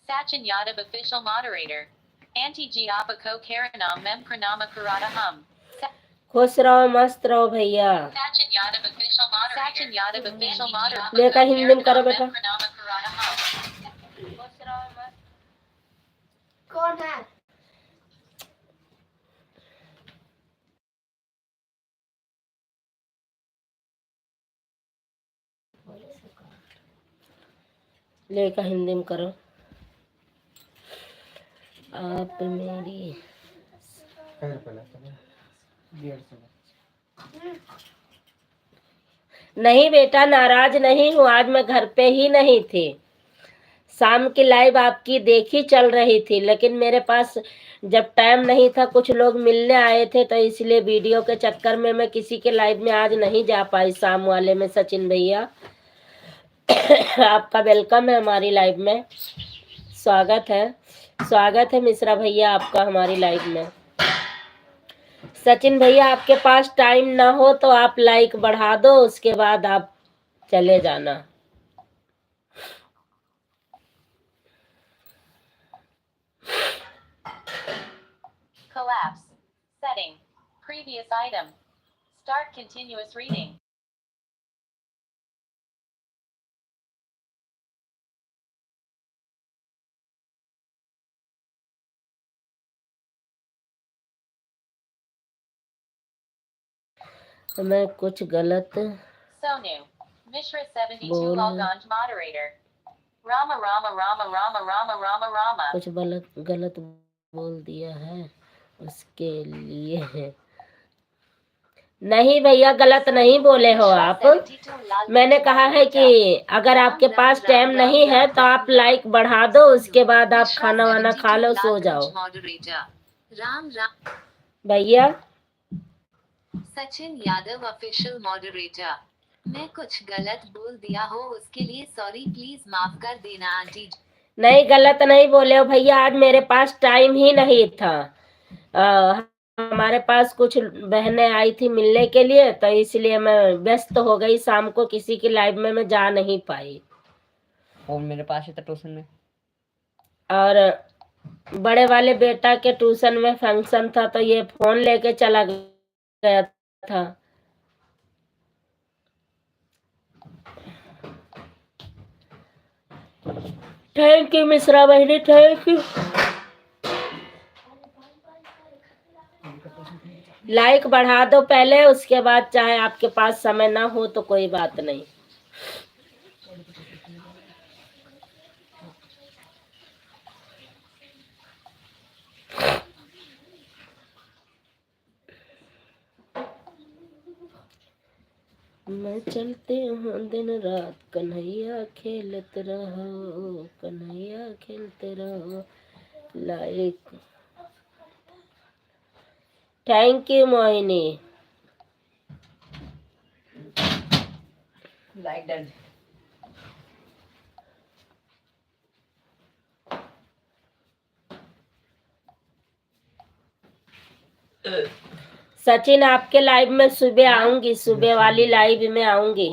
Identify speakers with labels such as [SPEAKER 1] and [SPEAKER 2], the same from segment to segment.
[SPEAKER 1] Sachin Yadav official moderator. Auntie जी आपको karanam mem pranama karata hum.
[SPEAKER 2] खुश रहो मस्त रहो भैया।
[SPEAKER 1] Sachin Yadav official moderator. Sachin Yadav official moderator.
[SPEAKER 2] देखा हिंदी में करो बेटा।
[SPEAKER 3] कौन है?
[SPEAKER 2] लेका हिंदी में करो। आप मेरी नहीं बेटा, नाराज नहीं हूँ। आज मैं घर पे ही नहीं थी। शाम की लाइव आपकी देखी चल रही थी, लेकिन मेरे पास जब टाइम नहीं था, कुछ लोग मिलने आए थे, तो इसलिए वीडियो के चक्कर में मैं किसी के लाइव में आज नहीं जा पाई। शाम वाले में सचिन भैया आपका वेलकम है हमारी लाइव में। स्वागत है मिश्रा भैया आपका हमारी लाइव में। सचिन भैया आपके पास टाइम ना हो तो आप लाइक बढ़ा दो, उसके बाद आप चले जाना।
[SPEAKER 1] Collapse. Setting. Previous item. Start continuous reading.
[SPEAKER 2] मैं कुछ गलत
[SPEAKER 1] Sonu. Mishra 72
[SPEAKER 2] बोल
[SPEAKER 1] Lalganj moderator. Rama Rama Rama Rama Rama Rama Rama.
[SPEAKER 2] कुछ गलत बोल दिया है उसके लिए है। नहीं भैया, गलत नहीं बोले हो आप। मैंने कहा है कि अगर आपके पास टाइम नहीं है तो आप लाइक बढ़ा दो, उसके बाद आप खाना वाना खा लो, सो जाओ।
[SPEAKER 1] राम राम
[SPEAKER 2] भैया
[SPEAKER 1] सचिन यादव ऑफिशियल मॉडरेटर। मैं कुछ गलत बोल दिया हो उसके लिए सॉरी, प्लीज माफ कर देना आंटी।
[SPEAKER 2] नहीं, गलत नहीं बोले हो भैया। आज मेरे पास टाइम ही नहीं था। हमारे पास कुछ बहनें आई थी मिलने के लिए, तो इसलिए मैं व्यस्त हो गई। शाम को किसी की लाइव में मैं जा नहीं पाई।
[SPEAKER 4] फोन मेरे पास ही था ट्यूशन में,
[SPEAKER 2] और बड़े वाले बेटा के ट्यूशन में फंक्शन था, तो ये फोन लेके चला गया था। थैंक यू मिश्रा बहनी, थैंक यू। लाइक बढ़ा दो पहले, उसके बाद चाहे आपके पास समय ना हो तो कोई बात नहीं। मैं चलते हूँ दिन रात, कन्हैया खेलते रहो, कन्हैया खेलते रहो। Like thank you Mohini.
[SPEAKER 4] Like done.
[SPEAKER 2] Sachin आपके लाइव में सुबह आऊंगी, सुबह वाली लाइव में आऊंगी।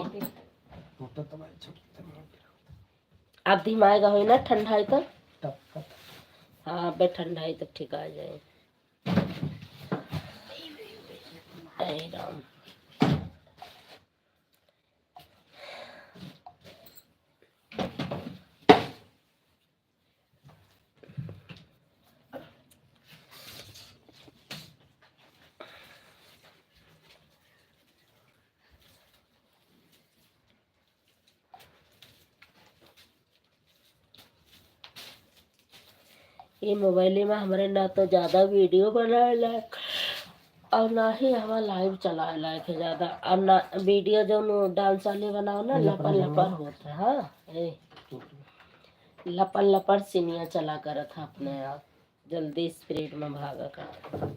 [SPEAKER 2] आप धीमाएगा हो ना, ठंडाई तो हाँ बे, ठंडाई तो ठीक आ जाए। राम ये मोबाइल में हमारे ना तो ज्यादा वीडियो बनाए लायक और ना ही हमारा लाइव चलाए लायक है ज्यादा। और ना वीडियो जो डांस वाले बनाओ ना, लपर लपर होता है। हाँ लपर लपर सीनिया चला कर रखा अपने आप, जल्दी स्पीड में भागा कर।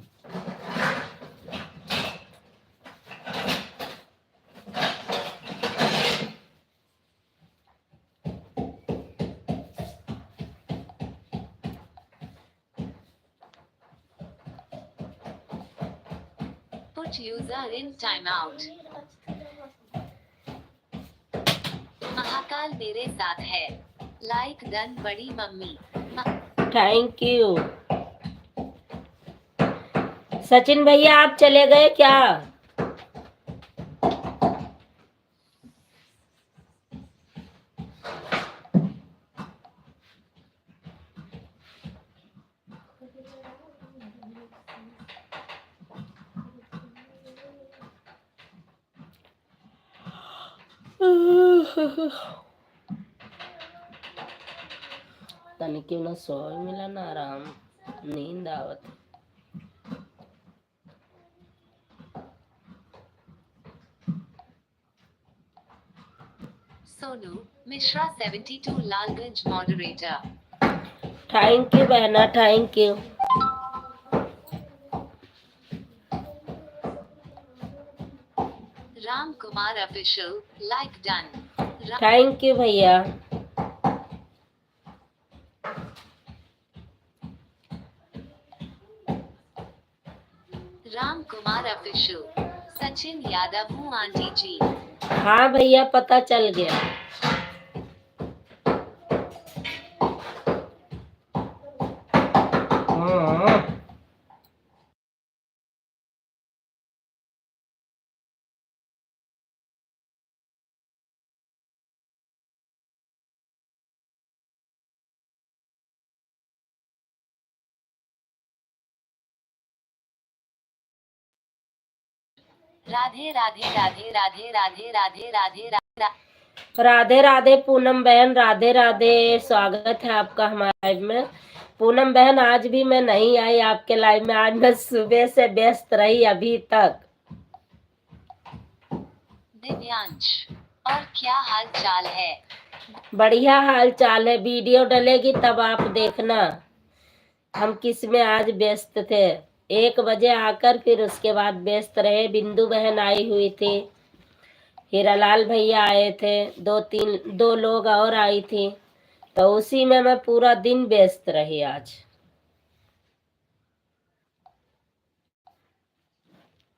[SPEAKER 1] Put user in timeout. Mahakal मेरे साथ है। लाइक डन बड़ी मम्मी।
[SPEAKER 2] Thank you. सचिन भैया आप चले गए क्या? तनी क्यों ना सोए मिला ना आराम, नींद आवत।
[SPEAKER 1] Sonu Mishra 72 Lalganj moderator.
[SPEAKER 2] Thank you बहना, thank you.
[SPEAKER 1] Ram Kumar official like done.
[SPEAKER 2] Thank you भैया।
[SPEAKER 1] राम कुमार ऑफिशियल। सचिन यादव हूँ आंटी जी।
[SPEAKER 2] हाँ भैया पता चल गया।
[SPEAKER 1] राधे राधे राधे राधे राधे राधे राधे राधे।
[SPEAKER 2] राधे राधे पूनम बहन, राधे राधे। स्वागत है आपका हमारे लाइव में। पूनम बहन आज भी मैं नहीं आई आपके लाइव में, आज मैं सुबह से व्यस्त रही अभी तक।
[SPEAKER 1] दिव्यांश और क्या हाल चाल है?
[SPEAKER 2] बढ़िया हाल चाल है। वीडियो डलेगी तब आप देखना हम किस में आज व्यस्त थे। 1 बजे आकर फिर उसके बाद व्यस्त रहे। बिंदु बहन आई हुई थी, हीरालाल भैया आए थे, 2 लोग और आई थी, तो उसी में मैं पूरा दिन व्यस्त रही आज।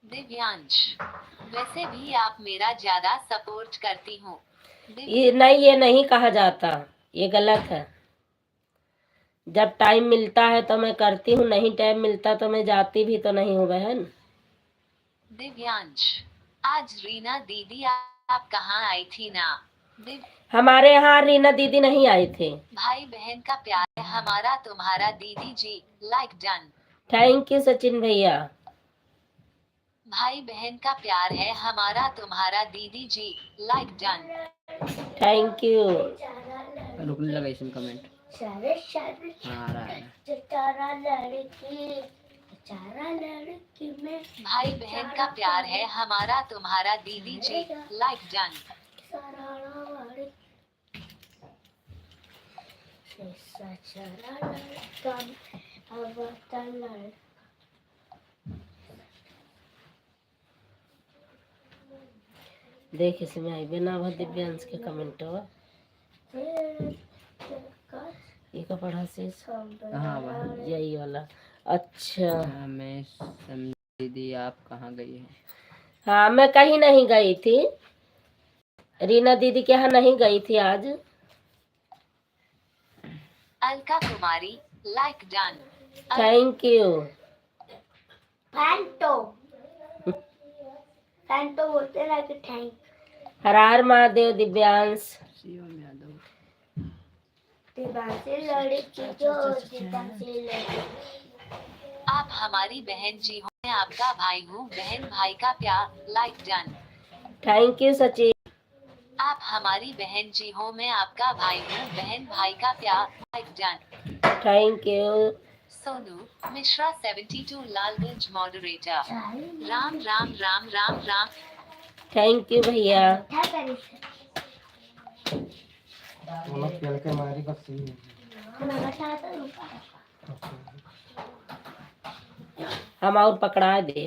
[SPEAKER 1] दिव्यांश वैसे भी आप मेरा ज्यादा सपोर्ट करती हूँ।
[SPEAKER 2] ये नहीं कहा जाता, ये गलत है। जब टाइम मिलता है तो मैं करती हूँ, नहीं टाइम मिलता तो मैं जाती भी तो नहीं हूँ बहन।
[SPEAKER 1] दिव्यांश आज रीना दीदी आप कहाँ आई थी ना?
[SPEAKER 2] हमारे यहाँ रीना दीदी नहीं आई थी।
[SPEAKER 1] भाई बहन का प्यार है हमारा तुम्हारा दीदी जी, like done.
[SPEAKER 2] Thank you Sachin भैया।
[SPEAKER 1] भाई बहन का प्यार है हमारा तुम्हारा दीदी जी, लाइक डन।
[SPEAKER 2] Thank you.
[SPEAKER 4] रुकने लगा इसमें कमेंट। हाँ आ रहा है।
[SPEAKER 1] भाई बहन का प्यार है हमारा तुम्हारा दीदी जी, लाइक डन।
[SPEAKER 2] देख इसमें आई बिना दिव्यांश के कमेंट हो। ये का पढ़ा से
[SPEAKER 4] हाँ
[SPEAKER 2] यही वाला। अच्छा
[SPEAKER 4] मैं समझी दीदी आप कहाँ गई हैं?
[SPEAKER 2] हाँ मैं कहीं नहीं गई थी, रीना दीदी के यहाँ नहीं गई थी आज।
[SPEAKER 1] Alka Kumari like done.
[SPEAKER 2] Thank you.
[SPEAKER 3] फैंटो बोलते ना कि थैंक।
[SPEAKER 2] हर हर महादेव दिव्यांश।
[SPEAKER 4] शिवम यादव।
[SPEAKER 1] आप हमारी बहन जी हो, मैं आपका भाई हूँ, बहन भाई का प्यार, like done.
[SPEAKER 2] Thank you Sachin.
[SPEAKER 1] आप हमारी बहन जी हो, मैं आपका भाई हूँ, बहन भाई का प्यार, like done.
[SPEAKER 2] Thank you.
[SPEAKER 1] Sonu Mishra 72 Lalganj moderator. Ram Ram Ram Ram Ram.
[SPEAKER 2] Thank you भैया। हम और पकड़ा दे।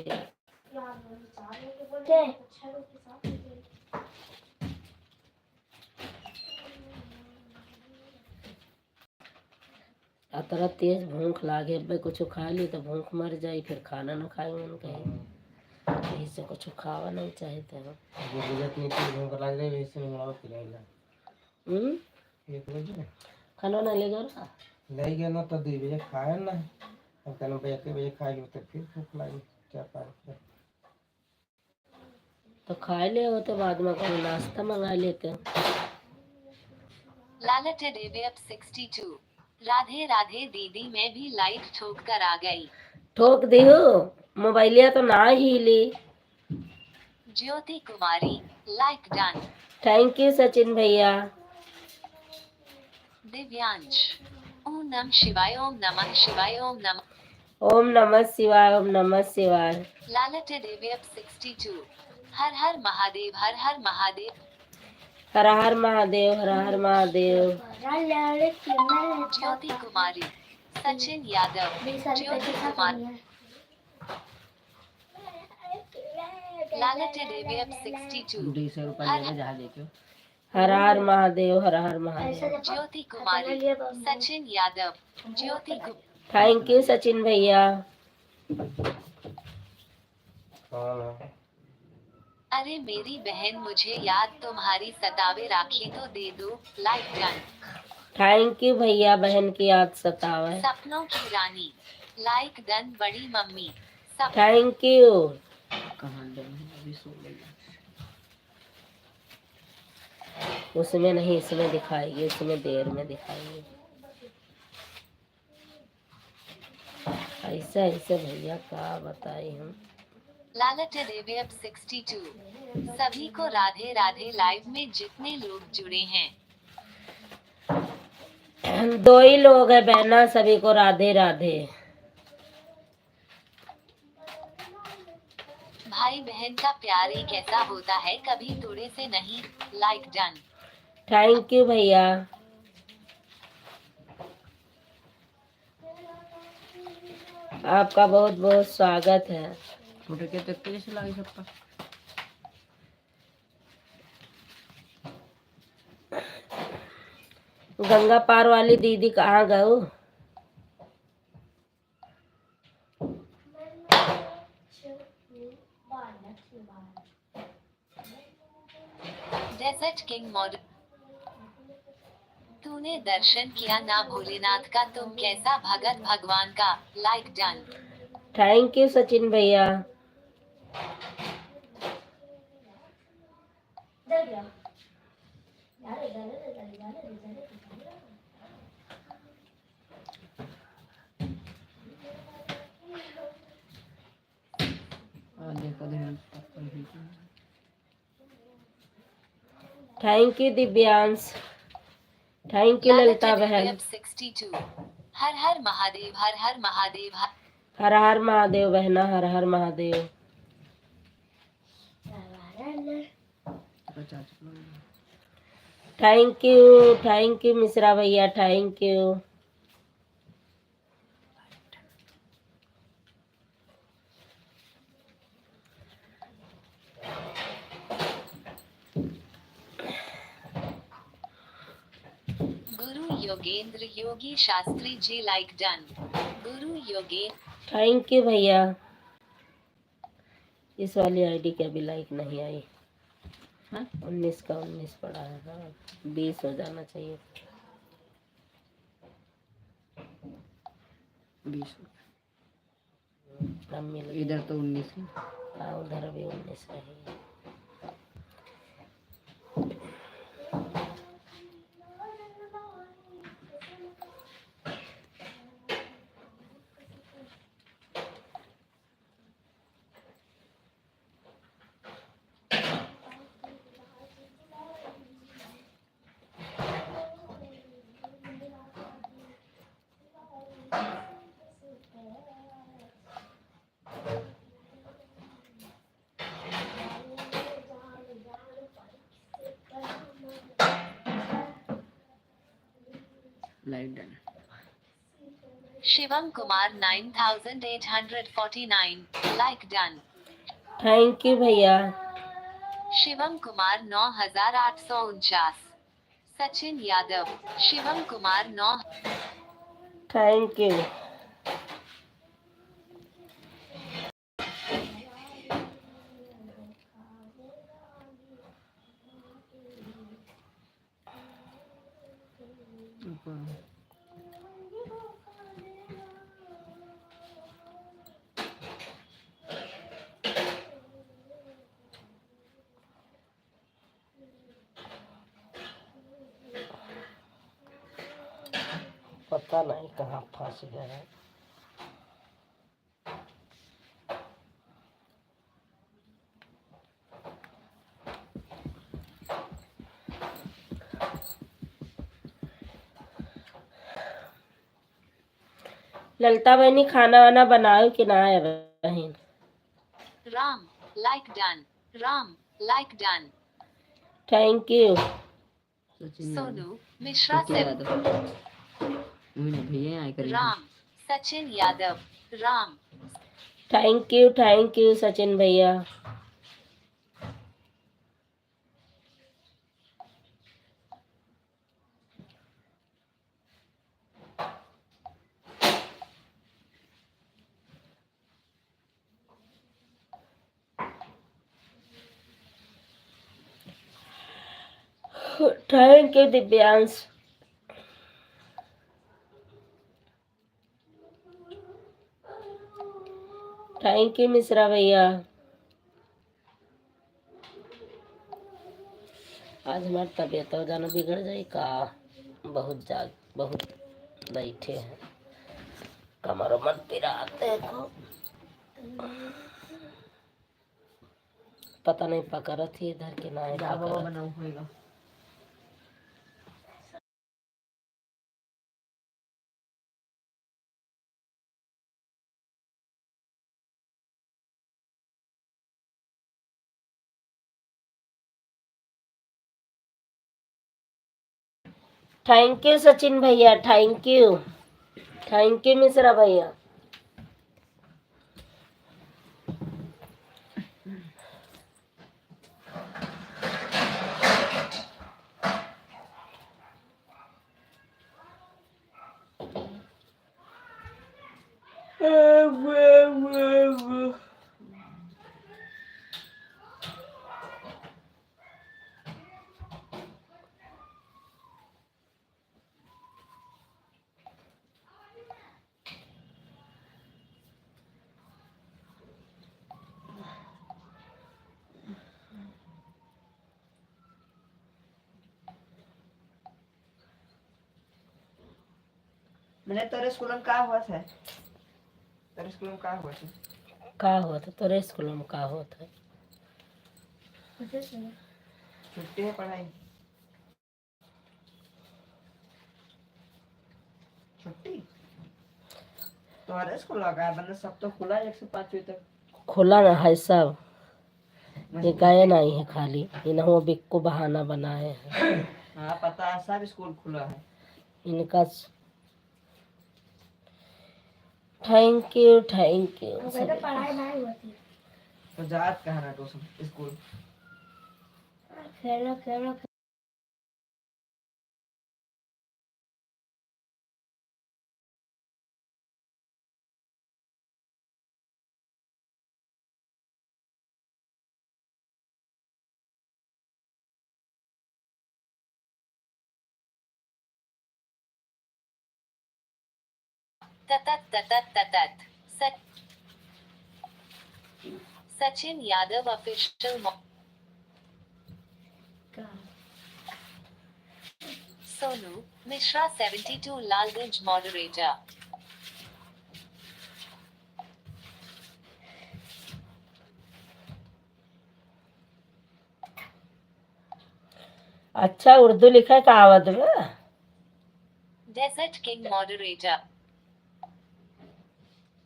[SPEAKER 2] अतरा तेज भूख लागे, अब कुछ खा ली तो भूख मर जाई, फिर खाना न खाए मन कहे, यही से कुछ खावा नहीं चाहते हैं। खाना ना ले जाओ।
[SPEAKER 5] ले गए ना तो 2 बजे खाए ना, अब कहना 1 बजे खाएगी तो फिर भूख लगी, क्या पाए।
[SPEAKER 2] तो खा ले हो तो बाद में कभी नाश्ता मंगा लेते हैं।
[SPEAKER 1] लालच डेवेप 62 राधे राधे दीदी, मैं भी लाइट ठोक कर आ गई।
[SPEAKER 2] ठोक दी हो, मोबाइलिया तो ना ही ली।
[SPEAKER 1] Jyoti Kumari like done.
[SPEAKER 2] Thank you Sachin भैया।
[SPEAKER 1] दिव्यांश ओम नमः शिवाय, ओम नमः शिवाय, ओम नमः।
[SPEAKER 2] ओम नमः शिवाय, ओम नमः शिवाय।
[SPEAKER 1] लालच डेवेप 62 हर हर महादेव, हर हर महादेव।
[SPEAKER 2] हर हर महादेव, हर हर महादेव।
[SPEAKER 1] ज्योति कुमारी, सचिन यादव, ज्योति कुमार, लालच डेवेप 62
[SPEAKER 4] ₹200
[SPEAKER 1] हर
[SPEAKER 4] ले लो जहाँ देखो।
[SPEAKER 2] हर हर महादेव, हर हर महादेव।
[SPEAKER 1] ज्योति कुमारी, सचिन यादव, ज्योति
[SPEAKER 2] थैंक यू सचिन भैया।
[SPEAKER 1] अरे मेरी बहन, मुझे याद तुम्हारी सतावे, राखी तो दे दो, लाइक डन।
[SPEAKER 2] थैंक यू भैया, बहन की याद सतावे।
[SPEAKER 1] सपनों की रानी लाइक डन, बड़ी मम्मी
[SPEAKER 2] थैंक यू।
[SPEAKER 4] कहाँ डन है? अभी सो गई।
[SPEAKER 2] उसमें नहीं, इसमें दिखाएगी, इसमें देर में दिखाएगी। ऐसा ऐसे भैया क्या बताए हम।
[SPEAKER 1] लालच डेवेप 62 सभी को राधे राधे। लाइव में जितने लोग जुड़े हैं,
[SPEAKER 2] 2 ही लोग हैं बहना, सभी को राधे राधे।
[SPEAKER 1] भाई बहन का प्यार एक ऐसा होता है, कभी तोड़े से नहीं, लाइक डन।
[SPEAKER 2] थैंक यू भैया। आपका बहुत बहुत स्वागत है।
[SPEAKER 4] फोटो के तक कैसे लगी सबका?
[SPEAKER 2] गंगा पार वाली दीदी कहाँ गए हो?
[SPEAKER 1] डेजर्ट किंग मॉडल, तूने दर्शन किया ना भोलेनाथ का, तुम कैसा भगत भगवान का, like done.
[SPEAKER 2] Thank you Sachin भैया।
[SPEAKER 4] देखो
[SPEAKER 2] thank you Divyansh. Thank you Lalita बहन।
[SPEAKER 1] 62 हर हर महादेव, हर हर महादेव,
[SPEAKER 2] हर हर महादेव बहना, हर हर महादेव। थैंक यू मिश्रा भैया, thank you.
[SPEAKER 1] Guru Yogendra Yogi Shastri ji, like done. Guru Yogendra,
[SPEAKER 2] thank you भैया। इस वाली आईडी के अभी लाइक नहीं आई। 19 का 19 पड़ा है। हाँ 20 हो जाना चाहिए।
[SPEAKER 4] 20
[SPEAKER 2] अब मिल
[SPEAKER 4] इधर तो 19 है।
[SPEAKER 2] हाँ उधर अभी 19 रहेगी।
[SPEAKER 4] Like done.
[SPEAKER 1] Shivam Kumar 9849 like done.
[SPEAKER 2] Thank you भैया।
[SPEAKER 1] शिवम कुमार 9849। सचिन यादव, शिवम कुमार 9।
[SPEAKER 2] Thank you. पता नहीं कहाँ फंस गए हैं। ललिता बहनी खाना वाना बनाओ कि ना है बहन?
[SPEAKER 1] Ram, like done. Ram, like done.
[SPEAKER 2] Thank you.
[SPEAKER 4] Sachin
[SPEAKER 1] Sonu, Mishra
[SPEAKER 4] छोटी
[SPEAKER 1] 7.
[SPEAKER 4] यादव भैया आए करेंगे।
[SPEAKER 1] Ram, Sachin Yadav. Ram,
[SPEAKER 2] thank you Sachin भैया। Thank you Divyansh. Thank you Mishra भैया। आज हमारी तबीयत हो जाना बिगड़ जाए का, बहुत बैठे हैं, कमर मत पिराते देखो, पता नहीं पकड़ थी इधर के ना
[SPEAKER 4] बनाऊ होएगा।
[SPEAKER 2] थैंक यू सचिन भैया। थैंक यू मिश्रा भैया।
[SPEAKER 4] मैंने तेरे स्कूल में का हुआ था? तेरे स्कूल में का हुआ था?
[SPEAKER 2] का हुआ था तोरे स्कूल में? का हुआ था?
[SPEAKER 4] छुट्टी है पढ़ाई? छुट्टी? तुम्हारे स्कूल लगा है बंदा, सब तो खुला है 1 से 5 बजे तक।
[SPEAKER 2] खुला ना है सब, ये गए नहीं है खाली, इन्हों बिक्को बहाना बनाए हैं।
[SPEAKER 4] हाँ पता है, सब स्कूल खुला है
[SPEAKER 2] इनका थैंक यू
[SPEAKER 3] पढ़ाई नहीं होती।
[SPEAKER 4] तो जात कहाँ ना ट्यूशन स्कूल?
[SPEAKER 3] खेलो
[SPEAKER 1] Tatat. Sachin Yadav official. Sonu, Mishra 72 Lalganj moderator.
[SPEAKER 2] अच्छा उर्दू लिखा है कहावत में।
[SPEAKER 1] Desert King moderator.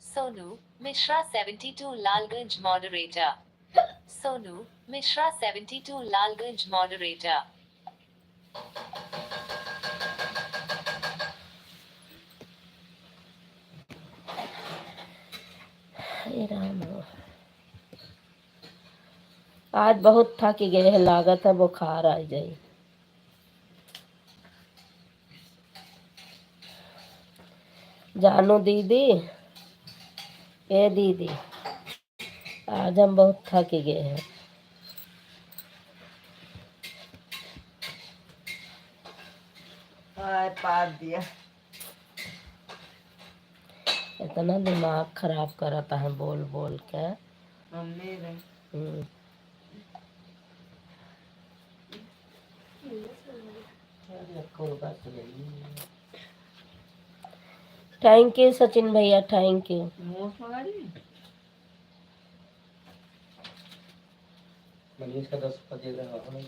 [SPEAKER 1] Sonu, Mishra 72 Lalganj moderator. Sonu, Mishra 72 Lalganj moderator.
[SPEAKER 2] हे राम। आज बहुत थक गए हैं, लागत है बुखार आ जाए। जानू दीदी, ए दीदी, आज हम बहुत थक गए हैं।
[SPEAKER 4] पाद दिया।
[SPEAKER 2] इतना दिमाग खराब करता है बोल बोल के।
[SPEAKER 4] मम्मी रे
[SPEAKER 2] थैंक यू सचिन भैया, थैंक यू।
[SPEAKER 4] मोमोज मंगा लिए?
[SPEAKER 5] मनीष का 10 रुपया दे रहा है।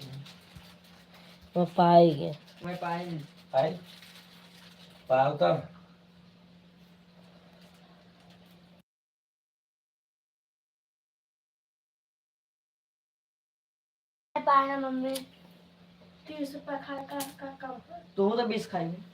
[SPEAKER 2] वो पाएंगे।
[SPEAKER 4] मैं पाए नहीं।
[SPEAKER 5] आई पाव तब
[SPEAKER 3] पाना मम्मी 30 रुपया खा का कम।
[SPEAKER 4] तू तो 20 खाएंगे।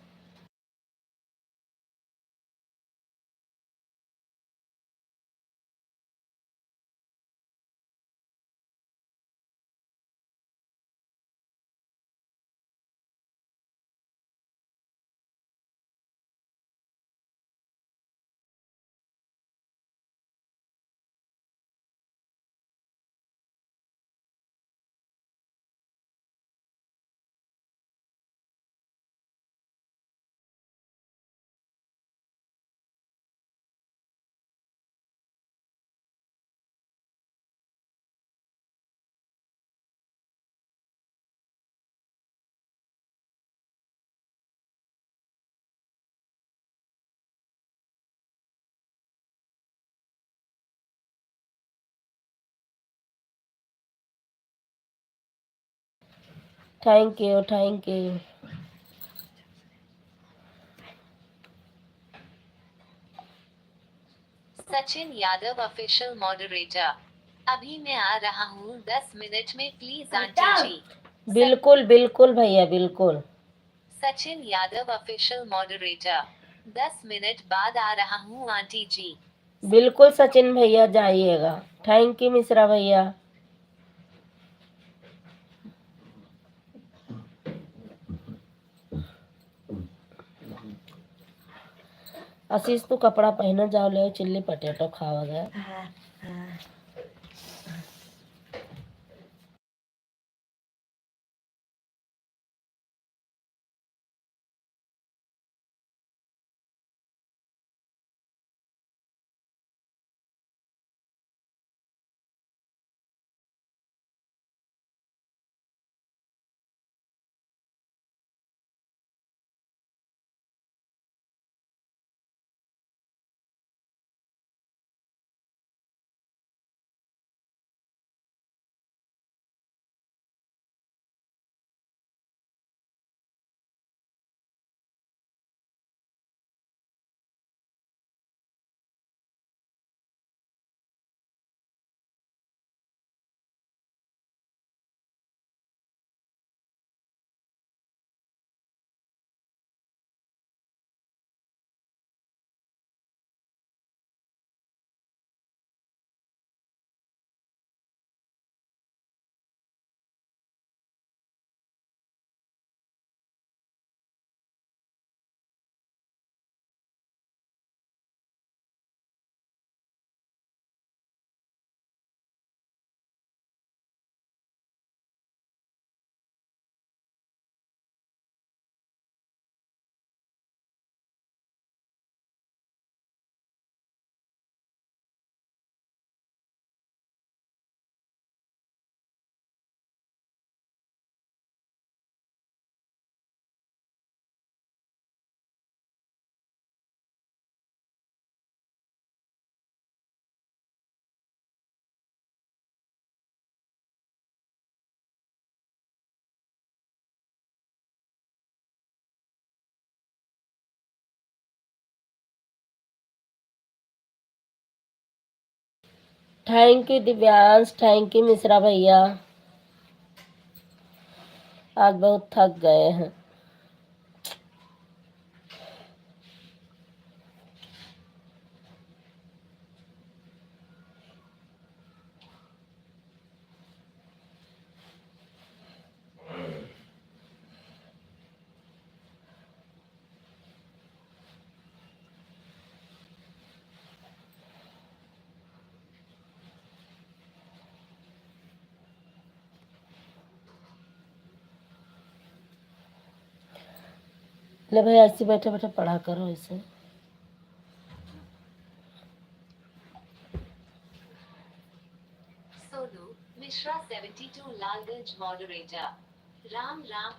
[SPEAKER 2] Thank you, thank you.
[SPEAKER 1] Sachin Yadav official moderator. अभी मैं आ रहा हूँ 10 मिनट में, प्लीज आंटी जी।
[SPEAKER 2] बिल्कुल बिल्कुल भैया, बिल्कुल।
[SPEAKER 1] Sachin Yadav official moderator. 10 minute बाद आ रहा हूँ आंटी जी।
[SPEAKER 2] बिल्कुल सचिन भैया, जाइएगा। थैंक यू मिश्रा भैया। आशीष तू कपड़ा पहन जाओ, ले चिल्ली पटेटो खावा गया।
[SPEAKER 4] हाँ हाँ।
[SPEAKER 2] Thank you Divyansh, thank you Mishra भैया। आज बहुत थक गए हैं। ले भाई, ऐसे बैठे बैठे पढ़ा करो इसे।
[SPEAKER 1] सोनू मिश्रा 72 लालगंज मॉडरेटर। राम राम।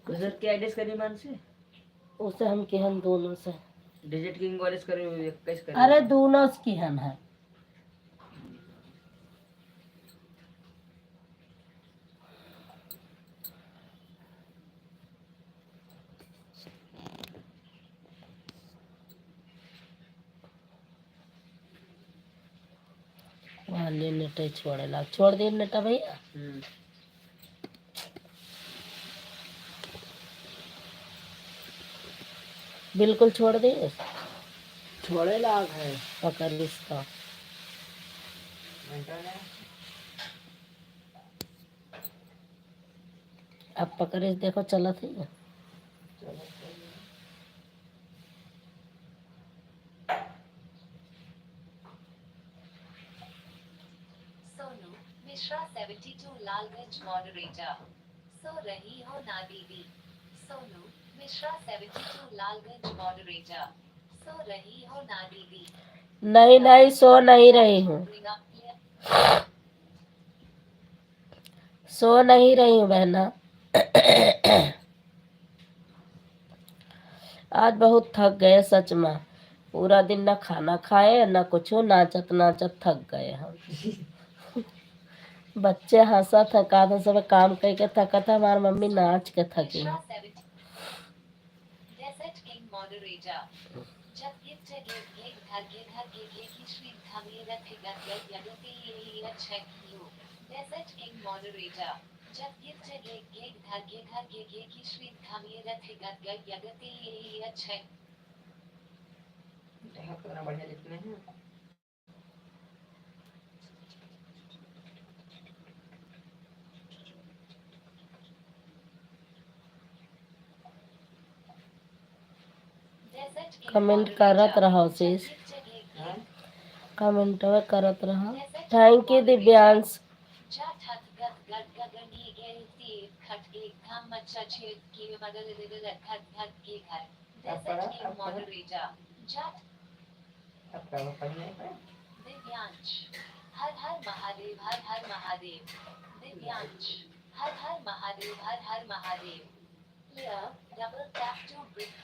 [SPEAKER 4] गुजर के एड्रेस करी मान से
[SPEAKER 2] उसे हम किहन दोनों से।
[SPEAKER 4] डिजिट किंग कॉलेज करे कैसे करे?
[SPEAKER 2] अरे दोनों से किहन है। वाले नेटे छोड़ेला, छोड़ दे नेटा भैया। बिल्कुल छोड़ दे।
[SPEAKER 4] छोड़े लाग है।
[SPEAKER 2] पकड़ इसका। अब पकड़े देखो चला थी।
[SPEAKER 1] सोनू मिश्रा 72 लालगंज मॉडरेटर। सो रही हो ना दीदी। सोनू मिश्रा 72 लालगंज मॉडरेटर। सो रही हो ना दीदी।
[SPEAKER 2] नहीं नहीं, सो नहीं रही हूँ, सो नहीं रही हूँ बहना। आज बहुत थक गए सच में। पूरा दिन ना खाना खाए ना कुछ, नाचत नाचत थक गए हम। बच्चे हंसा थका था, सब काम करके थका था, हमारी मम्मी नाच के थकी है।
[SPEAKER 1] Desert King moderator. जब गिफ्ट गे गे घर गे घर गे गे की श्री धमी रखेगा गल यगते ये अच्छा कियो। Desert King moderator. जब गिफ्ट गे गे घर गे की श्री धमी रखेगा गल यगते ये अच्छा।
[SPEAKER 4] कितना बढ़िया लिखते हैं।
[SPEAKER 2] कमेंट करत रहो शीश, कमेंट करत रहो। Thank you Divyansh.
[SPEAKER 1] दिव्यांश हर हर महादेव हर हर महादेव। दिव्यांश हर हर महादेव हर हर Mahadev. Here, double tap to bring.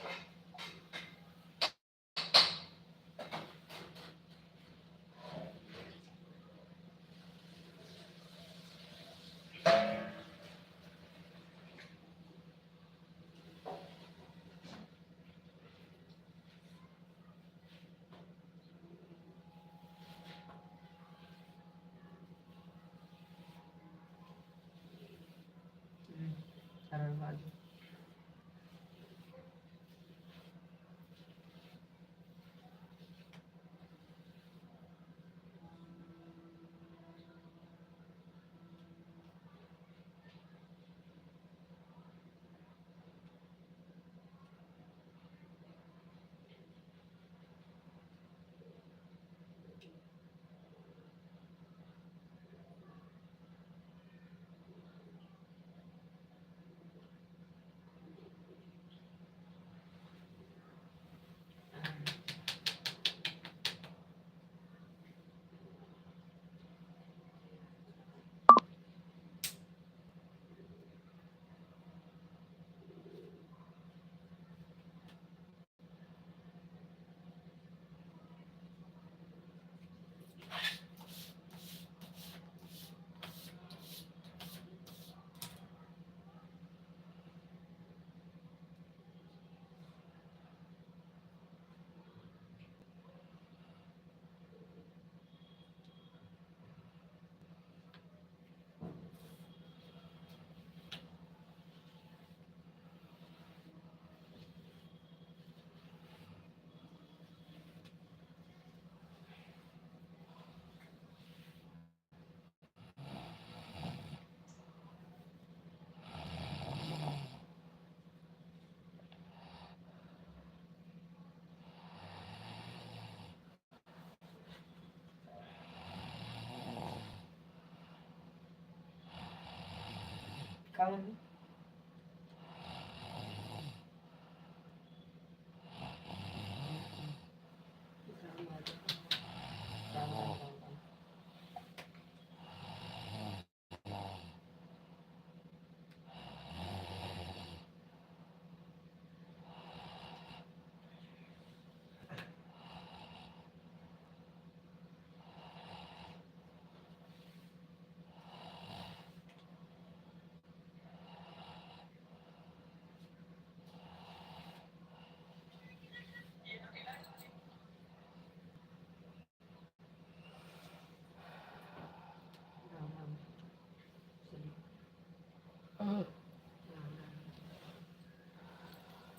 [SPEAKER 4] Come.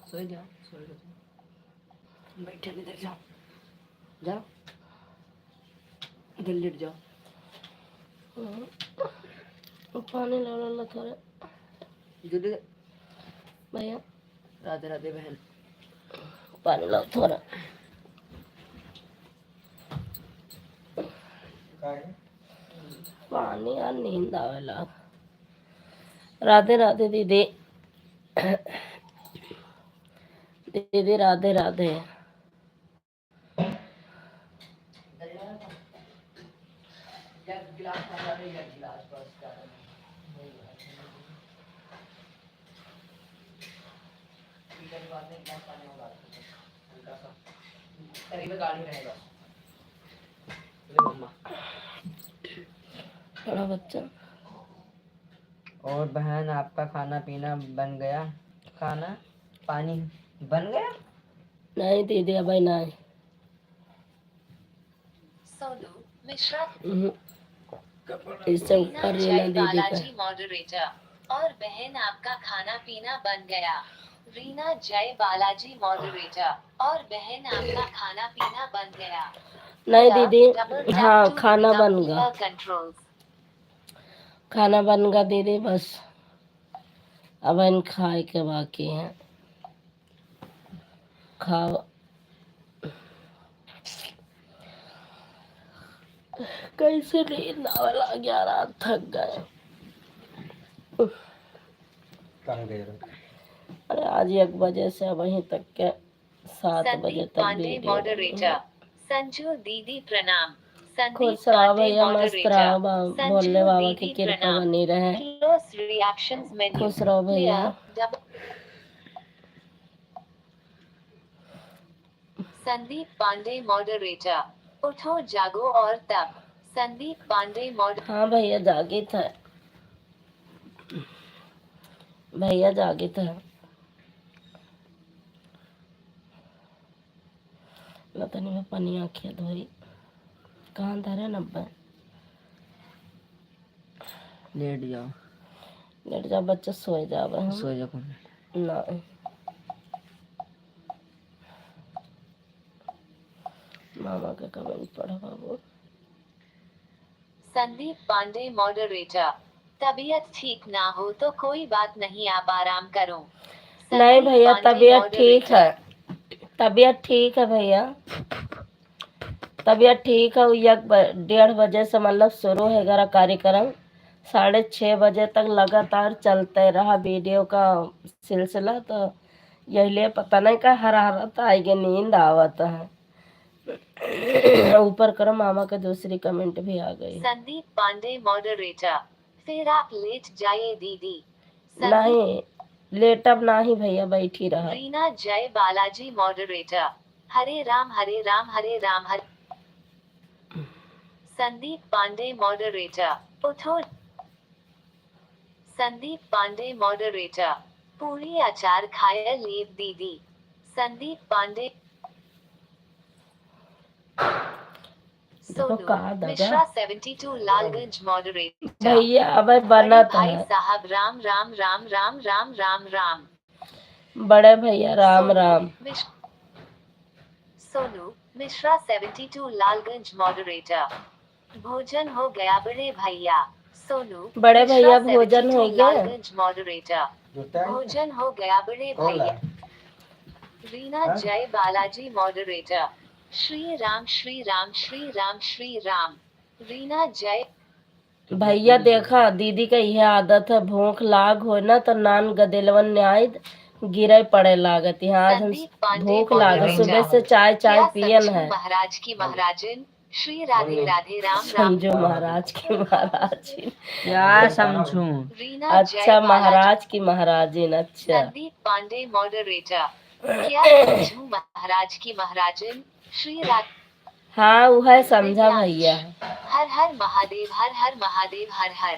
[SPEAKER 4] सो जाओ बैठे इधर जाओ जाओ इधर लेट जाओ।
[SPEAKER 2] पानी ला ला थोड़ा
[SPEAKER 4] जल्दी
[SPEAKER 2] भैया,
[SPEAKER 4] राधे राधे बहन।
[SPEAKER 2] पानी लाओ थोड़ा। पानी यार, नींद आवेला। राधे राधे दीदी। दीदी राधे राधे।
[SPEAKER 4] गिलास खाना नहीं है, गिलास बस का बाद में गिलास पानी होगा हल्का सा करीब गाड़ी रहेगा। ले मम्मा।
[SPEAKER 2] बड़ा बच्चा।
[SPEAKER 4] और बहन आपका खाना पीना बन गया? खाना पानी बन गया?
[SPEAKER 2] नहीं दीदी अभी नहीं।
[SPEAKER 1] सोनू मिश्रा
[SPEAKER 2] इससे
[SPEAKER 1] रीना
[SPEAKER 2] ऊपर
[SPEAKER 1] जय
[SPEAKER 2] रीना दीदी का।
[SPEAKER 1] बालाजी मॉडरेटर। और बहन आपका खाना पीना बन गया। रीना जय बालाजी मॉडरेटर। और बहन आपका खाना पीना बन गया।
[SPEAKER 2] नहीं दीदी,
[SPEAKER 1] Double tap
[SPEAKER 2] हाँ
[SPEAKER 1] to
[SPEAKER 2] खाना
[SPEAKER 1] pick up
[SPEAKER 2] बन गया।
[SPEAKER 1] Uber controls.
[SPEAKER 2] खाना बन गया दीदी, बस अब इन खाए के बाकी है। खाओ। कैसे नींद आवे लग गया, रात थक गए। अरे आज 1 बजे से वहीं तक के 7 बजे
[SPEAKER 1] संदीप
[SPEAKER 2] तक
[SPEAKER 1] पांडे
[SPEAKER 2] वीडियो
[SPEAKER 1] मॉडरेटर। संजू दीदी प्रणाम। संदीप
[SPEAKER 2] खुश रहो
[SPEAKER 1] पांडे
[SPEAKER 2] भैया, मस्त
[SPEAKER 1] मॉडरेटर।
[SPEAKER 2] रहो, भोले
[SPEAKER 1] संजू
[SPEAKER 2] बाबा की
[SPEAKER 1] दीदी
[SPEAKER 2] कृपा
[SPEAKER 1] प्रणाम।
[SPEAKER 2] बनी रहे।
[SPEAKER 1] Close reactions menu.
[SPEAKER 2] खुश रहो भैया।
[SPEAKER 1] संदीप पांडे मॉडरेटर। उठो जागो और तब। संदीप पांडे मॉडरेटर।
[SPEAKER 2] हाँ भैया जागी था, भैया जागी था। लतनी में पानी आँखें धोई। कहाँ धरे 90।
[SPEAKER 4] लेट जाओ।
[SPEAKER 2] लेट जा बच्चा, सोए जावे।
[SPEAKER 4] सो जाओ।
[SPEAKER 2] ना मामा का कमेंट पढ़ा बाबू।
[SPEAKER 1] संदीप पांडे मॉडरेटर। तबीयत ठीक ना हो तो कोई बात नहीं, आप आराम करो।
[SPEAKER 2] नहीं
[SPEAKER 1] संदीप
[SPEAKER 2] भैया
[SPEAKER 1] पांडे
[SPEAKER 2] तबीयत ठीक है,
[SPEAKER 1] मॉडरेटर।
[SPEAKER 2] तबीयत ठीक है भैया, तबीयत ठीक है। 1-1:30 बजे से मतलब शुरू है मेरा कार्यक्रम। 6:30 बजे तक लगातार चलते रहा वीडियो का सिलसिला। तो यही लिए पता नहीं का हरारत आएगी, नींद आवत है। ऊपर करो, मामा का दूसरी कमेंट भी आ गई।
[SPEAKER 1] संदीप पांडे मॉडरेटर। फिर आप लेट जाइए दीदी।
[SPEAKER 2] नहीं लेटअप नहीं भैया, बैठी रहा।
[SPEAKER 1] रीना जय बालाजी मॉडरेटर। हरे राम हरे राम हरे राम हरे। संदीप पांडे मॉडरेटर। उठो। संदीप पांडे मॉडरेटर। पूरी अचार खाया लेव दीदी। संदीप पांडे।
[SPEAKER 2] देखो
[SPEAKER 1] सोनू
[SPEAKER 2] कहा दगा
[SPEAKER 1] मिश्रा 72 लालगंज मॉडरेटर।
[SPEAKER 2] भैया, अब
[SPEAKER 1] बड़े
[SPEAKER 2] बना
[SPEAKER 1] भाई
[SPEAKER 2] है।
[SPEAKER 1] साहब राम राम राम राम राम राम राम।
[SPEAKER 2] बड़े भैया राम
[SPEAKER 1] सोनू
[SPEAKER 2] राम।
[SPEAKER 1] सोनू मिश्रा 72 लालगंज मॉडरेटर। भोजन हो गया बड़े भैया। सोनू
[SPEAKER 2] बड़े
[SPEAKER 1] मिश्रा
[SPEAKER 2] भैया भोजन
[SPEAKER 1] 72
[SPEAKER 2] हो गया।
[SPEAKER 1] लालगंज मॉडरेटर। भोजन हो गया बड़े भैया। रीना जय बालाजी मॉडरेटर। श्री राम श्री राम श्री राम श्री राम। रीना जय।
[SPEAKER 2] भैया देखा दीदी का यह आदत है, भूख लाग हो ना तो नान गदेलवन न्याय गिरे पड़े लागत। यहाँ आज हम
[SPEAKER 1] संदीप पांडे
[SPEAKER 2] भूख लाग, सुबह से चाय पियन है।
[SPEAKER 1] महाराज की महाराजन श्री राधे राधे राम राम।
[SPEAKER 2] समझो महाराज की महाराजी।
[SPEAKER 4] क्या समझूं?
[SPEAKER 1] रीना
[SPEAKER 2] अच्छा महाराज की महाराजिन। अच्छा
[SPEAKER 1] संदीप पांडे मॉडरेटर। क्या समझूं महाराज की महाराजन श्री राधे।
[SPEAKER 2] हाँ वह समझा भैया।
[SPEAKER 1] हर हर महादेव हर हर महादेव हर हर।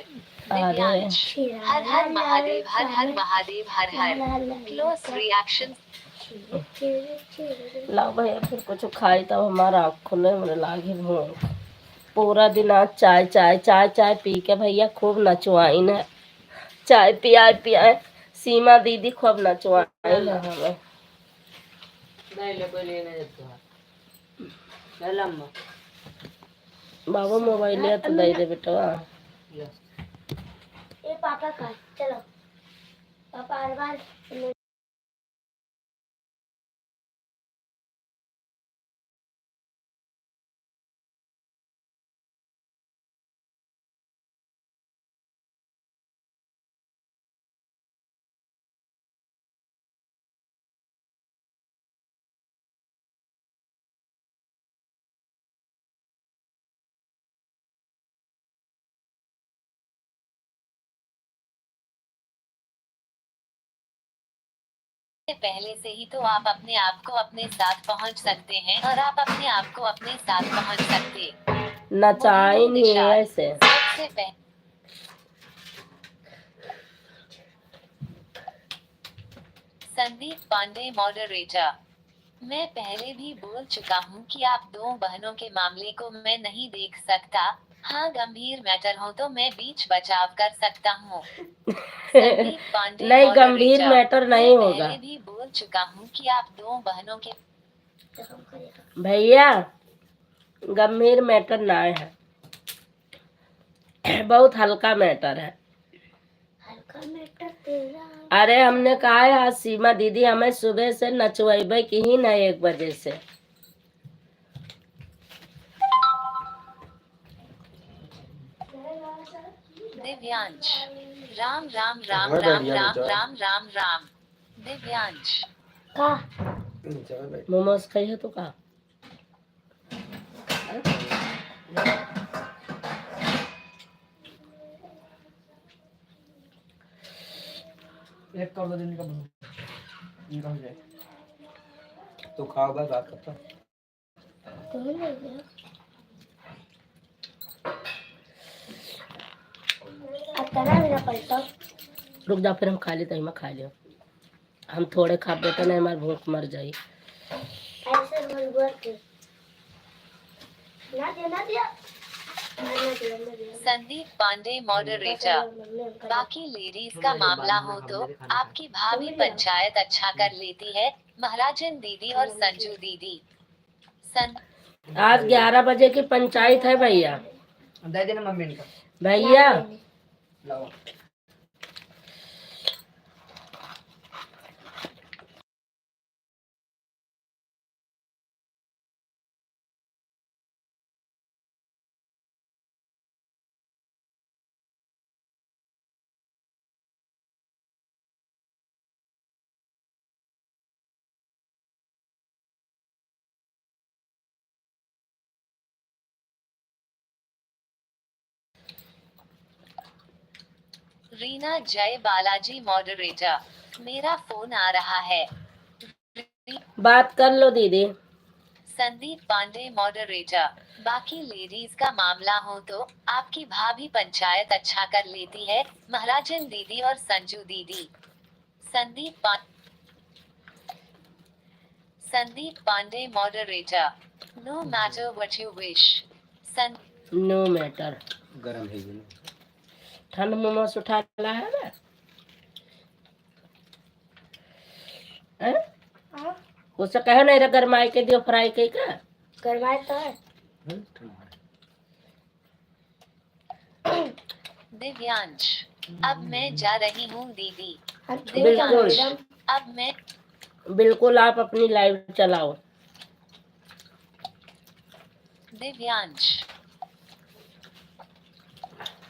[SPEAKER 1] दिव्यांश हर हर महादेव हर हर महादेव हर हर। Close reaction.
[SPEAKER 2] लाओ भैया फिर कुछ खाई तब हमारा आँख खुले, मुझे लागी भूख। पूरा दिन आज चाय चाय चाय चाय पी के भैया खूब नचवाई है। चाय पियाए पियाए सीमा दीदी खूब नचवाई है हमें।
[SPEAKER 4] नहीं ले कोई लेने देता है ले लम्मा
[SPEAKER 2] बाबा मोबाइल है तो दे दे बेटा।
[SPEAKER 4] ले
[SPEAKER 3] ये पापा का चलो पापा हर बार
[SPEAKER 1] पहले से ही तो आप अपने आप को अपने साथ पहुंच सकते हैं और आप अपने आप को अपने साथ पहुंच सकते।
[SPEAKER 2] नचाई नहीं है ऐसे।
[SPEAKER 1] सबसे पहले संदीप पांडे मॉडरेटर। मैं पहले भी बोल चुका हूँ कि आप दो बहनों के मामले को मैं नहीं देख सकता। हाँ गंभीर मैटर हो तो मैं बीच बचाव कर सकता हूँ। संदीप पांडे
[SPEAKER 2] नहीं गंभीर
[SPEAKER 1] मॉडरेटर।
[SPEAKER 2] मैटर नहीं
[SPEAKER 1] मैं
[SPEAKER 2] होगा
[SPEAKER 1] पहले भी बोल चुका हूँ कि आप दो बहनों के
[SPEAKER 2] भैया, गंभीर मैटर ना है, बहुत हल्का मैटर है।
[SPEAKER 3] हल्का मैटर तेरा
[SPEAKER 2] अरे हमने कहा है आज सीमा दीदी हमें सुबह से नचवाइबे की ही ना 1 बजे से।
[SPEAKER 1] दिव्यांश। राम राम राम
[SPEAKER 5] हाँ,
[SPEAKER 1] राम
[SPEAKER 5] बढ़िया
[SPEAKER 1] राम
[SPEAKER 5] बेटा।
[SPEAKER 1] राम राम राम। दिव्यांश।
[SPEAKER 3] का
[SPEAKER 5] नीचे में बैठ।
[SPEAKER 2] मोमोज खाई है तो का
[SPEAKER 4] एक कर दो दिन का बंद इनका हो जाए
[SPEAKER 5] तो खाओ बस बात करता।
[SPEAKER 3] तो ले गया अब तना मेरा पलटा
[SPEAKER 2] रुक जा, फिर हम खा लेते हैं, खा लियो। हम थोड़े खा बेटा नहीं हमारी भूख मर जाई।
[SPEAKER 3] ऐसे बोल बोल के ना दिया ना दिया
[SPEAKER 1] संदीप पांडे मॉडरेटर। बाकी लेडीज का मामला हो तो आपकी भाभी पंचायत अच्छा कर लेती है, महाराजन दीदी और संजू दीदी।
[SPEAKER 2] आज 11 बजे की पंचायत है भैया।
[SPEAKER 4] दे देना मम्मी इनका
[SPEAKER 2] भैया
[SPEAKER 4] लाओ
[SPEAKER 1] रीना जय बालाजी मॉडरेटर। मेरा फोन आ रहा है।
[SPEAKER 2] बात कर लो दीदी।
[SPEAKER 1] संदीप पांडे मॉडरेटर। बाकी लेडीज का मामला हो तो आपकी भाभी पंचायत अच्छा कर लेती है, महाराजन दीदी और संजू दीदी। Sandeep Pandey moderator. No matter what you wish.
[SPEAKER 2] No matter.
[SPEAKER 5] गरम है ये।
[SPEAKER 2] ठंड मोमोज उठा ला है ना। हैं?
[SPEAKER 3] हाँ
[SPEAKER 2] उससे कहो नहीं रहा गरमाई के दियो फ्राई के का।
[SPEAKER 3] गरमाए तो है
[SPEAKER 1] दिव्यांश। अब मैं जा रही हूँ दीदी।
[SPEAKER 2] बिल्कुल
[SPEAKER 1] अब मैं
[SPEAKER 2] बिल्कुल आप अपनी लाइव चलाओ।
[SPEAKER 1] दिव्यांश।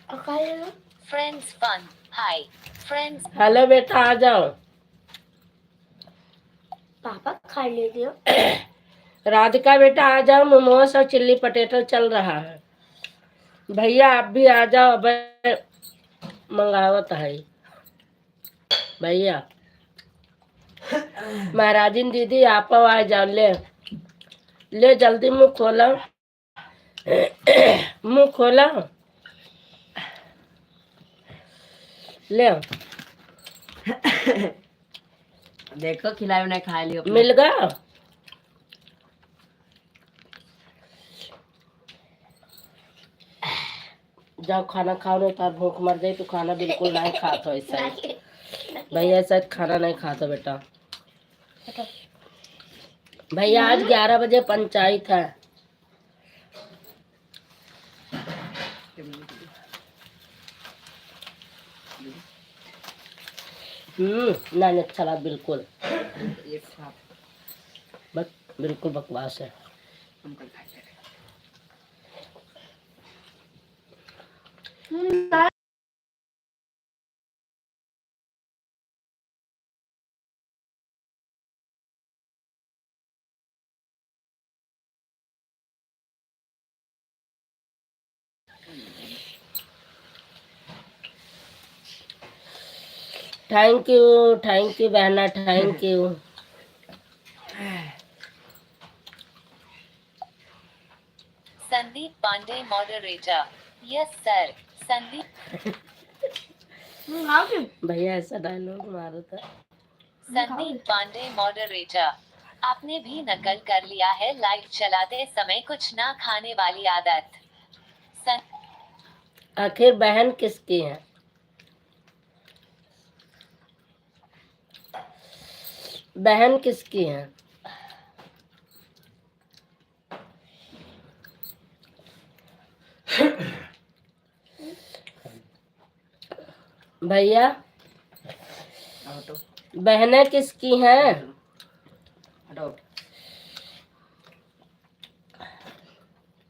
[SPEAKER 3] अकाल
[SPEAKER 1] friends fun. Hi friends.
[SPEAKER 2] Hello बेटा आ जाओ।
[SPEAKER 3] पापा खा ले दियो
[SPEAKER 2] राधिका बेटा आ जाओ, मोमोज और चिल्ली पटेटो चल रहा है। भैया आप भी आ जाओ, अब मंगावत है भैया। महाराजिन दीदी आप आ जाओ, ले ले जल्दी मुंह खोलो मुंह खोलो ले।
[SPEAKER 4] देखो खिलाए नहीं खा लियो
[SPEAKER 2] मिल गया। जाओ खाना खाओ, नहीं तो भूख मर जाए तो खाना बिल्कुल नहीं खाता ऐसा ही। भैया ऐसा खाना नहीं खाता बेटा। भैया आज 11 बजे पंचायत है। नहीं अच्छा लगा बिल्कुल,
[SPEAKER 4] ये साफ
[SPEAKER 2] बस बिल्कुल बकवास है।
[SPEAKER 4] हम कल खाएंगे।
[SPEAKER 2] थैंक यू बहना, thank you.
[SPEAKER 1] Sandeep Pandey moderator. Yes sir. Sandeep
[SPEAKER 2] भैया ऐसा डायलॉग मारो था।
[SPEAKER 1] संदीप पांडे मॉडरेटर। आपने भी नकल कर लिया है लाइव चलाते समय कुछ ना खाने वाली आदत।
[SPEAKER 2] आखिर बहन किसकी है? बहन किसकी है? भैया
[SPEAKER 4] हटो
[SPEAKER 2] बहनें किसकी हैं?
[SPEAKER 4] हटो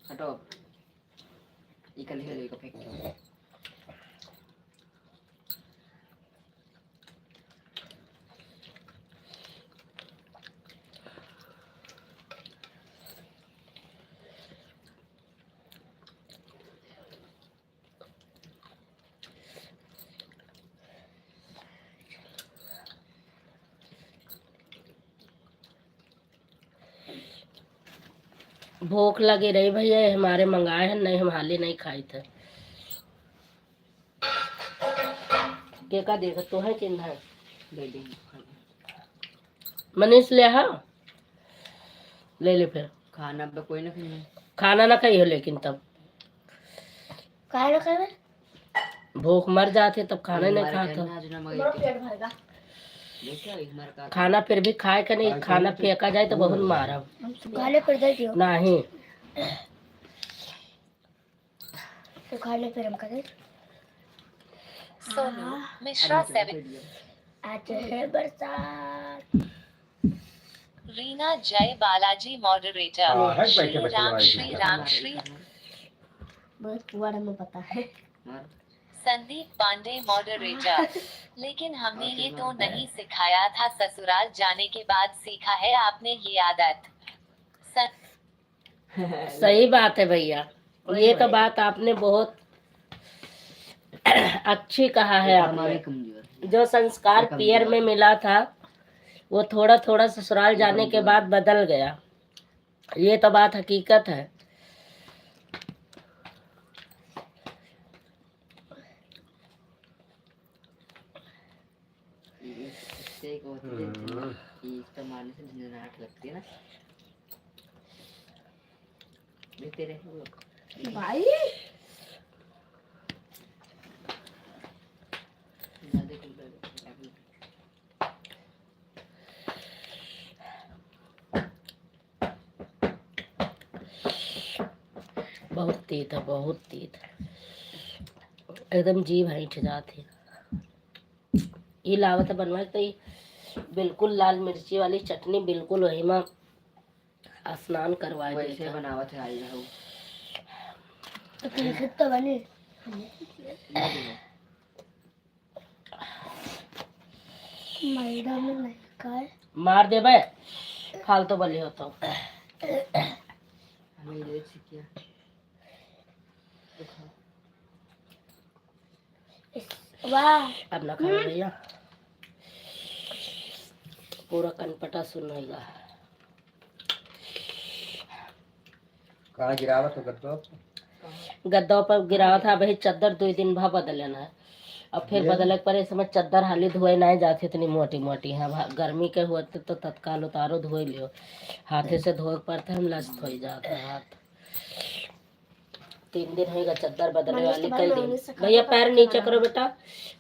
[SPEAKER 4] हटो, ये कल ही को फेंक दो।
[SPEAKER 2] भूख लगी रही भैया, ये हमारे मंगाए हैं, नहीं हम हाली नहीं खाए थे। के का देखा तो है चिन्ह है।
[SPEAKER 4] ले लेंगे
[SPEAKER 2] मनीष ले हा ले ले फिर।
[SPEAKER 4] खाना पे कोई ना खाए।
[SPEAKER 2] खाना ना खाई हो लेकिन तब
[SPEAKER 3] काहे ना खाए?
[SPEAKER 2] भूख मर जाते तब खाना ही नहीं खाता।
[SPEAKER 3] मेरा पेट भरेगा।
[SPEAKER 2] खाना फिर भी खाए का नहीं, खाना फेंका जाए तो बहुत मारा।
[SPEAKER 3] खाने पर दे दियो।
[SPEAKER 2] नहीं
[SPEAKER 3] तो खाने पर हम करें।
[SPEAKER 1] सोनू मिश्रा 7।
[SPEAKER 3] आज है बरसात।
[SPEAKER 1] रीना जय बालाजी मॉडरेटर। श्री राम श्री।
[SPEAKER 3] बहुत पुआरा में पता है।
[SPEAKER 1] संदीप पांडे मॉडरेटर। लेकिन हमने ये तो नहीं सिखाया था, ससुराल जाने के बाद सीखा है आपने ये आदत।
[SPEAKER 2] सही बात है भैया, ये तो बात आपने बहुत अच्छी कहा है। आपने जो संस्कार पियर में मिला था वो थोड़ा थोड़ा ससुराल जाने के बाद बदल गया, ये तो बात हकीकत है।
[SPEAKER 4] इसका मारने से झंझनाहट लगती है ना। देते रहे वो लोग
[SPEAKER 3] भाई
[SPEAKER 4] ज्यादा कुछ
[SPEAKER 2] बहुत तीत है, बहुत तीत है, एकदम जीभ हईठ जाती। ये लावत बनवा तो ये बिल्कुल लाल मिर्ची वाली चटनी, बिल्कुल वही में स्नान करवा
[SPEAKER 4] वैसे बनावत है आई रहू।
[SPEAKER 3] तो फिर तो बने मैदा में नहीं खाए।
[SPEAKER 2] मार दे बे फालतू बली हो तो।
[SPEAKER 4] हमें ये सीखिया
[SPEAKER 3] वाह
[SPEAKER 2] अब ना खाओ भैया, पूरा कनपटा सुनेगा।
[SPEAKER 5] कहाँ गिरावत हो गद्दो?
[SPEAKER 2] गद्दों पर गिरा था भाई, चादर 2 दिन भा बदलना है। अब फिर बदले पर इस समय चादर हाली धोए नहीं जाती इतनी मोटी मोटी है। गर्मी के होते तो तत्काल उतारो धोए लियो, हाथे से धोए पड़ते हम लस्त हो जाता है हाथ। 3 दिन होगा चादर बदलने वाली। कई दिन भैया पैर नीचे करो बेटा,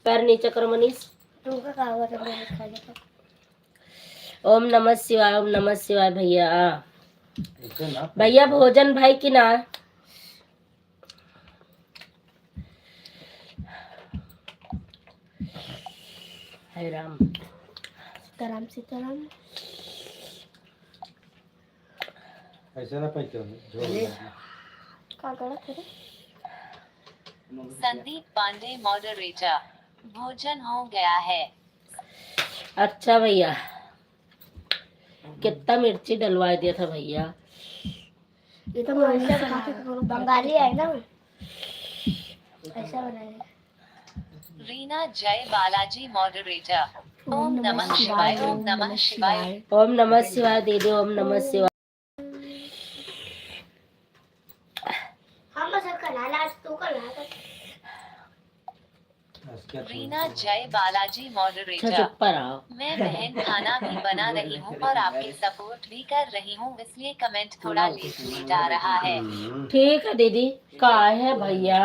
[SPEAKER 2] पैर नीचे करो मनीष।
[SPEAKER 3] तुमका का हुआ था मैंने खा लिया।
[SPEAKER 2] ओम नमः शिवाय, ओम नमः शिवाय भैया।
[SPEAKER 5] ऐसे ना
[SPEAKER 2] भैया भोजन भाई की ना। हरे राम।
[SPEAKER 3] सीताराम सीताराम।
[SPEAKER 5] ऐसे ना पैसे झोल लगी।
[SPEAKER 3] का गलत है रे?
[SPEAKER 1] संदीप पांडे मॉडरेटर, भोजन हो गया है।
[SPEAKER 2] अच्छा भैया, कितना मिर्ची डलवा दिया था भैया।
[SPEAKER 3] ये तो ऐसा खाते बंगाली है ना, ऐसा बनाए।
[SPEAKER 1] रीना जय बालाजी मॉडरेटर, ओम नमः शिवाय, ओम नमः शिवाय।
[SPEAKER 2] ओम नमः शिवाय दीदी, ओम नमः शिवाय।
[SPEAKER 3] हम सब का लाला आज तू का लाला।
[SPEAKER 1] रीना जय बालाजी
[SPEAKER 2] अच्छा
[SPEAKER 1] मॉडरेटर,
[SPEAKER 2] चुप पर आओ।
[SPEAKER 1] मैं बहन खाना भी बना रही हूँ और आपकी सपोर्ट भी कर रही हूँ, इसलिए कमेंट थोड़ा लेट लेट आ रहा है।
[SPEAKER 2] ठीक है दीदी, का है भैया।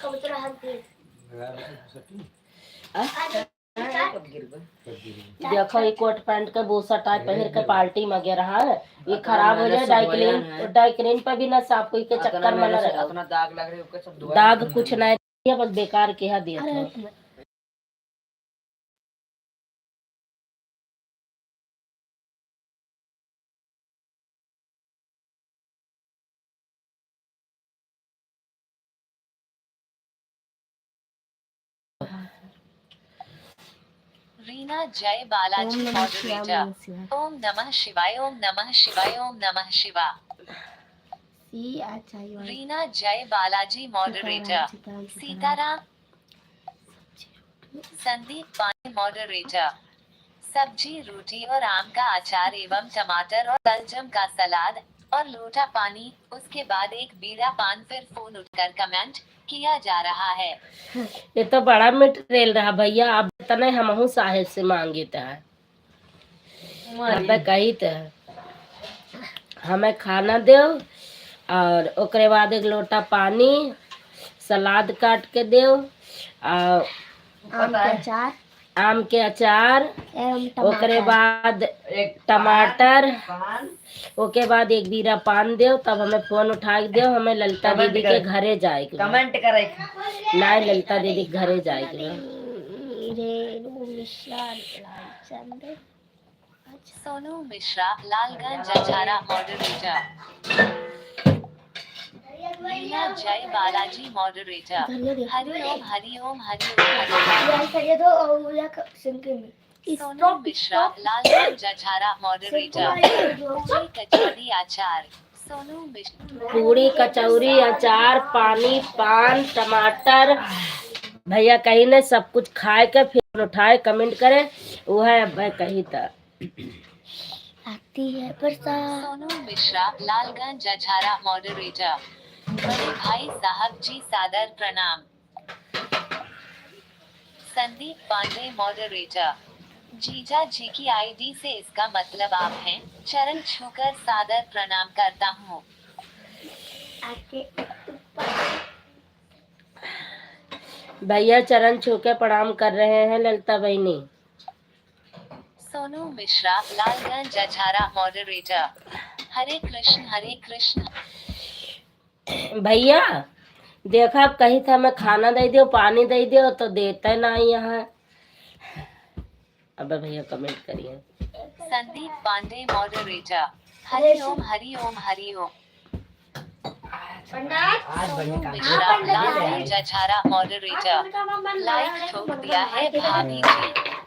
[SPEAKER 3] कबूतर हंसी।
[SPEAKER 2] देखो ये कोट पैंट के बूसा टाइप पहन के पार्टी में गया रहा है, ये खराब हो जाए। डाइक्लीन पर भी ना साफ कोई के चक्कर में ना रहे।
[SPEAKER 4] अपना दाग लग रही है, सब
[SPEAKER 2] दाग कुछ नहीं दिया, बस बेकार के दिया था।
[SPEAKER 1] रीना जय बालाजी मॉडरेटर, ओम नमः शिवाय, ओम नमः शिवाय, ओम नमः शिवा। रीना जय बालाजी मॉडरेटर, सीताराम। संदीप पांडे मॉडरेटर, सब्जी रोटी और आम का अचार एवं टमाटर और शलजम का सलाद और लोटा पानी, उसके बाद एक बीड़ा पान, फिर फोन उठकर कमेंट किया जा रहा है।
[SPEAKER 2] ये तो बड़ा मटेरियल रहा भैया, आप इतना हमहू साहेब से मांगे था। कही था हमें खाना दो और ओकरे बाद एक लोटा पानी, सलाद काट के दो और आम के अचार, ओकरे बाद टमाटर, ओके बाद एक बीरा पान दो, तब हमें फोन उठा के दो। हमें ललिता दीदी के घरे जाएगी।
[SPEAKER 4] कमेंट करे
[SPEAKER 2] नहीं, ललिता दीदी के घरे जाएगी।
[SPEAKER 1] सोनू मिश्रा लालगंज अछारा मॉडरेटर, रीना जय बालाजी मॉडरेटर, हरिओम हरिओम हरिओम हरिओम। सोनू मिश्रा लालगंज अछारा मॉडरेटर, पूरी कचौड़ी अचार। सोनू मिश्रा
[SPEAKER 2] पूरी कचौरी अचार पानी पान टमाटर भैया कहीं ने सब कुछ खाए के फिर उठाए कमेंट करे। वो है मैं कही था आती है बरसात।
[SPEAKER 1] सोनू मिश्रा लालगंज अछारा मॉडरेटर, बड़े भाई साहब जी सादर प्रणाम। संदीप पांडे मॉडरेटर, जीजा जी की आईडी से इसका मतलब आप हैं। चरण छूकर सादर प्रणाम करता हूँ।
[SPEAKER 2] भैया चरण छू के प्रणाम कर रहे हैं ललिता बहनी।
[SPEAKER 1] सोनू मिश्रा लालगंज अछारा मॉडरेटर, हरे कृष्ण हरे कृष्ण।
[SPEAKER 2] भैया देखा आप कही था मैं खाना दे दो पानी दे दो तो देता नहीं यहाँ। अब भैया कमेंट करिए।
[SPEAKER 1] संदीप पांडे मॉडरेटर, हरि ओम हरि ओम हरि ओम। सोनू मिश्रा लालगंज अछारा मॉडरेटर, लाइक ठोक दिया है भाभी जी।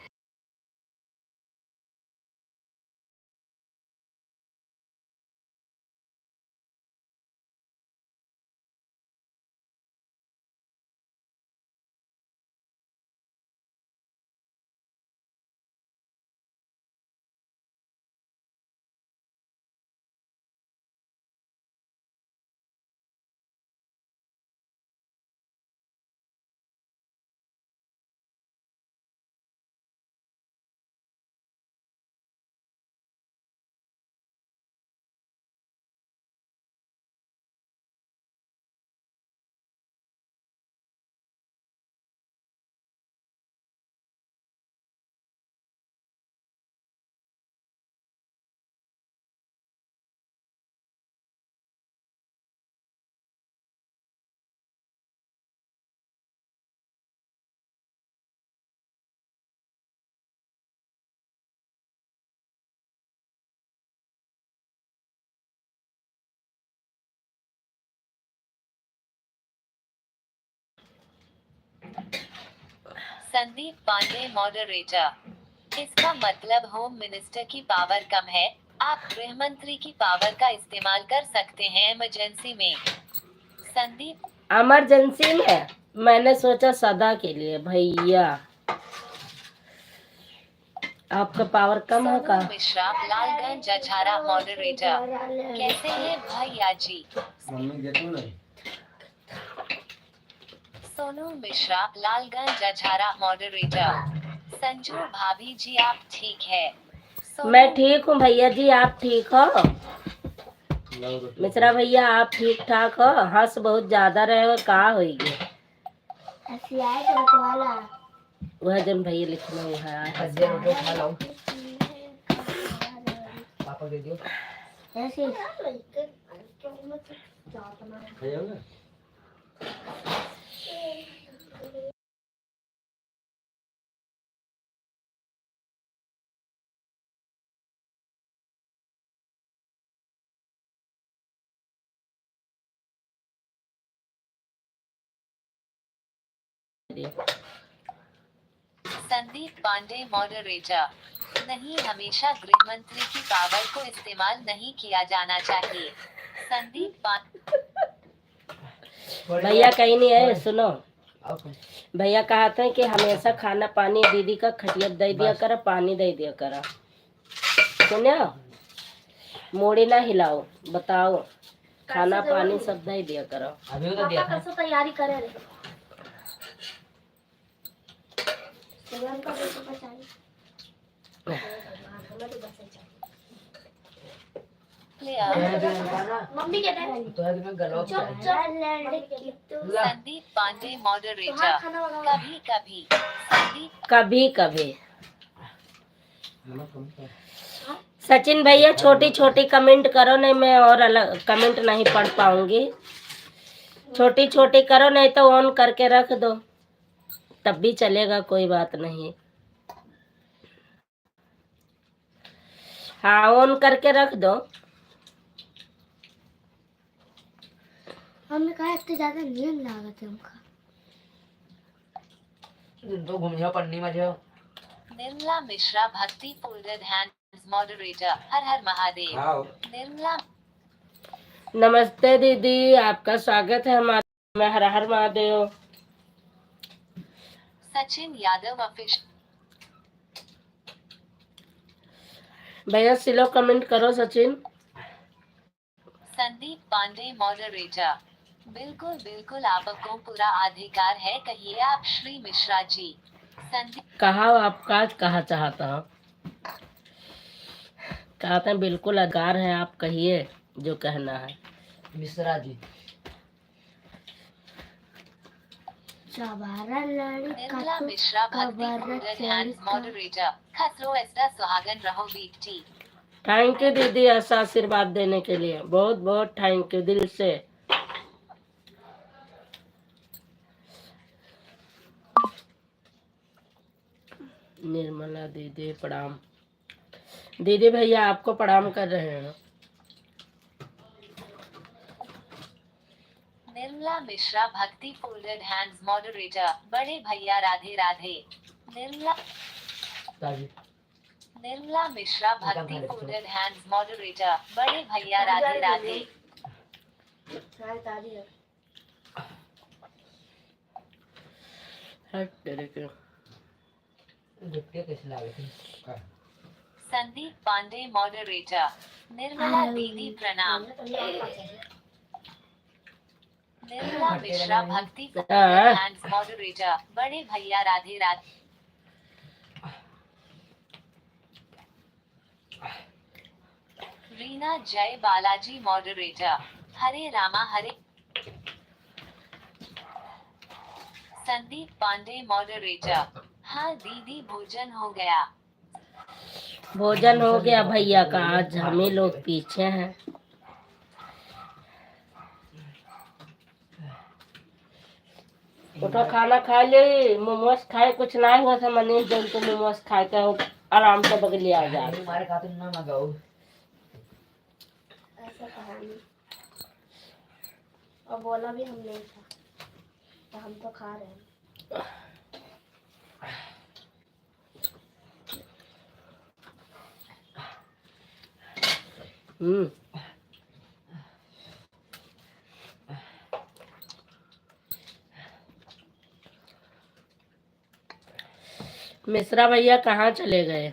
[SPEAKER 1] संदीप पांडे मॉडरेटर। इसका मतलब होम मिनिस्टर की पावर कम है, आप गृह मंत्री की पावर का इस्तेमाल कर सकते हैं इमरजेंसी में। संदीप
[SPEAKER 2] इमरजेंसी में मैंने सोचा सदा के लिए भैया आपका पावर कम है का?
[SPEAKER 1] सोनू मिश्रा लालगंज अछारा मॉडरेटर। कैसे हैं भैया जी?
[SPEAKER 5] मम्मी देखो ना।
[SPEAKER 1] सोनू मिश्रा लालगंज अछारा मॉडरेटर। संजू भाभी जी आप ठीक है?
[SPEAKER 2] मैं ठीक हूँ भैया जी, आप ठीक हो?
[SPEAKER 5] लाओ रोटी।
[SPEAKER 2] मिश्रा भैया आप ठीक ठाक हो? हंस बहुत ज्यादा रहे हो, का होगी? वह जन भैया लिखना है
[SPEAKER 4] भजिया रोटी खा लो, पापा दे दियो।
[SPEAKER 5] खाओगे?
[SPEAKER 1] संदीप पांडे मॉडरेटर। नहीं, हमेशा गृह मंत्री की पावर को इस्तेमाल नहीं किया जाना चाहिए। संदीप पांडे
[SPEAKER 2] भैया कहीं नहीं है, सुनो
[SPEAKER 4] ओके।
[SPEAKER 2] भैया कहते हैं कि हमेशा खाना पानी दीदी का खटियत दे दिया करा, पानी दे दिया करा, सुनो मोड़ी ना हिलाओ, बताओ खाना पानी सब दे दिया करो।
[SPEAKER 4] अभी तो दिया था।
[SPEAKER 3] तैयारी करे रे। मम्मी के टाइम
[SPEAKER 4] तो है तुम्हें गलो
[SPEAKER 1] संदीप पांडे मॉडरेटर। कभी कभी संदीप
[SPEAKER 2] कभी कभी
[SPEAKER 5] नमक कम कर।
[SPEAKER 2] सचिन भैया छोटी छोटी कमेंट करो, नहीं मैं और अलग कमेंट नहीं पढ़ पाऊंगी। छोटी छोटी करो, नहीं तो ऑन करके रख दो तब भी चलेगा, कोई बात नहीं। हाँ ऑन करके रख दो।
[SPEAKER 3] हमने कहा इतने ज्यादा नींद लागत है हमका।
[SPEAKER 4] तो घूम जाओ पन्नी में जाओ।
[SPEAKER 1] निर्मला मिश्रा भक्ति फोल्डेड हैंड्स मॉडरेटर। हर हर महादेव।
[SPEAKER 5] खाओ।
[SPEAKER 1] निर्मला
[SPEAKER 2] नमस्ते दीदी, आपका स्वागत है हमारे में, हर हर महादेव।
[SPEAKER 1] सचिन यादव ऑफिशियल।
[SPEAKER 2] भैया सिलो कमेंट करो सचिन।
[SPEAKER 1] संदीप पांडे मॉडरेटर। बिल्कुल बिल्कुल, आपको पूरा अधिकार है, कहिए आप श्री मिश्रा जी। संदीप
[SPEAKER 2] कहा आपका कहा चाहता हूँ, कहते हैं बिल्कुल अधिकार है, आप कहिए जो कहना है।
[SPEAKER 4] मिश्रा जी
[SPEAKER 1] निर्मला मिश्रा भक्ति फोल्डेड हैंड्स मॉडरेटर। खसरो एस्टा सुहागन रहो बीटी।
[SPEAKER 2] थैंक यू दीदी ऐसा आशीर्वाद देने के लिए, बहुत बहुत थैंक यू दिल से। निर्मला दीदी प्रणाम। दीदी भैया आपको प्रणाम कर रहे हैं।
[SPEAKER 1] निर्मला मिश्रा भक्ति फोल्डेड हैंड्स मॉडरेटर। बड़े भैया राधे राधे। निर्मला
[SPEAKER 4] ताजी
[SPEAKER 1] निर्मला मिश्रा भक्ति फोल्डेड हैंड्स मॉडरेटर। बड़े भैया राधे राधे।
[SPEAKER 2] हट तेरे के।
[SPEAKER 4] गुट्टियाँ कैसे लागे थे?
[SPEAKER 1] संदीप पांडे मॉडरेटर। निर्मला दीदी प्रणाम। निर्मला मिश्रा भक्ति फोल्डेड हैंड्स मॉडरेटर। बड़े भैया राधे राधे। रीना जय बालाजी मॉडरेटर। हरे रामा हरे। संदीप पांडे मॉडरेटर। हाँ दीदी भोजन हो गया।
[SPEAKER 2] भोजन हो गया भैया का, आज हम ही लोग पीछे हैं। उठो खाना खा ले, मोमोज खाए कुछ ना हुआ था, मनीष जन तो मोमोज खाए के आराम से बगली आ जा।
[SPEAKER 4] हमारे खाते ना मंगाओ।
[SPEAKER 3] ऐसा कहा नहीं और बोला भी हम नहीं था, तो हम तो खा रहे हैं।
[SPEAKER 2] हम्म। मिश्रा भैया कहाँ चले गए?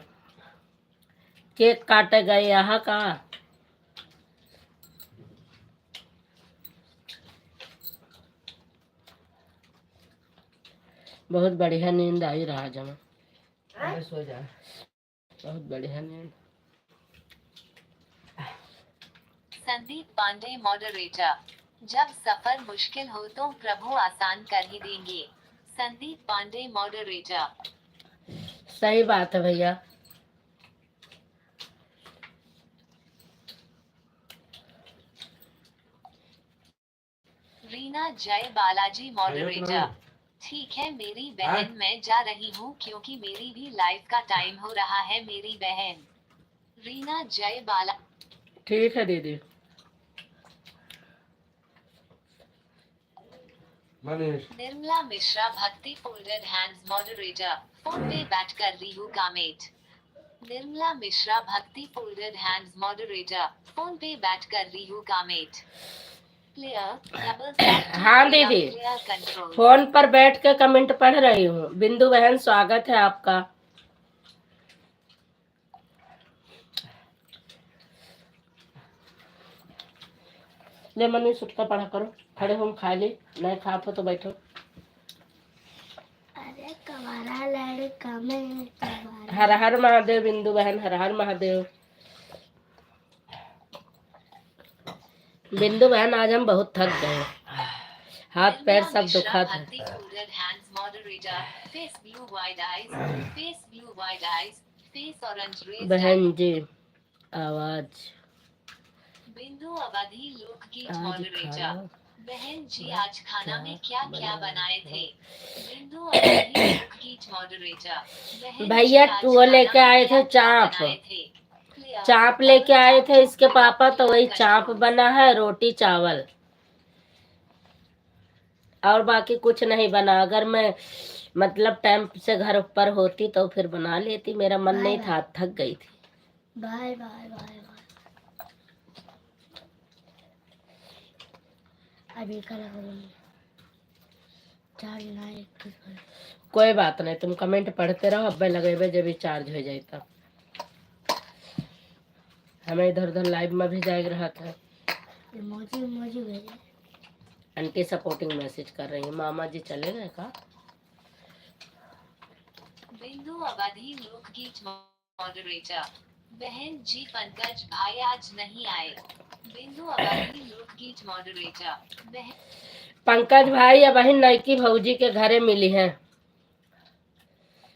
[SPEAKER 2] केक काटे गए, यहाँ कहाँ? बहुत बढ़िया नींद आई रहा जमा,
[SPEAKER 4] अबे सो जा।
[SPEAKER 2] बहुत बढ़िया नींद।
[SPEAKER 1] संदीप पांडे मॉडरेटर, जब सफर मुश्किल हो तो प्रभु आसान कर ही देंगे। संदीप पांडे मॉडरेटर।
[SPEAKER 2] सही बात है भैया।
[SPEAKER 1] रीना जय बालाजी मॉडरेटर, ठीक है मेरी बहन, मैं जा रही हूँ क्योंकि मेरी भी लाइफ का टाइम हो रहा है मेरी बहन। रीना जय बाला।
[SPEAKER 2] ठीक है दीदी।
[SPEAKER 5] मनीष
[SPEAKER 1] निर्मला मिश्रा भक्ति फोल्डेड हैंड्स मॉडरेटर, फोन पे बैट कर रही हूँ कामेट। निर्मला मिश्रा भक्ति फोल्डेड हैंड्स मॉडरेटर, फोन पे बैट कर रही हूँ कामेट।
[SPEAKER 2] हाँ दीदी,
[SPEAKER 1] कंट्रोल।
[SPEAKER 2] फोन पर बैठ के कमेंट पढ़ रही हूँ। बिंदु बहन स्वागत है आपका। ले मनी सुटका पढ़ा करो, खड़े हो खा ली, नहीं खा तो बैठो।
[SPEAKER 3] अरे कवारा लड़का में कवारा।
[SPEAKER 2] हर हर महादेव बिंदु बहन, हर हर महादेव। बिंदु बहन आज हम बहुत थक गए, हाथ पैर सब दुखा था। बहन जी आवाज।
[SPEAKER 1] बिंदु अवधि लोकगीत
[SPEAKER 2] आज
[SPEAKER 1] मॉडरेटर,
[SPEAKER 2] खाना
[SPEAKER 1] बहन जी आज खाना में क्या क्या बनाए थे? बिंदु अवधि लोकगीत मॉडरेटर, बहन
[SPEAKER 2] भैया
[SPEAKER 1] जी आज
[SPEAKER 2] वो लेके
[SPEAKER 1] खाना में
[SPEAKER 2] आए थे
[SPEAKER 1] क्या क्या
[SPEAKER 2] चाप,
[SPEAKER 1] बनाए थे?
[SPEAKER 2] चाप लेके आए थे इसके पापा, तो वही चाप बना है, रोटी चावल, और बाकी कुछ नहीं बना। अगर मैं मतलब टाइम से घर पर होती तो फिर बना लेती, मेरा मन नहीं था, थक गई थी।
[SPEAKER 3] Bye bye bye bye. अभी कल चार्ज ना
[SPEAKER 2] कोई बात नहीं, तुम कमेंट पढ़ते रहो, अब्बे लगेबे जब भी चार्ज हो जाए तब। हमें इधर उधर लाइव में भी जाएगा रहा था।
[SPEAKER 3] इमोजी इमोजी भेजे।
[SPEAKER 2] आंटी सपोर्टिंग मैसेज कर रही है। मामा जी चले गए का?
[SPEAKER 1] बिंदु अवधि लोकगीत मॉडरेटर, बहन जी पंकज भाई आज नहीं आए। बिंदु अवधि लोकगीत मॉडरेटर, बहन
[SPEAKER 2] पंकज भाई अब बहन नैकी भौजी के घरे मिली है,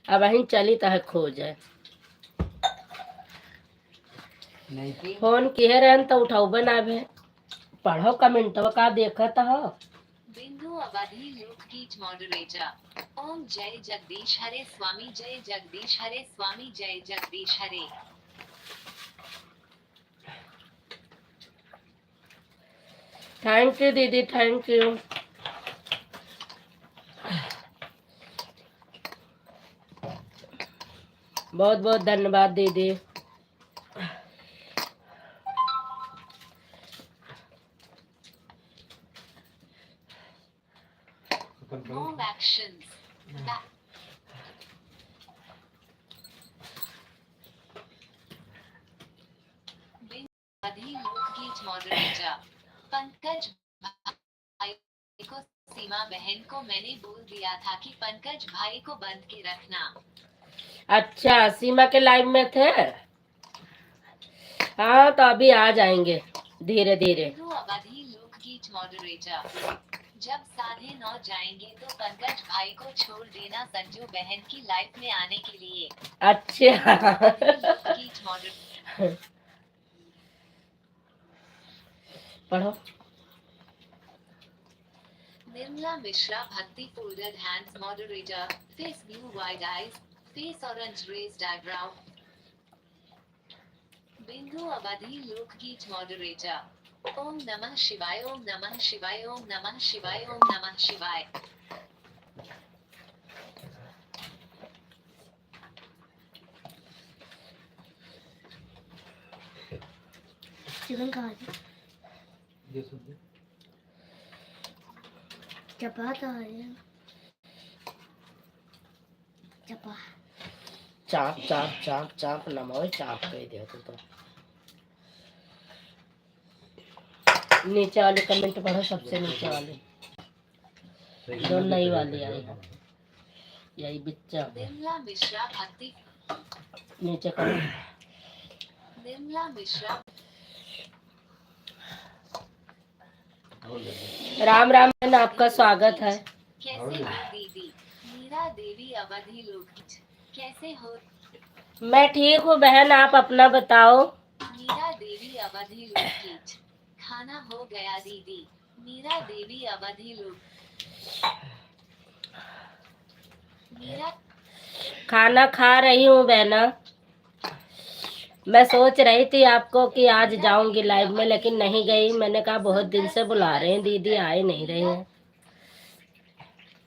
[SPEAKER 2] अब बहन चली तह खो जाए।
[SPEAKER 4] नहीं की
[SPEAKER 2] फोन किए रहन तो उठाओ ना भे, पढ़ो कमेंट का देखत हो।
[SPEAKER 1] बिंदु अवधि लोकगीत मॉडरेटर, ओम जय जगदीश हरे स्वामी, जय जगदीश हरे स्वामी, जय जगदीश हरे।
[SPEAKER 2] थैंक यू दीदी, थैंक यू। बहुत बहुत धन्यवाद दीदी।
[SPEAKER 1] No actions. अवधि लोकगीत मॉडरेटर, पंकज भाई को, सीमा बहन को मैंने बोल दिया था कि पंकज भाई को बंद के रखना।
[SPEAKER 2] अच्छा सीमा के लाइव में थे? हाँ तो अभी आ जाएंगे धीरे धीरे।
[SPEAKER 1] बिंदु अवधि लोकगीत मॉडरेटर, जब 9:30 जाएंगे तो पंकज भाई को छोड़ देना संजू बहन की लाइफ में आने के लिए।
[SPEAKER 2] अच्छा
[SPEAKER 1] लोकगीत मॉडरेटर,
[SPEAKER 2] पढ़ो।
[SPEAKER 1] निर्मला मिश्रा भक्ति folded hands moderator, face blue wide eyes, face orange raised eyebrow. बिंदु अवधि लोकगीत मॉडरेटर, ओम नमः शिवाय, ओम नमः शिवाय, ओम नमः शिवाय, ओम नमः शिवाय।
[SPEAKER 3] चिकन खा रही चपा खा रही है चपा
[SPEAKER 2] चाप चाप चाप चाप नमो चाप कह दिया तो नीचे वाले कमेंट पढ़ो, सबसे नीचे वाले जो नई वाली आई है यही बिच्चा
[SPEAKER 1] निर्मला मिश्रा भक्ति
[SPEAKER 2] नीचे करो।
[SPEAKER 1] निर्मला मिश्रा
[SPEAKER 2] राम राम बहन, आपका स्वागत है।
[SPEAKER 1] कैसे हो दीदी? मीरा देवी अवधि लोकगीत कैसे हो?
[SPEAKER 2] मैं ठीक हूँ बहन, आप अपना बताओ।
[SPEAKER 1] मीरा देवी अवधि लोकगीत खाना हो गया दीदी? मीरा देवी अवधि लोक मीरा
[SPEAKER 2] खाना खा रही हूँ बहना। मैं सोच रही थी आपको कि आज जाऊंगी लाइव में, लेकिन नहीं गई। मैंने कहा बहुत दिन से बुला रहे हैं दीदी, आए नहीं रहे हैं।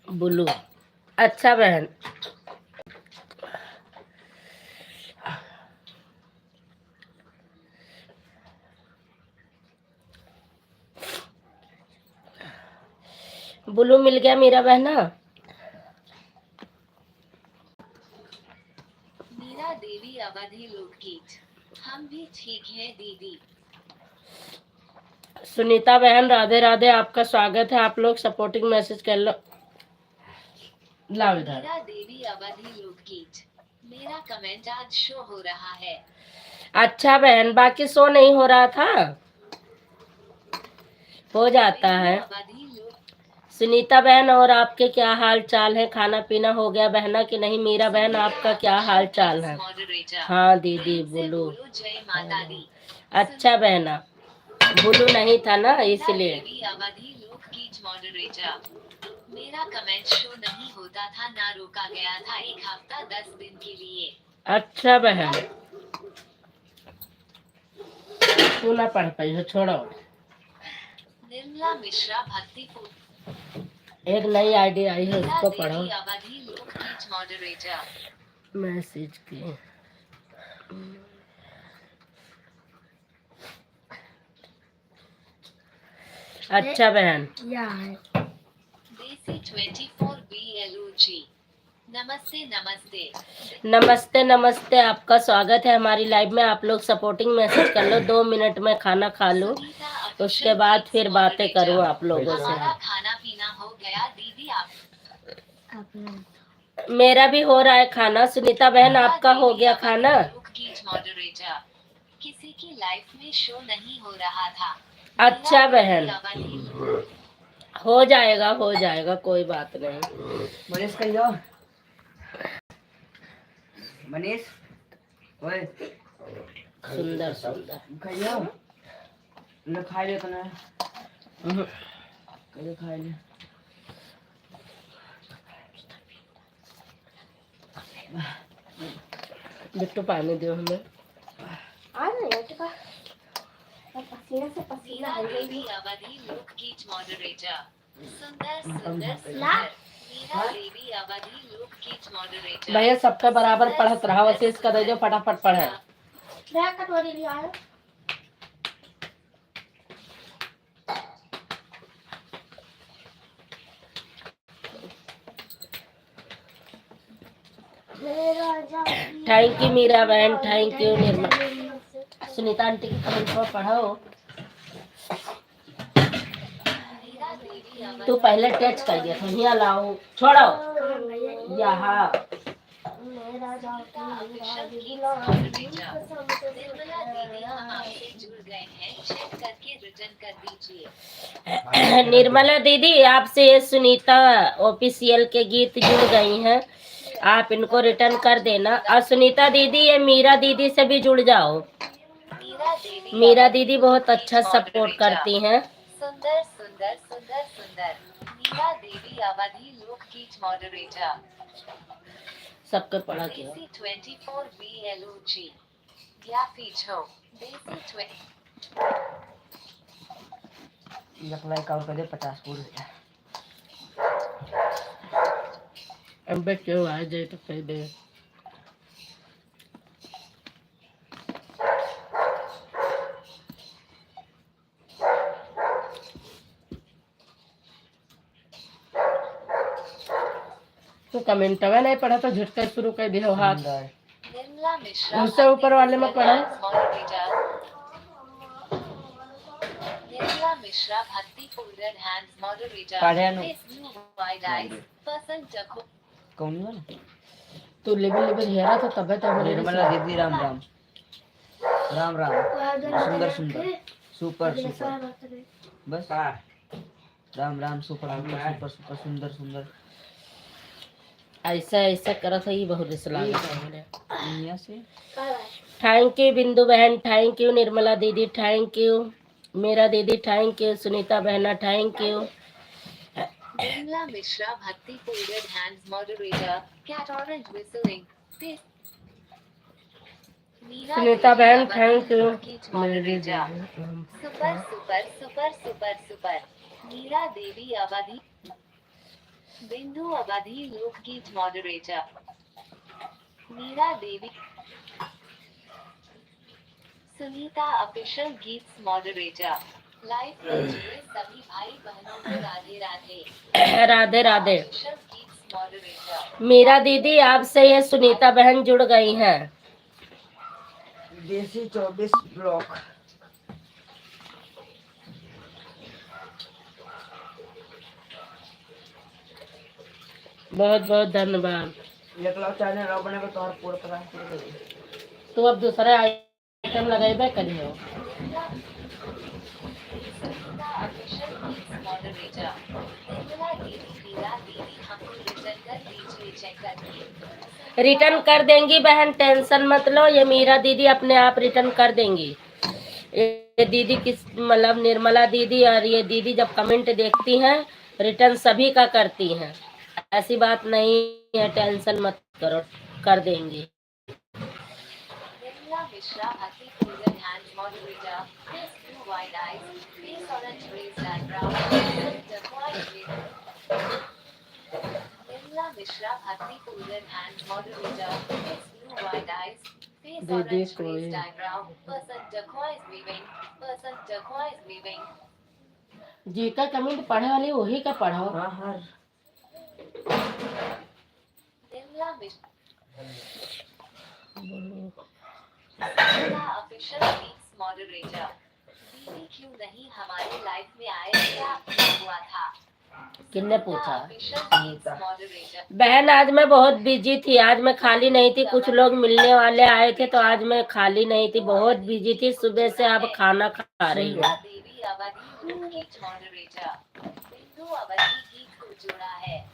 [SPEAKER 2] बुल्लू अच्छा बहन। बुल्लू मिल गया मेरा बहना।
[SPEAKER 1] मीरा देवी अवधि लोकगीत हम भी ठीक है दीदी।
[SPEAKER 2] सुनीता बहन राधे राधे, आपका स्वागत है। आप लोग सपोर्टिंग मैसेज कर लो। लाओ इधर।
[SPEAKER 1] मीरा देवी अवधि लोकगीत मेरा कमेंट आज शो हो रहा है।
[SPEAKER 2] अच्छा बहन, बाकी शो नहीं हो रहा था, हो जाता है।
[SPEAKER 1] अवधि लोक
[SPEAKER 2] सुनीता बहन और आपके क्या हाल चाल है? खाना पीना हो गया बहना कि नहीं? मीरा बहन आपका क्या हाल चाल है?
[SPEAKER 1] मॉडरेटर
[SPEAKER 2] हाँ दीदी
[SPEAKER 1] से
[SPEAKER 2] बोलो।
[SPEAKER 1] बोलो जय माता दी।
[SPEAKER 2] अच्छा बहना, बुल्लू नहीं था ना इसलिए।
[SPEAKER 1] देवी अवधि लोकगीत मॉडरेटर मेरा कमेंट शो नहीं होता था ना, रोका गया था 1 हफ्ता 10 दिन के लिए।
[SPEAKER 2] अच्छा बहन, तू ना पढ़ पाई हो, छोड़ो।
[SPEAKER 1] निर्मला मिश्रा भक्ति
[SPEAKER 2] एक नई आईडी आई है,
[SPEAKER 1] मीरा
[SPEAKER 2] उसको
[SPEAKER 1] देवी
[SPEAKER 2] पढ़ो।
[SPEAKER 1] अवधि लोकगीत मॉडरेटर
[SPEAKER 2] मैसेज की अच्छा बहन।
[SPEAKER 1] देसी 24 BLOG नमस्ते नमस्ते।
[SPEAKER 2] नमस्ते नमस्ते, आपका स्वागत है हमारी लाइव में। आप लोग सपोर्टिंग मैसेज कर लो। 2 मिनट में खाना खा लो,
[SPEAKER 1] सुनीता
[SPEAKER 2] उसके
[SPEAKER 1] ऑफिशियल
[SPEAKER 2] बाद
[SPEAKER 1] गीत
[SPEAKER 2] फिर बातें
[SPEAKER 1] मॉडरेटर।
[SPEAKER 2] करूँ आप लोगों
[SPEAKER 1] हमारा
[SPEAKER 2] से।
[SPEAKER 1] खाना पीना हो गया दीदी आप
[SPEAKER 2] मेरा भी हो रहा है खाना। सुनीता बहन आपका हो गया खाना?
[SPEAKER 1] लोकगीत मॉडरेटर किसी की लाइफ में शो नहीं हो रहा था।
[SPEAKER 2] अच्छा
[SPEAKER 1] मीरा
[SPEAKER 2] बहन,
[SPEAKER 1] देवी अवधि
[SPEAKER 2] हो जाएगा, कोई बात नहीं।
[SPEAKER 4] मनीष कहियो, मनीष ओए
[SPEAKER 2] सुंदर सुंदर
[SPEAKER 4] कहियो ले खाई ले तने कहियो खाई ले।
[SPEAKER 2] बिट्टू पानी दो हमें।
[SPEAKER 3] पसीने से पसीना
[SPEAKER 1] मीरा
[SPEAKER 3] हो गई।
[SPEAKER 1] देवी अवधि लोकगीत मॉडरेटर सुंदर सुंदर सुंदर। मीरा देवी अवधि लोकगीत मॉडरेटर
[SPEAKER 2] भैया सबका बराबर पढ़त रहा, वैसे इसका दे दो, फटाफट पढ़े।
[SPEAKER 3] मैं कटोरी ले आया।
[SPEAKER 2] थैंक यू मीरा बहन, thank you Nirmala. Sunita aunty की कमेंट को पढ़ो।
[SPEAKER 1] मीरा देवी अवधि
[SPEAKER 2] तू पहले टच कर दिया था, यहाँ लाओ, छोड़ो यहाँ।
[SPEAKER 1] ऑफिशियल गीत मॉडरेटर निर्मला दीदी हम आपसे जुड़ गए हैं, चेक करके रिटर्न कर दीजिए।
[SPEAKER 2] निर्मला दीदी आपसे ये सुनीता ऑफिशियल के गीत जुड़ गई हैं, आप इनको रिटर्न कर देना। और सुनीता दीदी ये मीरा दीदी से भी जुड़ जाओ। मीरा दीदी बहुत अच्छा सपोर्ट करती हैं।
[SPEAKER 1] सुंदर सुंदर सुंदर सुंदर। मीरा देवी अवधि लोकगीत मॉडरेटर
[SPEAKER 2] सबके पढ़ा के
[SPEAKER 1] देसी 24 BLOG या पीछो देसी 20
[SPEAKER 4] लकलाई का कर दे 50 पूरे।
[SPEAKER 2] अब क्यों आ जाए तो कह दे। तो कमेंट नहीं पढ़ा तो झटका शुरू कर दिया हाथ।
[SPEAKER 1] निर्मला मिश्रा
[SPEAKER 2] उससे ऊपर वाले में पढ़ा।
[SPEAKER 1] निर्मला मिश्रा भक्ति पूरन हैंड्स मॉडरेटर
[SPEAKER 4] पढ़े नो।
[SPEAKER 1] Face blue wide eyes person जखो
[SPEAKER 4] कौन वाला?
[SPEAKER 2] तू लेबल लेबल हेरा तो तबे तो हमारे
[SPEAKER 4] निर्मला दीदी राम राम राम राम सुंदर सुंदर सुपर सुपर बस Ram Ram super super super super सुंदर सुंदर
[SPEAKER 2] ऐसा ऐसा करा था, ये बहुत रिस लगा था।
[SPEAKER 4] यहाँ से
[SPEAKER 2] थैंक यू बिंदु बहन, थैंक यू निर्मला दीदी, थैंक यू मेरा दीदी, थैंक यू सुनीता बहना, थैंक यू।
[SPEAKER 1] निर्मला मिश्रा भक्ति पूरन hands moderator cat orange whistling face
[SPEAKER 2] Sunita बहन thank you.
[SPEAKER 1] Moderator super super super super super Meera Devi Awadhi Bindu Awadhi लोकगीत मॉडरेटर मीरा देवी सुनीता ऑफिशियल गीत मॉडरेटर लाइव पर जुड़े सभी भाई बहनों को राधे राधे
[SPEAKER 2] राधे राधे।
[SPEAKER 1] ऑफिशियल गीत मॉडरेटर
[SPEAKER 2] मीरा दीदी आपसे ये सुनीता बहन जुड़ गई हैं।
[SPEAKER 4] देसी 24 ब्लॉक
[SPEAKER 2] बहुत बहुत धन्यवाद।
[SPEAKER 4] चैनल अपने को तोहर पूरा पता है।
[SPEAKER 2] तू अब दूसरा आइटम लगाइबे करियो।
[SPEAKER 1] सुनीता ऑफिशियल गीत मॉडरेटर निर्मला दीदी मीरा दीदी हमको रिटर्न कर दीजिए चेक करके
[SPEAKER 2] रिटर्न कर देंगी बहन, टेंशन मत लो, ये मीरा दीदी अपने आप रिटर्न कर देंगी। ये दीदी किस मतलब निर्मला दीदी और ये दीदी जब कमेंट देखती हैं रिटर्न सभी का करती हैं, ऐसी बात नहीं है, टेंशन मत करो, कर देंगी।
[SPEAKER 1] निर्मला मिश्रा भक्ति पूरन hands moderator face blue wide eyes face orange rage and brown Nirmala Mishra भक्ति पूरन hands moderator face blue wide eyes face
[SPEAKER 2] दीदी
[SPEAKER 1] ऑरेंज
[SPEAKER 2] कोई-
[SPEAKER 1] रेज डायग्राम पर्सन जखवा इज वीविंग
[SPEAKER 2] जी का कमेंट पढ़े वाली वही का पढ़ो।
[SPEAKER 4] हाँ हाँ
[SPEAKER 1] निर्मला मिश्रा ऑफिशियल गीत मॉडरेटर दीदी क्यों नहीं हमारे लाइफ में आए, क्या हुआ था?
[SPEAKER 2] किसने पूछा?
[SPEAKER 1] ऑफिशियल गीत मॉडरेटर
[SPEAKER 2] बहन आज मैं बहुत बिजी थी, आज मैं खाली नहीं थी, कुछ लोग मिलने वाले आए थे तो आज मैं खाली नहीं थी, बहुत बिजी थी। सुबह से अब खाना खा रही हूँ।
[SPEAKER 1] देवी अवधि लोकगीत मॉडरेटर बिंदु अवधि गीत को जोड़ा है।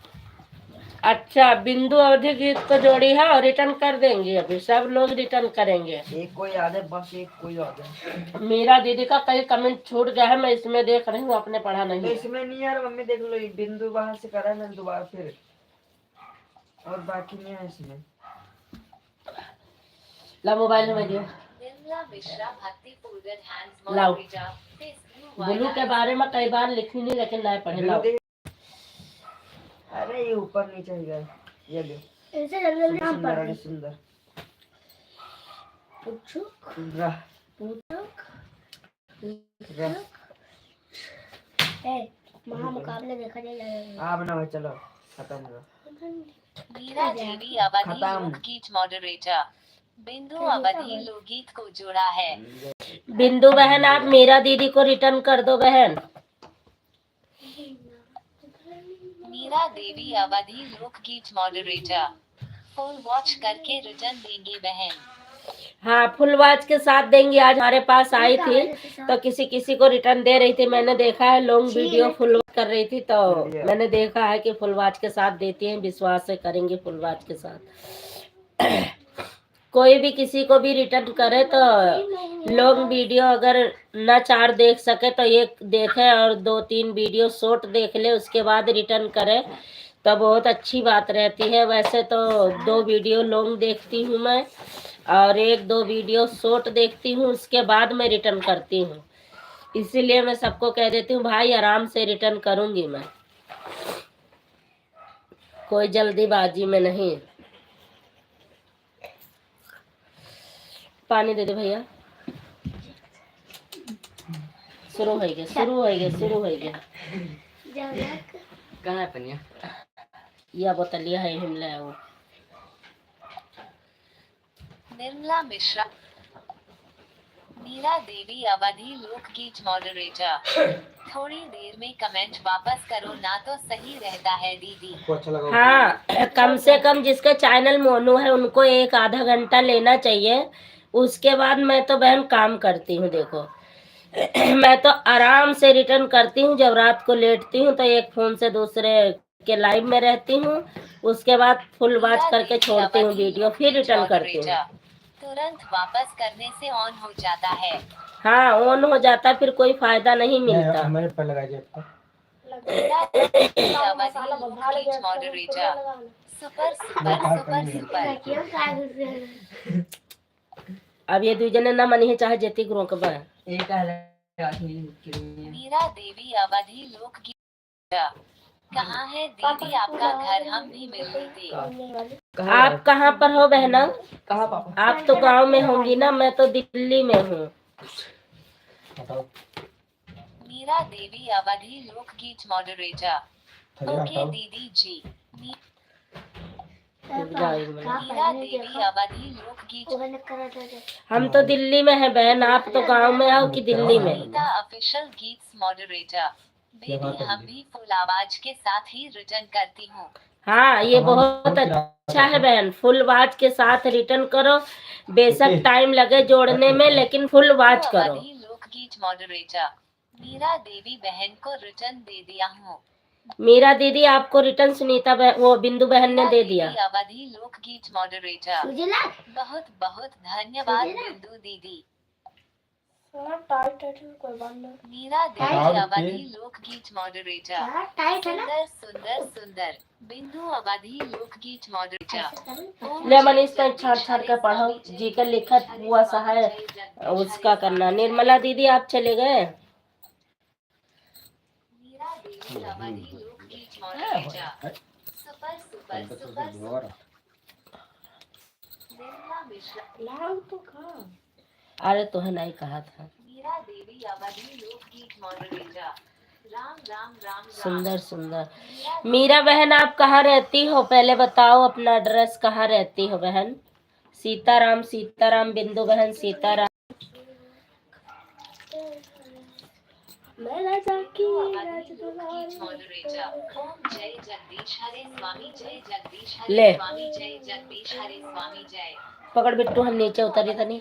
[SPEAKER 2] अच्छा बिंदु अवधि गीत को जोड़ी है और रिटर्न कर देंगे, अभी सब लोग रिटर्न करेंगे।
[SPEAKER 4] एक कोई याद है, बस एक कोई याद है।
[SPEAKER 2] मीरा दीदी का कई कमेंट छूट गया है, मैं इसमें देख रही हूँ, आपने पढ़ा
[SPEAKER 4] तो
[SPEAKER 2] नहीं है।
[SPEAKER 4] इसमें नहीं यार, मम्मी देख लो, ये बिंदु बाहर से करा है मैंने दोबारा फिर, और बाकी नहीं है इसमें।
[SPEAKER 2] ला मोबाइल में दियो।
[SPEAKER 1] निर्मला मिश्रा भक्ति पूरन हैंड्स
[SPEAKER 2] लाओ।
[SPEAKER 1] मॉडरेटर फेस ब्लू
[SPEAKER 2] ब्लू के बारे में कई बार लिखी नहीं लेकिन नहीं पढ़े। लाओ।
[SPEAKER 4] अरे ये ऊपर नीचे ही गए, ये ले
[SPEAKER 3] ऐसे जल्दी जल्दी हम
[SPEAKER 4] सुंदर
[SPEAKER 3] पढ़
[SPEAKER 4] अरे सुंदर
[SPEAKER 3] पुछुक
[SPEAKER 4] रह
[SPEAKER 3] पुछुक
[SPEAKER 4] रह
[SPEAKER 3] ए महा मुकाबले देखा जाएगा।
[SPEAKER 4] आप ना भाई चलो खत्म हो
[SPEAKER 1] मीरा देवी अवधि
[SPEAKER 4] खत्म।
[SPEAKER 1] लोकगीत मॉडरेटर बिंदु अवधि लोकगीत को जोड़ा है।
[SPEAKER 2] बिंदु बहन आप मीरा दीदी को रिटर्न कर दो बहन।
[SPEAKER 1] मीरा देवी अवधि लोकगीत मॉडरेटर फुल वॉच करके रिटर्न देंगे बहन।
[SPEAKER 2] हाँ फुल वॉच के साथ देंगी। आज हमारे पास आई थी तो किसी किसी को रिटर्न दे रही थी, मैंने देखा है लॉन्ग वीडियो फुल वॉच कर रही थी तो मैंने देखा है कि फुल वॉच के साथ देती हैं, विश्वास से करेंगे फुल वॉच के साथ। कोई भी किसी को भी रिटर्न करे तो लॉन्ग वीडियो अगर न 4 देख सके तो एक देखे और 2-3 वीडियो शॉर्ट देख ले, उसके बाद रिटर्न करे तो बहुत अच्छी बात रहती है। वैसे तो 2 वीडियो लॉन्ग देखती हूँ मैं और 1-2 वीडियो शॉर्ट देखती हूँ, उसके बाद मैं रिटर्न करती हूँ। इसीलिए मैं सबको कह देती हूँ भाई आराम से रिटर्न करूँगी मैं, कोई जल्दीबाजी में नहीं। पानी दे दे भैया। शुरू हो गया, शुरू हो गया, शुरू हो गया।
[SPEAKER 4] कहाँ है पनिया?
[SPEAKER 2] या बोतलिया है हिमला वो।
[SPEAKER 1] निर्मला मिश्रा। मीरा देवी अवधि लोकगीत मॉडरेटर। थोड़ी देर में कमेंट वापस करो ना तो सही रहता है दीदी।
[SPEAKER 5] आपको अच्छा लगा?
[SPEAKER 2] हाँ, कम से कम जिसका चैनल मोनू है उनको 1 आधा घंटा लेना चाहिए। उसके बाद मैं तो बहन काम करती हूँ देखो। मैं तो आराम से रिटर्न करती हूँ। जब रात को लेटती हूँ तो एक फोन से दूसरे के लाइव में रहती हूँ। उसके बाद फुल वॉच
[SPEAKER 1] मीरा
[SPEAKER 2] करके
[SPEAKER 1] देवी
[SPEAKER 2] छोड़ती हूँ
[SPEAKER 1] अवधि
[SPEAKER 2] वीडियो, फिर
[SPEAKER 1] लोकगीत
[SPEAKER 2] रिटर्न करती हूँ।
[SPEAKER 1] मॉडरेटर। तुरंत वापस करने से ऑन हो जाता है।
[SPEAKER 2] हाँ, ऑन हो जाता, फिर कोई फायदा नहीं मिलता।
[SPEAKER 5] हमारे पर लगाइए आपको।
[SPEAKER 1] मीरा देवी अवधि लोकगीत moderator. Super super super super.
[SPEAKER 2] अब ये 2 जने ना मनी है चाहे जेती गुरु के बा।
[SPEAKER 4] एक
[SPEAKER 1] मीरा देवी अवधि लोकगीत। कहाँ है दीदी आपका घर, हम भी मिलने थे।
[SPEAKER 2] आप कहाँ पर हो बहना?
[SPEAKER 4] कहाँ पापा?
[SPEAKER 2] आप तो गांव में होंगी ना, मैं तो दिल्ली में हूँ।
[SPEAKER 5] हटाओ।
[SPEAKER 1] मीरा देवी अवधि लोकगीत मॉडरेटर।
[SPEAKER 5] थलिया
[SPEAKER 1] ओके
[SPEAKER 5] हटाओ।
[SPEAKER 1] दीदी जी।
[SPEAKER 2] जाएगी मैंने।
[SPEAKER 1] मीरा देवी अवधि लोकगीत।
[SPEAKER 2] हम तो दिल्ली में है बहन, आप तो गांव में आओ कि दिल्ली में?
[SPEAKER 1] सुनीता ऑफिशियल गीत मॉडरेटर। बेबी हम भी फुल आवाज के साथ ही रिटर्न करती हूँ।
[SPEAKER 2] हाँ, ये बहुत अच्छा है बहन। फुल वाच के साथ रिटर्न करो। बेशक टाइम लगे जोड़ने में, लेकिन फुल वाच करो।
[SPEAKER 1] अवधि लोकगीत मॉडरेटर। मीरा देवी बहन को रिटर्न दे दिया हूँ।
[SPEAKER 2] मीरा दीदी आपको रिटर्न सुनीता वो बिंदु बहन ने दे दिया।
[SPEAKER 1] मीरा देवी अवधि लोकगीत मॉडरेटर। बहुत बहुत धन्यवाद बिंदु दीदी। मीरा देवी अवधि लोकगीत मॉडरेटर। सुंदर सुंदर सुंदर। बिंदु अवधि लोकगीत मॉडरेटर।
[SPEAKER 2] ले मनीष तो छाट छाट कर पढ़ो। जी का लिखत हुआ सा है, उसका करना। निर्मला दीदी आप चले गए?
[SPEAKER 1] मीरा देवी अवधि लोकगीत moderator. Super super super. Nirmala Mishra.
[SPEAKER 2] अरे तो है नहीं कहा था।
[SPEAKER 1] मीरा देवी अवधि लोकगीत मॉडरेटर। राम राम राम।
[SPEAKER 2] सुंदर सुंदर। मीरा बहन आप कहाँ रहती हो पहले बताओ, अपना एड्रेस कहाँ रहती हो बहन? सीताराम सीताराम बिंदु बहन सीताराम।
[SPEAKER 1] जय जगदीश हरे स्वामी जय जगदीश
[SPEAKER 2] ले।
[SPEAKER 1] हरे स्वामी जय जगदीश हरे स्वामी जय।
[SPEAKER 2] पकड़ बिट्टू, हम नीचे उतरी था नहीं।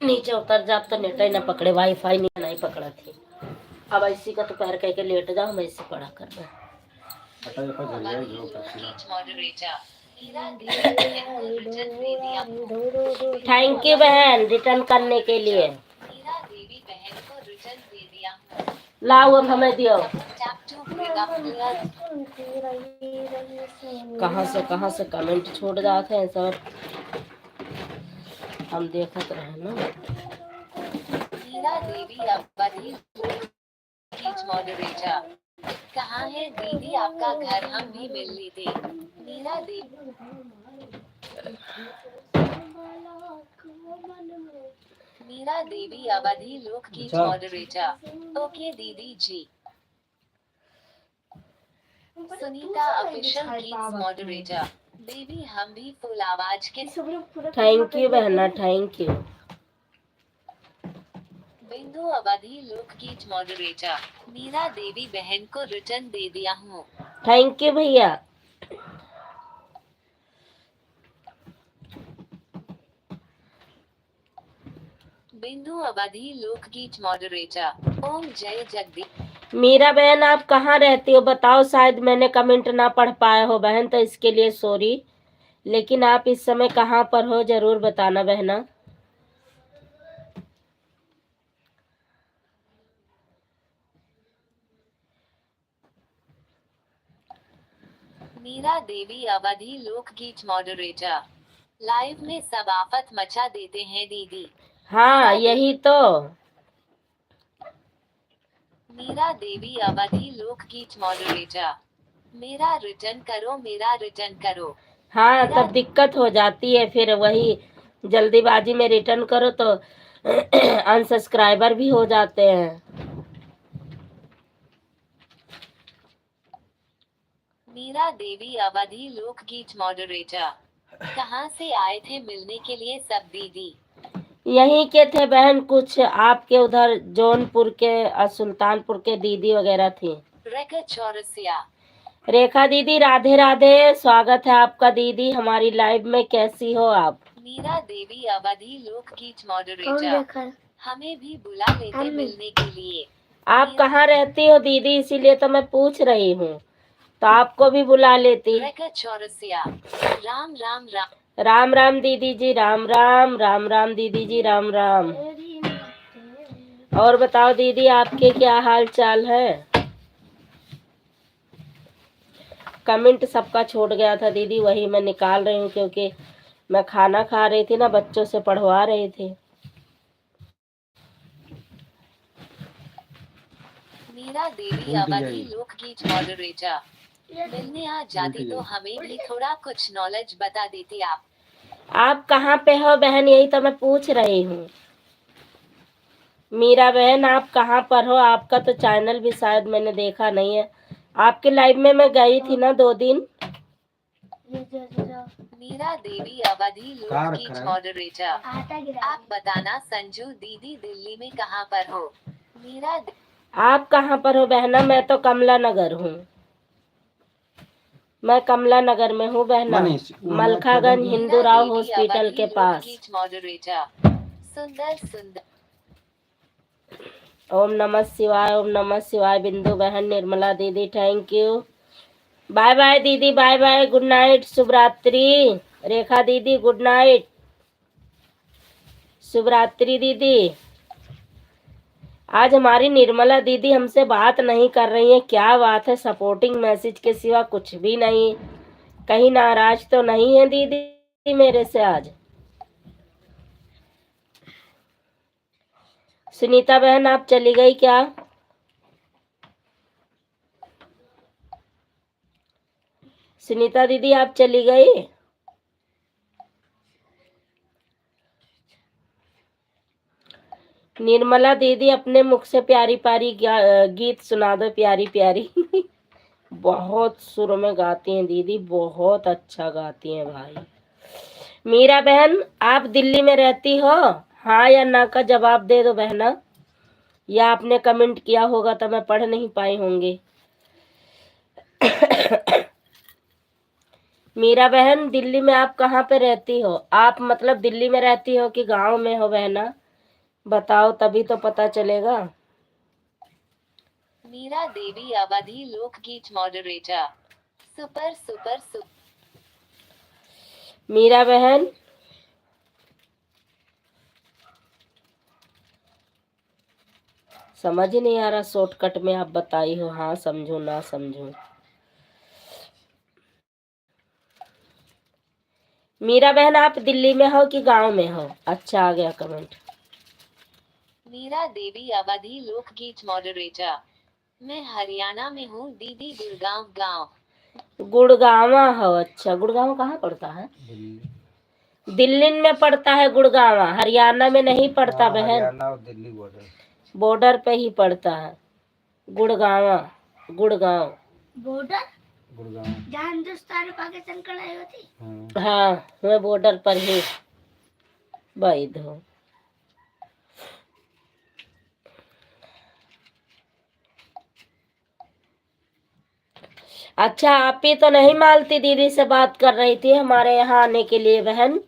[SPEAKER 2] नीचे उतर जा तो नेट ही ना पकड़े, वाईफाई नहीं पकड़ा थी। अब ऐसी का तो पैर कह के लेट जाओ, हम ऐसे पढ़ा कर रहे। थैंक यू बहन रिटर्न करने के लिए।
[SPEAKER 1] मीरा देवी बहन को रिटर्न दे दिया।
[SPEAKER 2] लाओ अब हमें दियो। कहाँ से कमेंट छोड़ जाते हैं सब, हम देखत रहे ना।
[SPEAKER 1] मीरा देवी अवधि लोकगीत मॉडरेटर। कहाँ है दीदी आपका घर, हम भी मिलने थे। मीरा देवी। मीरा देवी अवधि लोकगीत मॉडरेटर। ओके दीदी जी। सुनीता ऑफिशियल गीत मॉडरेटर। बेबी हम भी फुल आवाज के।
[SPEAKER 2] थैंक यू बहना, थैंक यू।
[SPEAKER 1] बिंदु अवधि लोकगीत मॉडरेटर। मीरा देवी बहन को रिटर्न दे दिया हूँ।
[SPEAKER 2] थैंक यू भैया।
[SPEAKER 1] बिंदु अवधि लोकगीत मॉडरेटर। ओम जय जगदीश।
[SPEAKER 2] मीरा बहन आप कहाँ रहती हो बताओ? शायद मैंने कमेंट ना पढ़ पाया हो बहन, तो इसके लिए सॉरी। लेकिन आप इस समय कहाँ पर हो जरूर बताना बहना।
[SPEAKER 1] मीरा देवी अवधि लोकगीत मॉडरेटर। लाइव में सब आफत मचा देते हैं दीदी।
[SPEAKER 2] हाँ यही तो।
[SPEAKER 1] मीरा देवी अवधि लोकगीत मॉडरेटर। मेरा रिटर्न करो, मेरा रिटर्न करो।
[SPEAKER 2] हाँ तब दिक्कत हो जाती है, फिर वही जल्दीबाजी में रिटर्न करो तो अनसब्सक्राइबर भी हो जाते हैं।
[SPEAKER 1] मीरा देवी अवधि लोकगीत मॉडरेटर। कहाँ से आए थे मिलने के लिए सब दीदी?
[SPEAKER 2] यहीं के थे बहन, कुछ आपके उधर जौनपुर के और सुल्तानपुर के दीदी वगैरह थी।
[SPEAKER 1] रेखा चौरसिया।
[SPEAKER 2] रेखा दीदी राधे राधे, स्वागत है आपका दीदी हमारी लाइव में, कैसी हो आप?
[SPEAKER 1] मीरा देवी अवधि लोकगीत
[SPEAKER 3] कौन
[SPEAKER 1] मॉडरेटर।
[SPEAKER 3] देखा?
[SPEAKER 1] हमें भी बुला लेते मिलने के लिए।
[SPEAKER 2] आप कहाँ रहती हो दीदी, इसीलिए तो मैं पूछ रही हूँ, तो आपको भी बुला लेती।
[SPEAKER 1] रेखा चौरसिया। राम राम राम।
[SPEAKER 2] राम राम दीदी जी, राम राम, राम राम दीदी जी, राम राम। और बताओ दीदी, आपके क्या हाल चाल है? कमेंट सबका छूट गया था दीदी, वही मैं निकाल रही हूँ, क्योंकि मैं खाना खा रही थी ना, बच्चों से पढ़वा रही थी।
[SPEAKER 1] मीरा देवी अवधि लोकगीत मॉडरेटर। मिलने आ जाती तो हमें भी थोड़ा कुछ नॉलेज बता देती आप।
[SPEAKER 2] आप कहाँ पे हो बहन, यही तो मैं पूछ रही हूँ। मीरा बहन आप कहाँ पर हो? आपका तो चैनल भी शायद मैंने देखा नहीं है। आपके लाइव में मैं गई थी ना 2 दिन।
[SPEAKER 1] मीरा देवी अवधि लोकगीत मॉडरेटर। आप बताना संजू दीदी दिल्ली में कहाँ पर हो? मीरा
[SPEAKER 2] आप कहाँ पर हो बहना? मैं तो कमला नगर हूँ, मैं कमला नगर में हूँ बहना, मलखागंज हिंदू राव हॉस्पिटल के पास।
[SPEAKER 1] मॉडरेटर। सुंदर सुंदर।
[SPEAKER 2] ओम नमः शिवाय, ओम नमः शिवाय। बिंदु बहन, निर्मला दीदी थैंक यू, बाय बाय दीदी, बाय बाय, गुड नाइट, शुभ रात्रि। रेखा दीदी गुड नाइट, शुभ रात्रि दीदी। आज हमारी निर्मला दीदी हमसे बात नहीं कर रही है, क्या बात है? सपोर्टिंग मैसेज के सिवा कुछ भी नहीं। कहीं नाराज तो नहीं है दीदी मेरे से आज? सुनीता बहन आप चली गई क्या? सुनीता दीदी आप चली गई? निर्मला दीदी अपने मुख से प्यारी प्यारी गीत सुना दो, प्यारी प्यारी। बहुत सुर में गाती हैं दीदी, बहुत अच्छा गाती हैं भाई। मीरा बहन आप दिल्ली में रहती हो? हाँ या ना का जवाब दे दो बहना, या आपने कमेंट किया होगा तो मैं पढ़ नहीं पाई होंगी। मीरा बहन दिल्ली में आप कहाँ पे रहती हो? आप मतलब दिल्ली में रहती हो कि गांव में हो बहना? बताओ तभी तो पता चलेगा।
[SPEAKER 1] मीरा देवी अवधि लोकगीत moderator. Super super super.
[SPEAKER 2] Meera बहन समझ ही नहीं आ रहा, शॉर्टकट में आप बताई हो, हाँ समझू ना समझू। मीरा बहन आप दिल्ली में हो कि गांव में हो? अच्छा आ गया कमेंट।
[SPEAKER 1] मीरा देवी अवधि लोकगीत मॉडरेटर। मैं हरियाणा में हूँ दीदी, गुड़गांव गांव।
[SPEAKER 2] गुड़गांवा हो? अच्छा, गुड़गांव कहाँ पड़ता है? दिल्ली में पड़ता है गुड़गांवा, हरियाणा में नहीं पड़ता बहन,
[SPEAKER 5] हरियाणा और दिल्ली बॉर्डर।
[SPEAKER 2] बॉर्डर पे ही पड़ता है गुड़गांवा, गुड़गांव।
[SPEAKER 3] बॉर्डर
[SPEAKER 5] गुड़गांव।
[SPEAKER 3] जहाँ हिंदुस्तान और पाकिस्तान की लड़ाई होती।
[SPEAKER 2] हाँ मैं बॉर्डर पर ही वैध हूँ। अच्छा आप ही तो नहीं मालती दीदी से बात कर रही थी हमारे यहाँ आने के लिए बहन?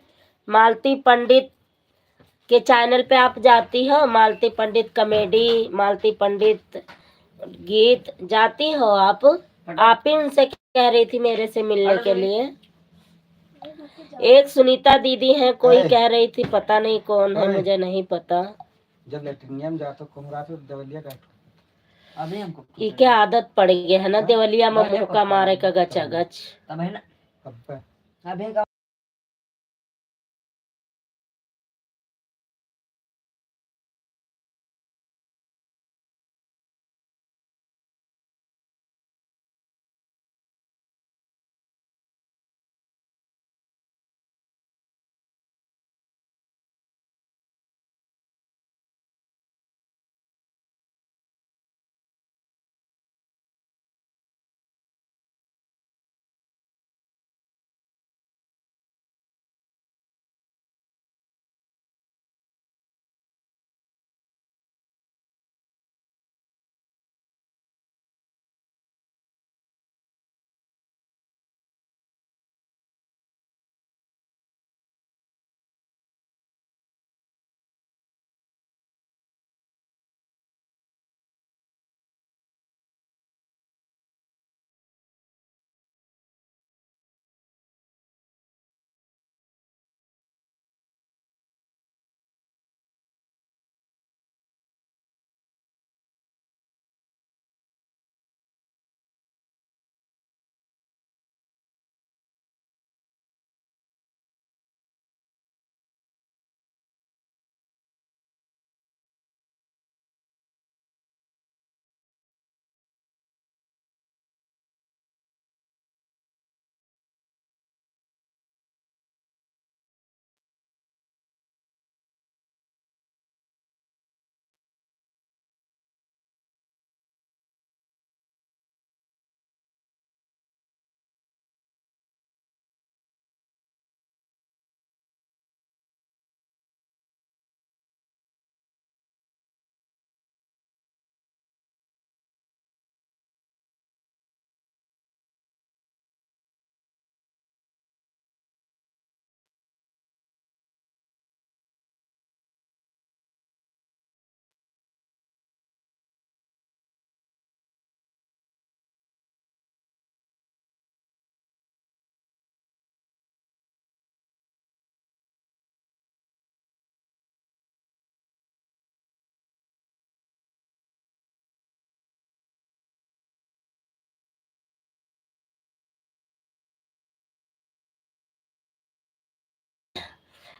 [SPEAKER 2] मालती पंडित के चैनल पे आप जाती हो? मालती पंडित कॉमेडी, मालती पंडित गीत जाती हो आप ही उनसे कह रही थी मेरे से मिलने के लिए। एक सुनीता दीदी है, कोई कह रही थी, पता नहीं कौन है, मुझे नहीं पता।
[SPEAKER 5] जब लेटरिंग जातो कुमरा फिर दवलिया का
[SPEAKER 4] अभी हमको
[SPEAKER 2] ये क्या आदत पड़ गई है ना देवलिया में मुक्का मारे का गचा गच।
[SPEAKER 4] तब है ना,
[SPEAKER 5] अब
[SPEAKER 4] अभी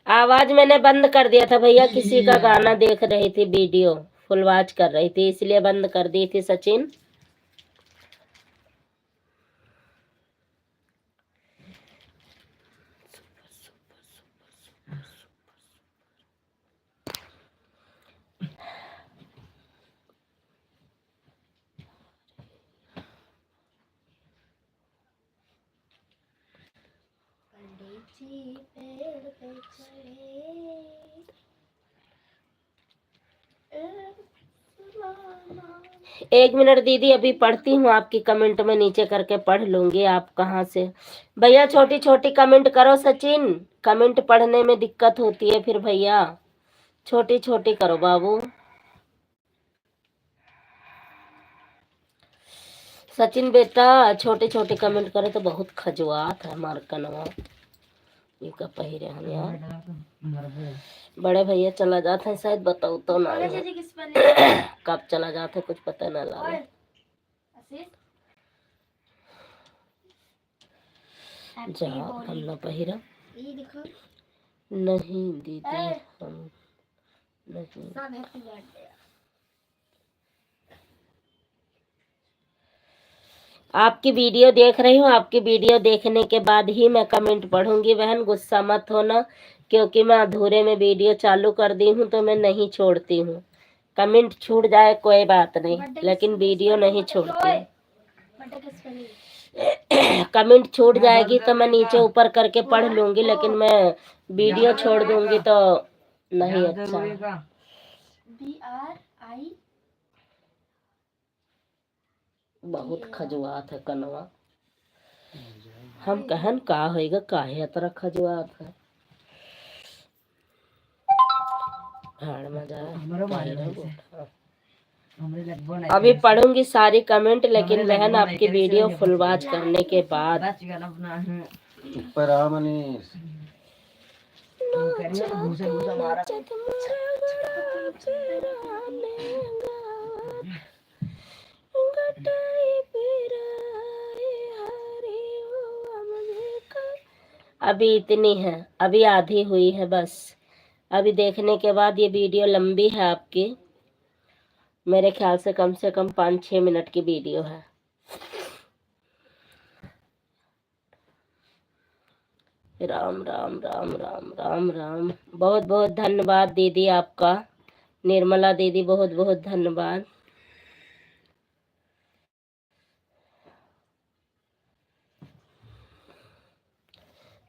[SPEAKER 2] आवाज मैंने बंद कर दिया था भैया, किसी का गाना देख रही थी, वीडियो फुल वॉच कर रही थी, इसलिए बंद कर दी थी सचिन। एक मिनट दीदी, अभी पढ़ती हूँ आपकी कमेंट में नीचे करके पढ़ लूंगी। आप कहाँ से भैया? छोटी छोटी कमेंट करो सचिन, कमेंट पढ़ने में दिक्कत होती है फिर भैया, छोटी छोटी करो बाबू। सचिन बेटा छोटे छोटे कमेंट करे तो बहुत खजुआत है हमार कनवा। ये का पहिरे हम यार, बड़े भैया चला जाते हैं शायद, बताओ तो ना कब चला जाते कुछ पता ना लगा। जा हम ना पहिरा नहीं दीदी, हम नहीं। आपकी वीडियो देख रही हूँ, आपकी वीडियो देखने के बाद ही मैं कमेंट पढ़ूंगी बहन, गुस्सा मत होना, क्योंकि मैं अधूरे में वीडियो चालू कर दी हूँ तो मैं नहीं छोड़ती हूँ। कमेंट छूट जाए कोई बात नहीं, लेकिन वीडियो नहीं छोड़ती। कमेंट छूट जाएगी तो मैं नीचे ऊपर करके पढ़ लूंगी, लेकिन मैं वीडियो छोड़ दूंगी तो नहीं अच्छा। बहुत खजुआत है कनवा, हम कहन का होएगा, काहे अतरा खजुआत है। भाड़ में जाए। अभी पढ़ूंगी सारी कमेंट, लेकिन बहन आपकी वीडियो फुल वॉच करने के बाद।
[SPEAKER 5] ऊपर आ मनीष।
[SPEAKER 2] अभी इतनी है, अभी आधी हुई है बस। अभी देखने के बाद ये वीडियो लंबी है आपकी, मेरे ख्याल से कम 5-6 मिनट की वीडियो है। राम राम राम राम राम राम। बहुत बहुत धन्यवाद दीदी आपका, निर्मला दीदी बहुत बहुत धन्यवाद।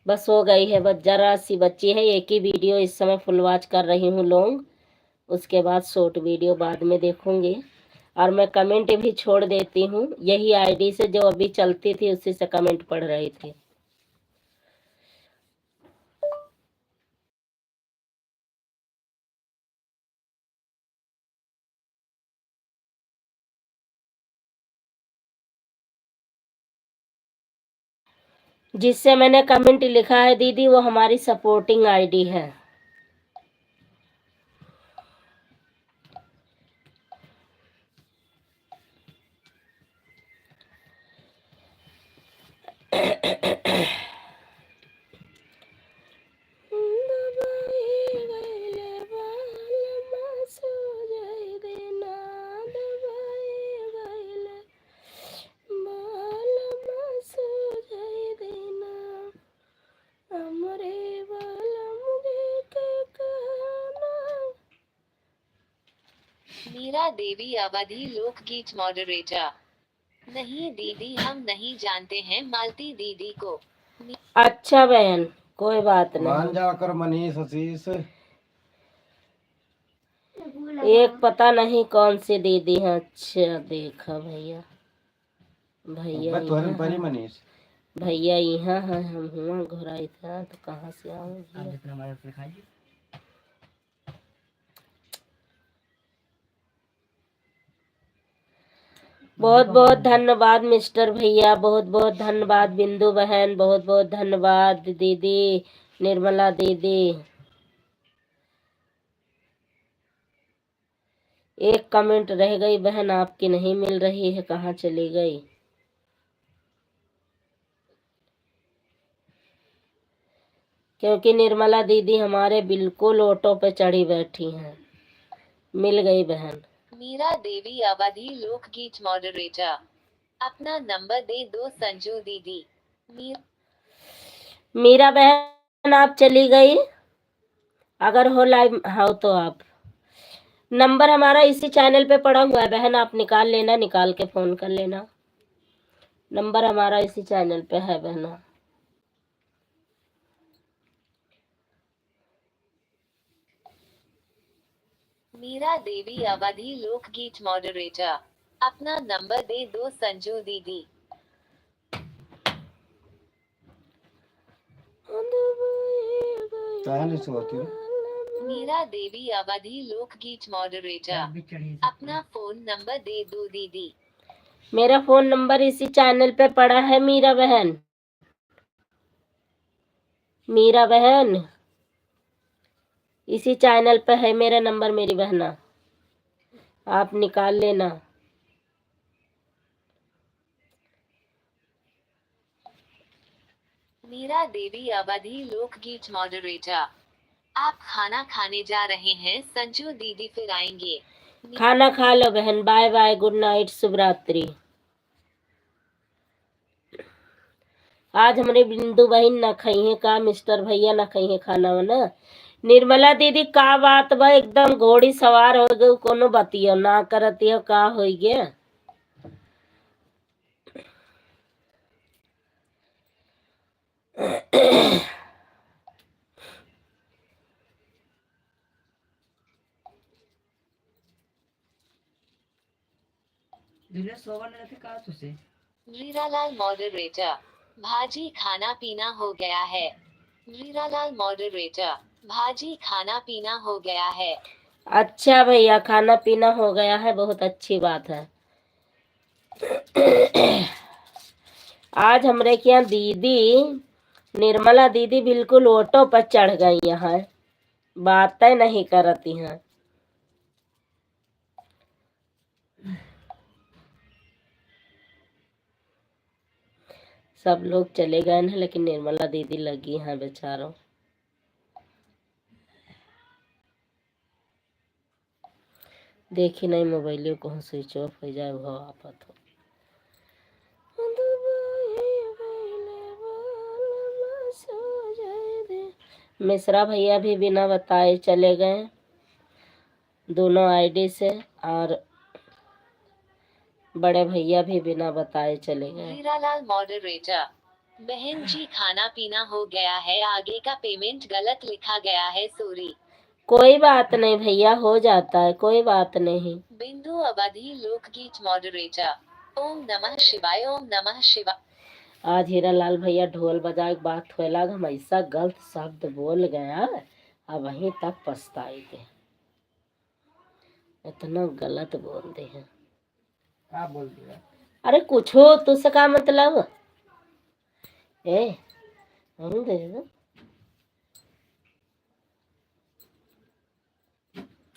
[SPEAKER 2] बस हो गई है, बस जरा सी बच्ची है, एक ही वीडियो इस समय फुल वॉच कर रही हूँ लॉन्ग, उसके बाद शॉर्ट वीडियो बाद में देखूंगी। और मैं कमेंट भी छोड़ देती हूँ, यही आईडी से जो अभी चलती थी उसी से कमेंट पढ़ रही थी। जिससे मैंने कमेंट लिखा है दीदी, वो हमारी सपोर्टिंग आईडी है।
[SPEAKER 1] मीरा देवी अवधि लोकगीत मॉडरेटर। नहीं दीदी, हम नहीं जानते हैं मालती दीदी को।
[SPEAKER 2] अच्छा बहन, कोई बात
[SPEAKER 5] मान
[SPEAKER 2] नहीं।
[SPEAKER 5] जाकर मनीष आशीष।
[SPEAKER 2] एक पता नहीं कौन सी दीदी है। अच्छा देखा भैया, भैया
[SPEAKER 5] तुम्हारे
[SPEAKER 2] यहाँ
[SPEAKER 5] परी
[SPEAKER 2] है।
[SPEAKER 5] मनीष
[SPEAKER 2] भैया यहाँ है, हम हुआ घुराई था तो कहाँ से आऊँ। बहुत बहुत धन्यवाद मिस्टर भैया, बहुत बहुत धन्यवाद बिंदु बहन, बहुत बहुत धन्यवाद दीदी निर्मला दीदी। एक कमेंट रह गई बहन आपकी, नहीं मिल रही है, कहाँ चली गई? क्योंकि निर्मला दीदी हमारे बिल्कुल ऑटो पे चढ़ी बैठी हैं। मिल गई बहन।
[SPEAKER 1] मीरा देवी अवधि लोकगीत मॉडरेटर, अपना नंबर दे दो संजू दीदी।
[SPEAKER 2] मीरा बहन आप चली गई, अगर हो लाइव हो तो आप, नंबर हमारा इसी चैनल पे पड़ा हुआ है बहन, आप निकाल लेना, निकाल के फोन कर लेना। नंबर हमारा इसी चैनल पे है बहना।
[SPEAKER 1] मीरा देवी अवधि लोकगीत मॉडरेटर, अपना नंबर दे दो संजू दीदी। मीरा देवी अवधि लोकगीत मॉडरेटर, अपना फोन नंबर दे दो दीदी।
[SPEAKER 2] मेरा फोन नंबर इसी चैनल पे पड़ा है मीरा बहन। मीरा बहन इसी चैनल पे है मेरा नंबर मेरी बहना, आप निकाल लेना।
[SPEAKER 1] मीरा देवी अवधि लोकगीत मॉडरेटर, आप खाना खाने जा रहे हैं संजू दीदी, फिर आएंगे।
[SPEAKER 2] खाना खा लो बहन, बाय बाय, गुड नाइट, शुभ रात्रि। आज हमारे बिंदु बहन न खाई है का, मिस्टर भैया न खाई है खाना वाना। निर्मला दीदी का बात बा, एकदम घोड़ी सवार हो गई, कोनो बतियो ना करती हो, का हो गया।
[SPEAKER 1] रीरालाल मॉडरेटर, भाजी खाना पीना हो गया है। रीरालाल मॉडरेटर, भाजी खाना पीना हो गया है।
[SPEAKER 2] अच्छा भैया, खाना पीना हो गया है, बहुत अच्छी बात है। आज हमरे के यहाँ दीदी निर्मला दीदी बिल्कुल ऑटो पर चढ़ गई हैं, बातें नहीं करती हैं। सब लोग चले गए हैं, लेकिन निर्मला दीदी लगी हैं बेचारों। देखी नहीं मोबाइल को स्विच ऑफ हो जाए, वो आफत हो। मिश्रा भैया भी बिना बताए चले गए, दोनों आईडी से, और बड़े भैया भी बिना बताए चले गए।
[SPEAKER 1] हीरालाल मॉडरेटर, बहन जी खाना पीना हो गया है, आगे का पेमेंट गलत लिखा गया है, सॉरी।
[SPEAKER 2] कोई बात नहीं भैया, हो जाता है, कोई बात नहीं।
[SPEAKER 1] बिंदु अवधि लोकगीत मॉडरेटर, ओम नमः शिवाय, ओम नमः शिवाय।
[SPEAKER 2] आज हीरालाल भैया ढोल बजा के बात होला, हम ऐसा गलत शब्द बोल गया, अब वहीं तक पछताई थे, इतना गलत बोल दे हैं।
[SPEAKER 5] क्या बोल दिया?
[SPEAKER 2] अरे कुछ हो तुझसे का मतलब ए, हम दे दो।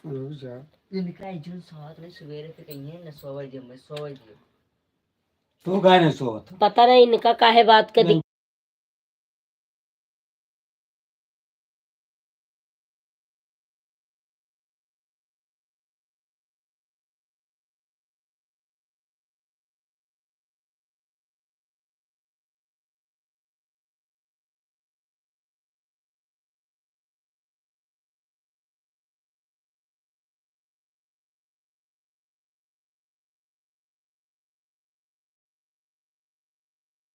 [SPEAKER 5] रुक जा।
[SPEAKER 4] इनका जून साथ में सवेरे पे कहीं है ना, 100 बजे में 100 बजे
[SPEAKER 5] तू गाने सोत
[SPEAKER 2] पता नहीं इनका काहे बात के
[SPEAKER 5] नहीं।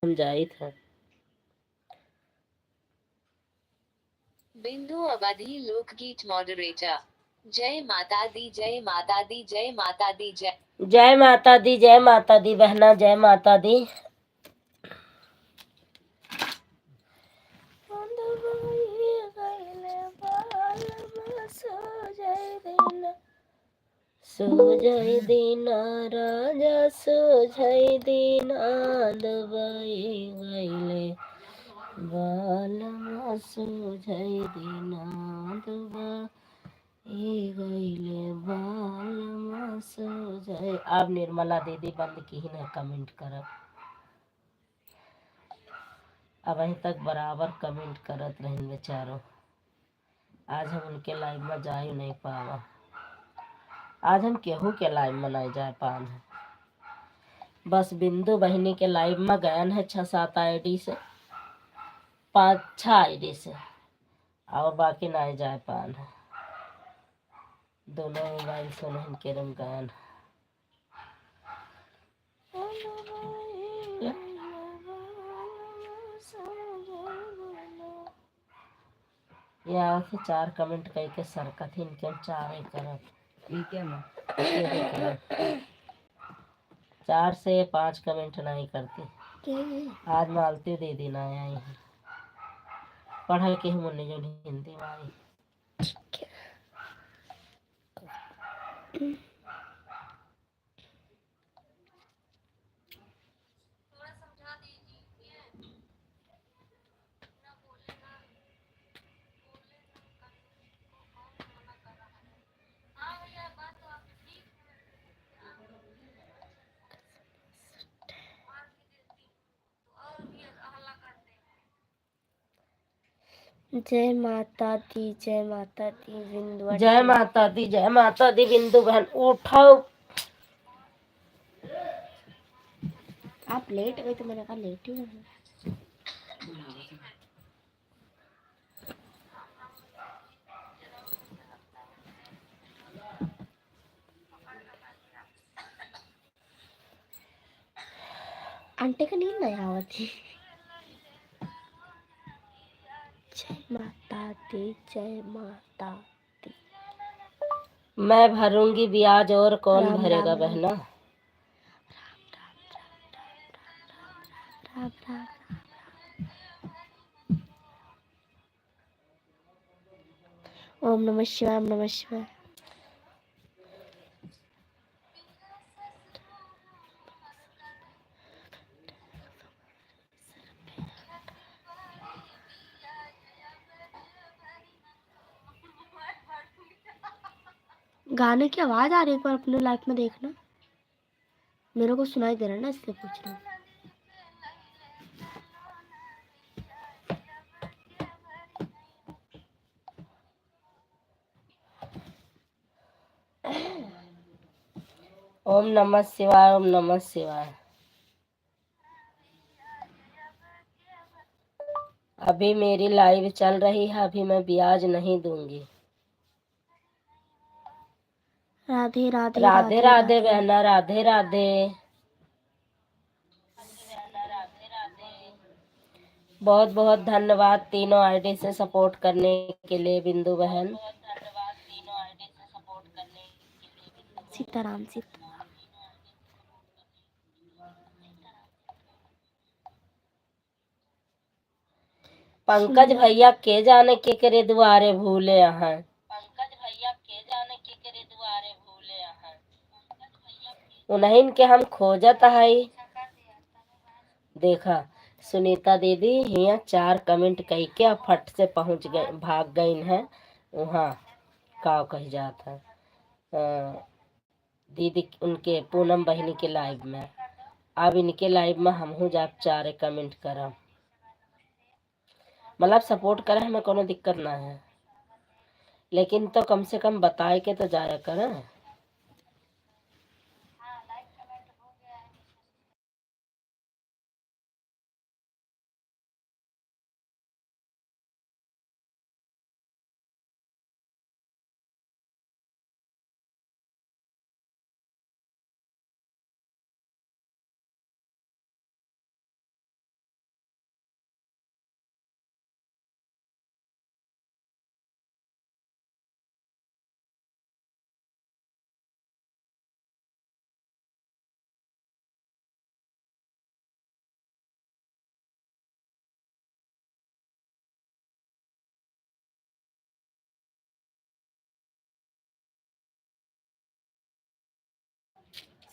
[SPEAKER 2] हम जाई था।
[SPEAKER 1] बिंदु अवधि लोकगीत मॉडरेटर, जय माता दी, जय माता दी, जय माता दी, जय
[SPEAKER 2] जय माता दी, जय माता दी बहना, जय माता दी। सोजय दीना राजा, सोजय दीना, दबाई गईले बालमा, सोजय दीना, दबाई गईले बालमा, सोजय। अब निर्मला दीदी बंद की ही ना कमेंट करब। अब अभी तक बराबर कमेंट करत रहिन बेचारो। आज हम उनके लाइव में जा ही नहीं पावा। आज हम केहू के लाइव में नहीं जा पान है। बस बिंदु बहिनी के लाइव में गयन है 6-7 आईडी से, 5-6 आईडी से, और बाकी नहीं जा पान है। दोनों मोबाइल से नहीं के रम गयन है। यहाँ से 4 कमेंट करके सरकत इनके हम 4 ही करत।
[SPEAKER 4] ठीक है माँ।
[SPEAKER 2] 4 से 5 कमेंट नहीं करती। आज मालती दे देना आई पढ़ल के मुन्ने जो हिंदी में आई।
[SPEAKER 3] जय माता दी, जय माता दी बिंदु।
[SPEAKER 2] जय माता दी, जय माता दी बिंदु बहन उठाओ।
[SPEAKER 3] आप लेट गए तो मैंने कहा लेट ही रहना। आंटी का नींद नहीं आवती। जय माता दी, जय माता दी।
[SPEAKER 2] मैं भरूंगी ब्याज और कौन
[SPEAKER 3] राम
[SPEAKER 2] भरेगा
[SPEAKER 3] राम
[SPEAKER 2] बहना।
[SPEAKER 3] राम राम। ओम नमः शिवाय, ओम नमः शिवाय। गाने की आवाज आ रही है, एक बार अपने लाइफ में देखना। मेरे को सुनाई दे रहा है ना, इसलिए पूछ रहा हूँ।
[SPEAKER 2] ओम नमः शिवाय, ओम नमः शिवाय। अभी मेरी लाइव चल रही है, अभी मैं ब्याज नहीं दूंगी।
[SPEAKER 3] राधे राधे
[SPEAKER 2] राधे राधे बहना, राधे राधे। बहुत बहुत धन्यवाद तीनों आईडी से सपोर्ट करने के लिए बिंदु बहन।
[SPEAKER 3] सीताराम सीता।
[SPEAKER 2] पंकज भैया के जाने के करे दुआरे भूले हैं। उन्हीं के हम खोजत है। देखा सुनीता दीदी यहाँ 4 कमेंट कही के फट से पहुंच गए, भाग गई हैं वहाँ का कही जाता है दीदी उनके पूनम बहनी के लाइव में। अब इनके लाइव में हम हूँ जा 4 कमेंट करम, मतलब सपोर्ट करे हमें कोनो दिक्कत ना है, लेकिन तो कम से कम बताए के तो जाया करें।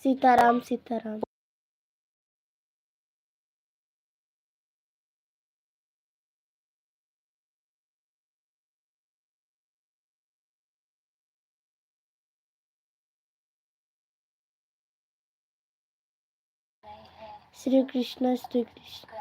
[SPEAKER 3] सीताराम सीताराम। श्री कृष्ण श्री कृष्ण।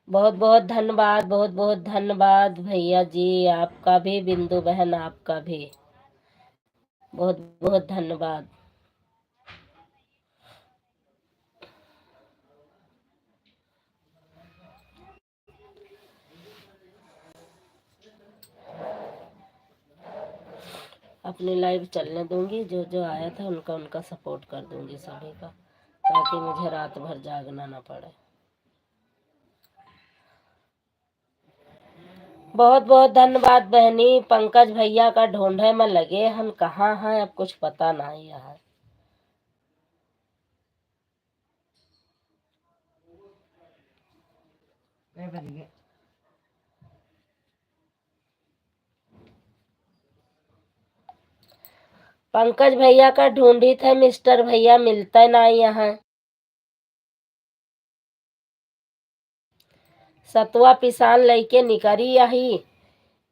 [SPEAKER 2] बहुत बहुत धन्यवाद, बहुत बहुत धन्यवाद भैया जी, आपका भी, बिंदु बहन आपका भी बहुत बहुत धन्यवाद। अपनी लाइव चलने दूंगी, जो जो आया था उनका उनका सपोर्ट कर दूंगी सभी का, ताकि मुझे रात भर जागना ना पड़े। बहुत बहुत धन्यवाद बहनी। पंकज भैया का ढूंढे में लगे हम, कहाँ हैं अब कुछ पता नहीं है। पंकज भैया का ढूंढी थे मिस्टर भैया, मिलते नहीं यहाँ। सतुआ पिसान लेके निकरी यही,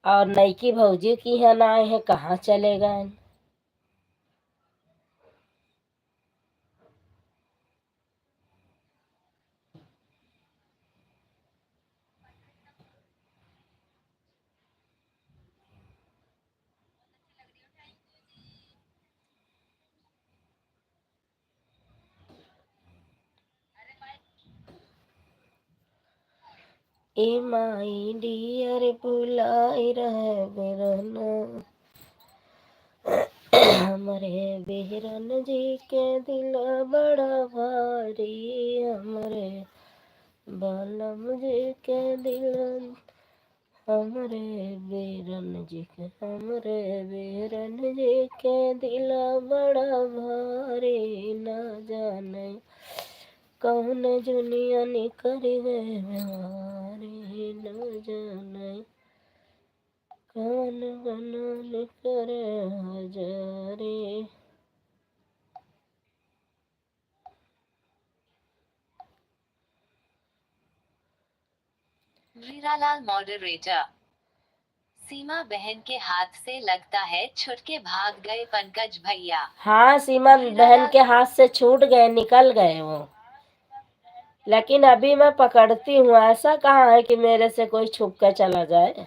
[SPEAKER 2] और नईकी भौजी की है ना है, कहाँ चले गए। ए माई डियर बुलाई रहे बेरना, हमरे बेरन जी के दिल बड़ा भारी, हमरे बालम जी के दिल, हमरे बेरन जी के, हमरे बेरन जी के दिल बड़ा भारी, न जाने कौन जुनिया निकर गए हमारी, न जाने कौन बना निकर हजारी।
[SPEAKER 1] वीरालाल मॉडरेटर। सीमा बहन के हाथ से लगता है छुट के भाग गए पंकज भैया।
[SPEAKER 2] हाँ, सीमा बहन के हाथ से छूट गए, निकल गए वो, लेकिन अभी मैं पकड़ती हूँ। ऐसा कहाँ है कि मेरे से कोई छुप कर चला जाए।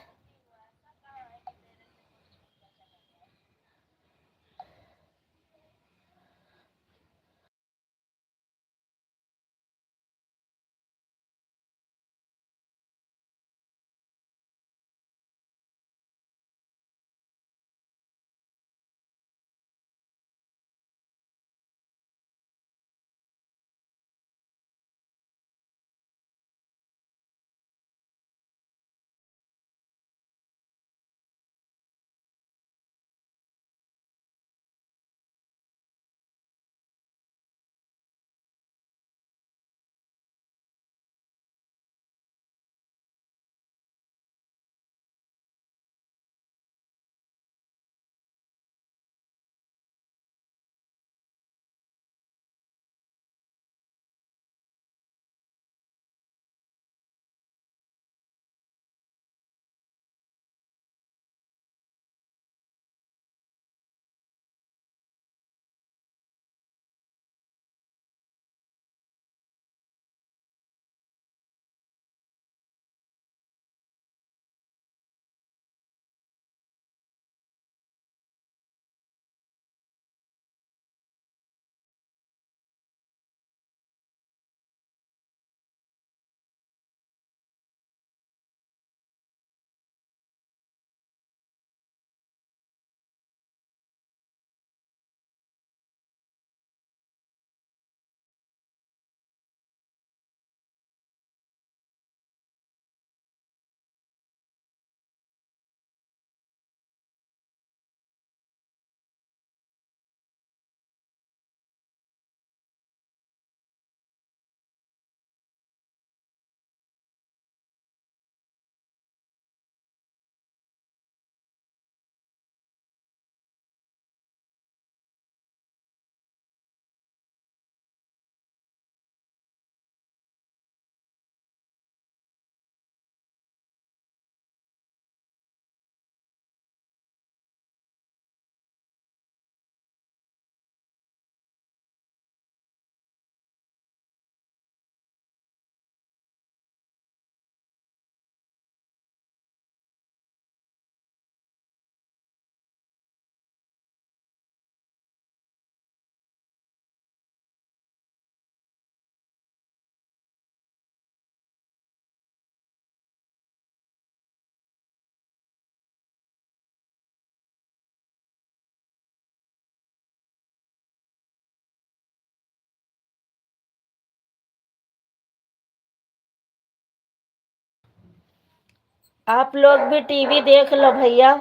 [SPEAKER 2] आप लोग भी टीवी देख लो भैया,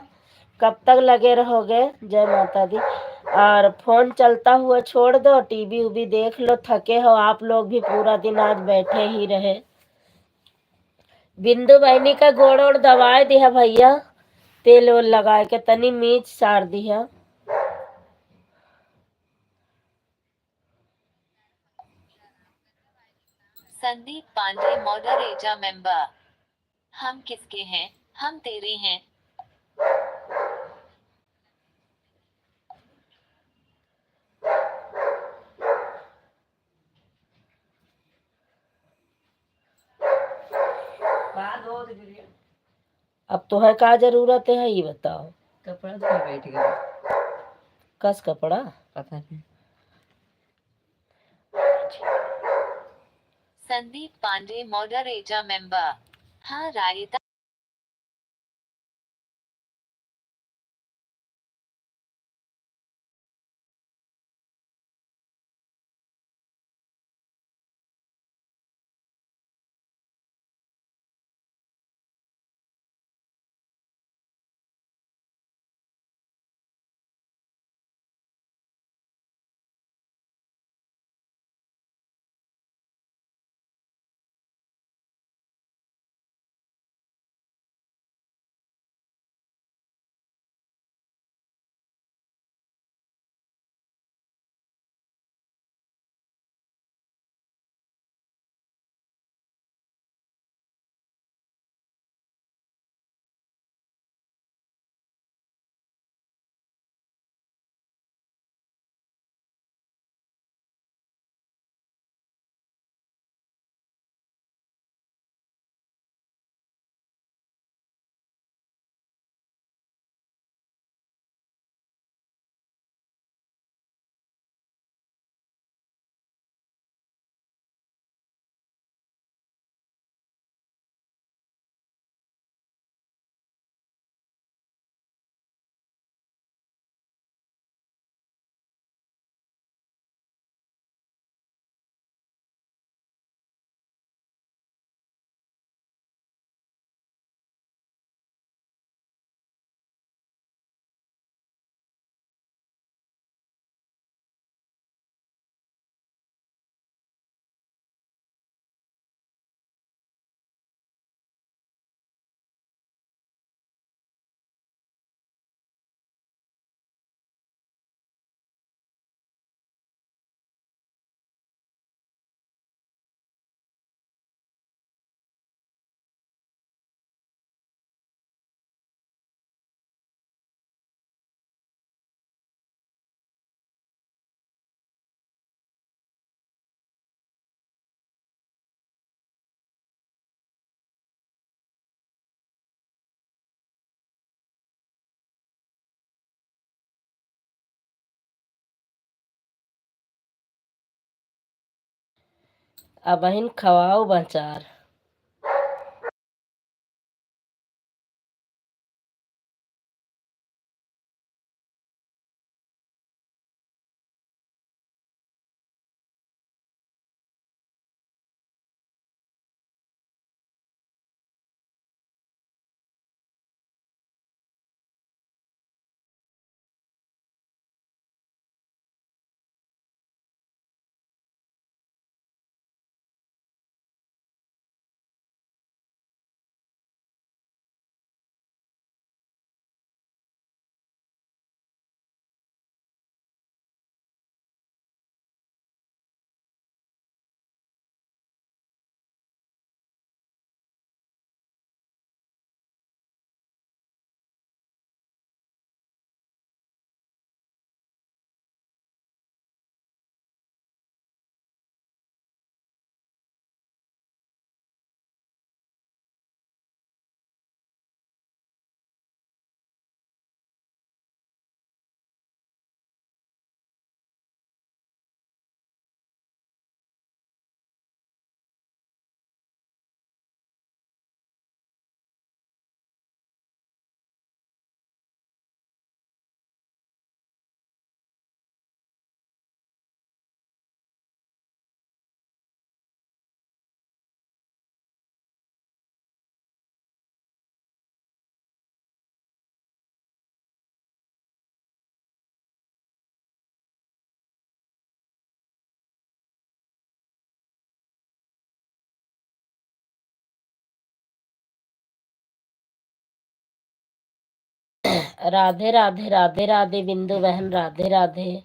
[SPEAKER 2] कब तक लगे रहोगे। जय माता दी। और फोन चलता हुआ छोड़ दो, टीवी उवी देख लो। थके हो आप लोग भी, पूरा दिन आज बैठे ही रहे। बिंदु बहनी का गोड़ ओड़ दबाए दिया भैया, तेल वेल लगा के तनी मीच सार दिया।
[SPEAKER 1] Sandeep Pandey moderator member. हम किसके हैं? हम तेरे हैं।
[SPEAKER 2] अब तो है का जरूरत है ये बताओ।
[SPEAKER 4] कपड़ा तो बैठ गया।
[SPEAKER 2] कस कपड़ा
[SPEAKER 4] पता नहीं।
[SPEAKER 1] Sandeep Pandey moderator member. हाँ रायता।
[SPEAKER 2] अब बहन खवाओ बचार। राधे राधे राधे राधे बिंदु बहन, राधे राधे।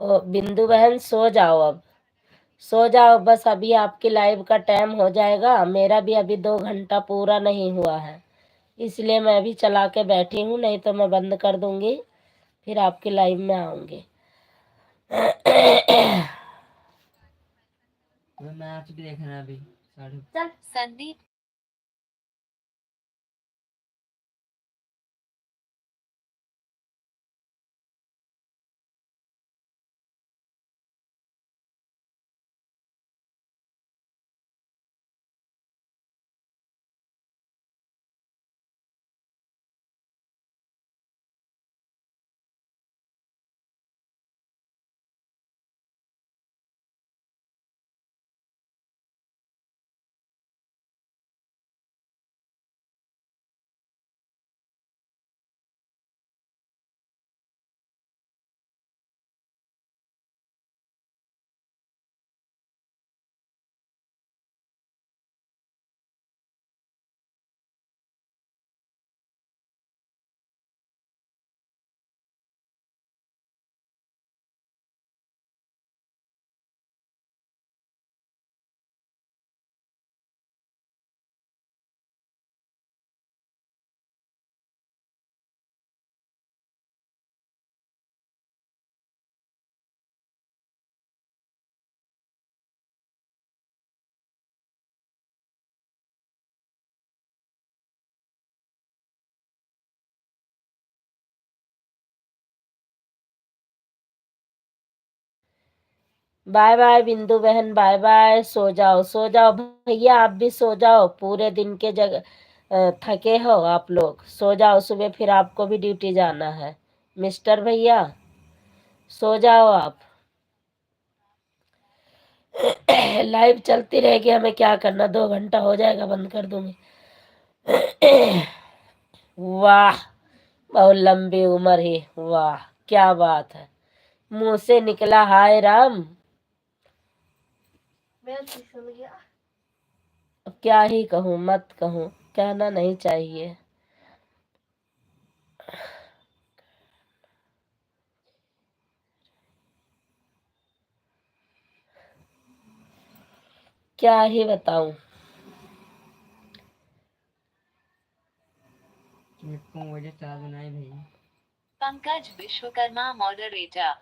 [SPEAKER 2] ओ बिंदु बहन सो जाओ, अब सो जाओ बस, अभी आपकी लाइव का टाइम हो जाएगा। मेरा भी अभी 2 घंटा पूरा नहीं हुआ है, इसलिए मैं भी चला के बैठी हूँ, नहीं तो मैं बंद कर दूंगी, फिर आपकी लाइव में आऊंगी।
[SPEAKER 4] मैच भी देखना अभी साढ़े।
[SPEAKER 1] संदीप
[SPEAKER 2] बाय बाय बिंदु बहन, बाय बाय। सो जाओ सो जाओ भैया, आप भी सो जाओ, पूरे दिन के थके हो आप लोग, सो जाओ, सुबह फिर आपको भी ड्यूटी जाना है। मिस्टर भैया सो जाओ आप। लाइव चलती रहेगी, हमें क्या करना, 2 घंटा हो जाएगा, बंद कर दूंगी। वाह, बहुत लंबी उम्र ही, वाह क्या बात है, मुंह से निकला हाय राम। अब क्या ही कहूँ, मत कहूँ, कहना नहीं चाहिए। क्या ही बताऊं।
[SPEAKER 4] मुझे चाय बनाई भैया।
[SPEAKER 1] पंकज विश्वकर्मा मॉडरेटर,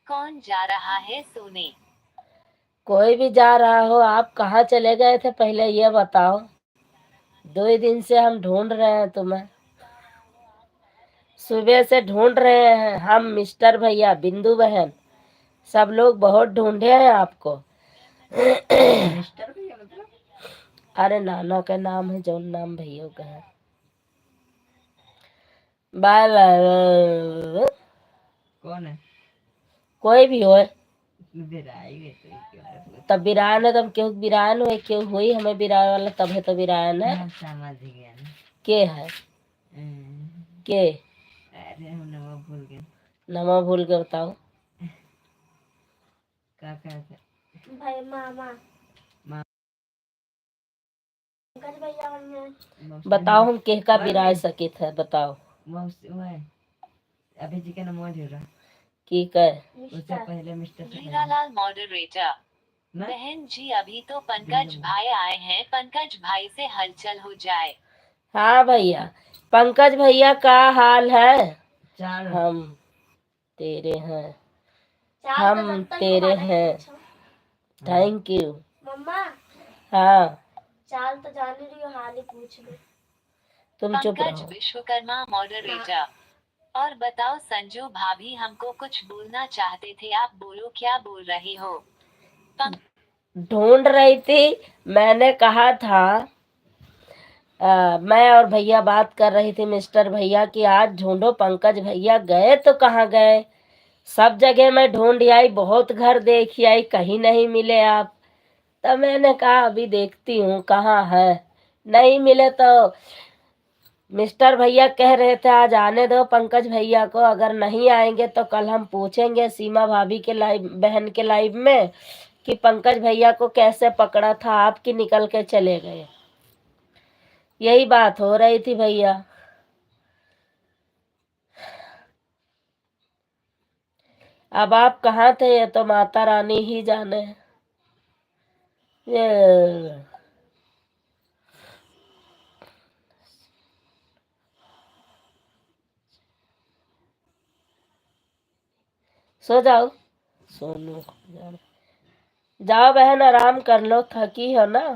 [SPEAKER 1] कौन जा रहा है सोने?
[SPEAKER 2] कोई भी जा रहा हो, आप कहाँ चले गए थे पहले ये बताओ, 2 दिन से हम ढूंढ रहे हैं तुम्हें, सुबह से ढूंढ रहे हैं हम, मिस्टर भैया, बिंदु बहन, सब लोग बहुत ढूंढे हैं आपको।
[SPEAKER 4] मिस्टर भैया मतलब?
[SPEAKER 2] अरे नाना का नाम है, जो नाम भैया का है। Bye bye.
[SPEAKER 4] कौन है?
[SPEAKER 2] कोई भी हो,
[SPEAKER 4] बिराई गए तो क्या है?
[SPEAKER 2] तब बिरान है, तब क्यों बिरान हुए, क्यों हुई हमें बिरान वाला, तब है तो बिरान है।
[SPEAKER 4] हाँ, समझ गया ना।
[SPEAKER 2] के है के?
[SPEAKER 4] अरे हम नाम भूल गए।
[SPEAKER 2] नाम भूल के बताओ।
[SPEAKER 4] क्या कहते?
[SPEAKER 3] भाई मामा
[SPEAKER 4] माँ
[SPEAKER 3] पंकज भैया
[SPEAKER 2] बताओ हम के का बिराय सकित है, बताओ।
[SPEAKER 4] मौसी वो है, अभी जी का नाम ढूंढ रहा।
[SPEAKER 2] की है
[SPEAKER 4] उससे पहले मिस्टर से
[SPEAKER 1] हीरालाल मॉडरेटर,
[SPEAKER 4] ना?
[SPEAKER 1] बहन जी अभी तो पंकज भाई आए हैं, पंकज भाई से हलचल हो जाए।
[SPEAKER 2] हाँ भैया, पंकज भैया का हाल है?
[SPEAKER 4] चार
[SPEAKER 2] हम तेरे हैं, हम तेरे हैं, थैंक यू।
[SPEAKER 3] मम्मा
[SPEAKER 2] हाँ
[SPEAKER 3] चाल तो जान रही हो, हाल ही पूछ लो।
[SPEAKER 2] तुम चुप
[SPEAKER 1] पंकज
[SPEAKER 2] रहो।
[SPEAKER 1] विश्वकर्मा मॉडरेटर, और बताओ संजू भाभी हमको कुछ बोलना चाहते थे, आप बोलो क्या बोल रहे हो?
[SPEAKER 2] ढूंढ रही थी, मैंने कहा था, मैं और भैया बात कर रही थी मिस्टर भैया की, आज ढूंढो पंकज भैया गए तो कहाँ गए, सब जगह मैं ढूंढ आई, बहुत घर देख आई, कहीं नहीं मिले आप। तब मैंने कहा अभी देखती हूँ कहाँ है, नहीं मिले तो मिस्टर भैया कह रहे थे आज आने दो पंकज भैया को, अगर नहीं आएंगे तो कल हम पूछेंगे सीमा भाभी के लाइव, बहन के लाइव में, कि पंकज भैया को कैसे पकड़ा था आपकी, निकल के चले गए। यही बात हो रही थी भैया। अब आप कहाँ थे ये तो माता रानी ही जाने। ये सो जाओ, सोनू जाओ बहन, आराम कर लो, थकी हो ना।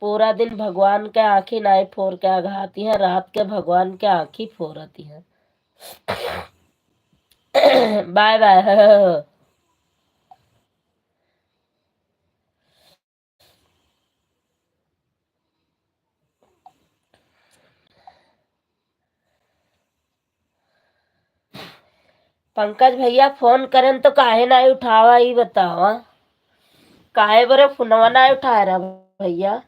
[SPEAKER 2] पूरा दिन भगवान के आँखी नाई फोड़ के आघाती है, रात के भगवान के आँखी फोड़ती है। Bye bye. पंकज भैया फोन करें तो काहे ना उठावा, ही बतावा काहे बरे फोनवा ना उठा रहा भैया,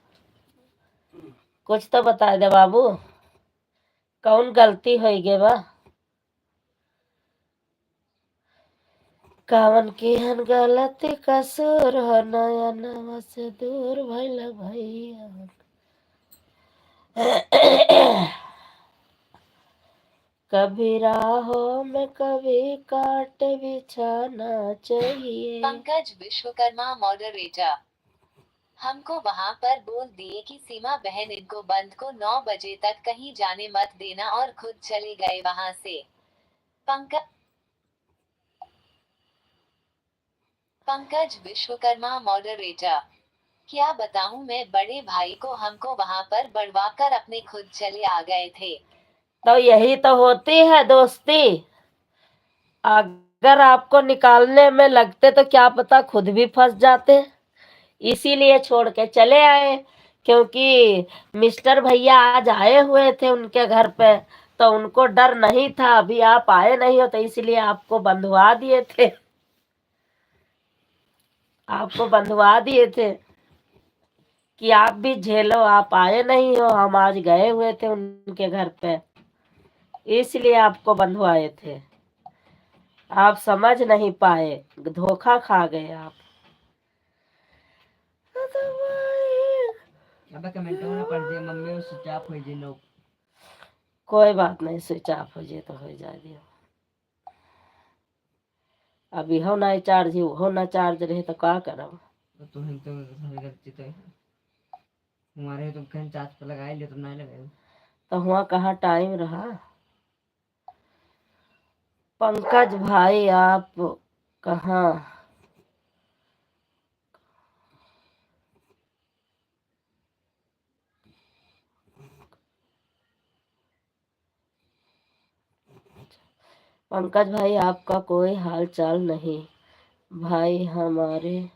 [SPEAKER 2] कुछ तो बता दे बाबू, कौन गलती हो गे बा, कावन की हन गलती कसूर हो, नया नवा से दूर भइल भैया। कभी राहों में कभी काट बिछाना चाहिए।
[SPEAKER 1] पंकज विश्वकर्मा मॉडरेटर, हमको वहाँ पर बोल दिए कि सीमा बहन इनको बंद को 9 बजे तक कहीं जाने मत देना और खुद चले गए वहाँ से। पंकज विश्वकर्मा मॉडरेटर, क्या बताऊं मैं बड़े भाई को, हमको वहाँ पर बढ़वा कर अपने खुद चले आ गए थे।
[SPEAKER 2] तो यही तो होती है दोस्ती, अगर आपको निकालने में लगते तो क्या पता खुद भी फंस जाते, इसीलिए छोड़ के चले आए। क्योंकि मिस्टर भैया आज आए हुए थे उनके घर पे, तो उनको डर नहीं था, अभी आप आए नहीं हो तो इसलिए आपको बंधवा दिए थे, आपको बंधवा दिए थे कि आप भी झेलो, आप आए नहीं हो, हम आज गए हुए थे उनके घर पे, इसलिए आपको बंधवाए थे। आप समझ नहीं पाए, धोखा खा गए आप।
[SPEAKER 4] अबे कमेंट में पढ़ दिया मम्मी स्विच ऑफ हो जी लोग।
[SPEAKER 2] कोई बात नहीं, स्विच ऑफ हो जाए तो हो जाए दियो, अभी हो ना चार्ज, हो ना चार्ज रहे तो का करब।
[SPEAKER 4] तो हम तो गलती तो हमारे तुम कहीं चार्ज पे लगाए लिए तुम नहीं लगाए।
[SPEAKER 2] तो हुआ कहाँ टाइम रहा। पंकज भाई आप कहाँ, पंकज भाई आपका कोई हाल चाल नहीं भाई, हमारे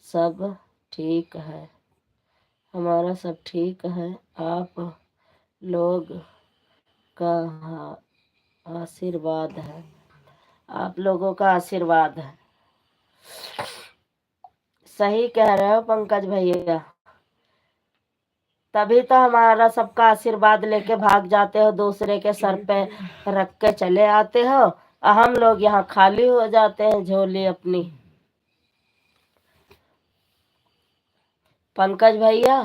[SPEAKER 2] सब ठीक है, हमारा सब ठीक है, आप लोग का आशीर्वाद है, आप लोगों का आशीर्वाद है। सही कह रहे हो पंकज भैया, तभी तो हमारा सबका आशीर्वाद लेके भाग जाते हो, दूसरे के सर पे रख के चले आते हो, और हम लोग यहाँ खाली हो जाते हैं झोली अपनी। पंकज भैया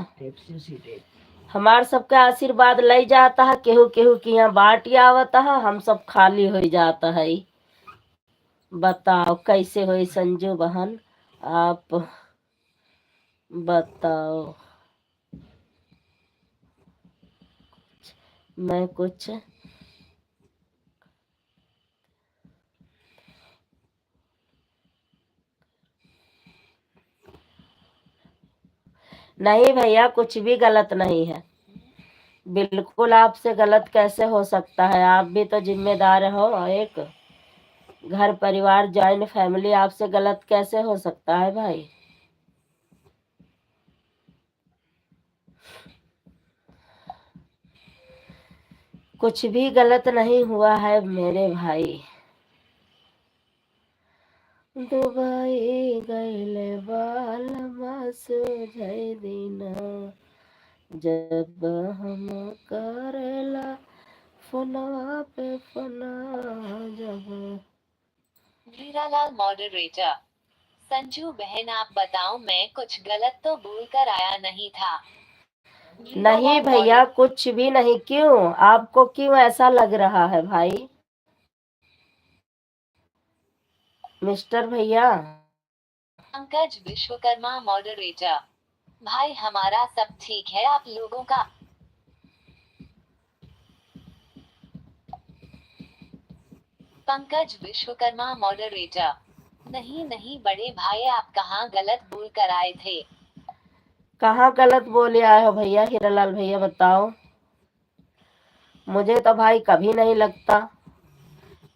[SPEAKER 2] हमार सबका आशीर्वाद ले जाता है, केहू केहू की यहाँ बाट आवता है, हम सब खाली हो जाता है। बताओ कैसे हो संजू बहन, आप बताओ। मैं कुछ नहीं भैया, कुछ भी गलत नहीं है, बिल्कुल आपसे गलत कैसे हो सकता है, आप भी तो जिम्मेदार हो, एक घर परिवार जॉइंट फैमिली, आपसे गलत कैसे हो सकता है भाई। कुछ भी गलत नहीं हुआ है मेरे भाई। दुबई गईले बाल सुझाई दीना, जब हम करेला फोनवा पे फोना जब।
[SPEAKER 1] हीरालाल मॉडरेटर, संजू बहन आप बताओ, मैं कुछ गलत तो बोल कर आया नहीं था।
[SPEAKER 2] नहीं भैया कुछ भी नहीं, क्यों आपको क्यों ऐसा लग रहा है भाई। मिस्टर भैया।
[SPEAKER 1] पंकज विश्वकर्मा मॉडरेटर। भाई हमारा सब ठीक है, आप लोगों का? पंकज विश्वकर्मा मॉडरेटर। नहीं नहीं बड़े भाई, आप कहाँ गलत बोल कर आए थे?
[SPEAKER 2] कहाँ गलत बोले आए हो भैया? हीरालाल भैया बताओ। मुझे तो भाई कभी नहीं लगता,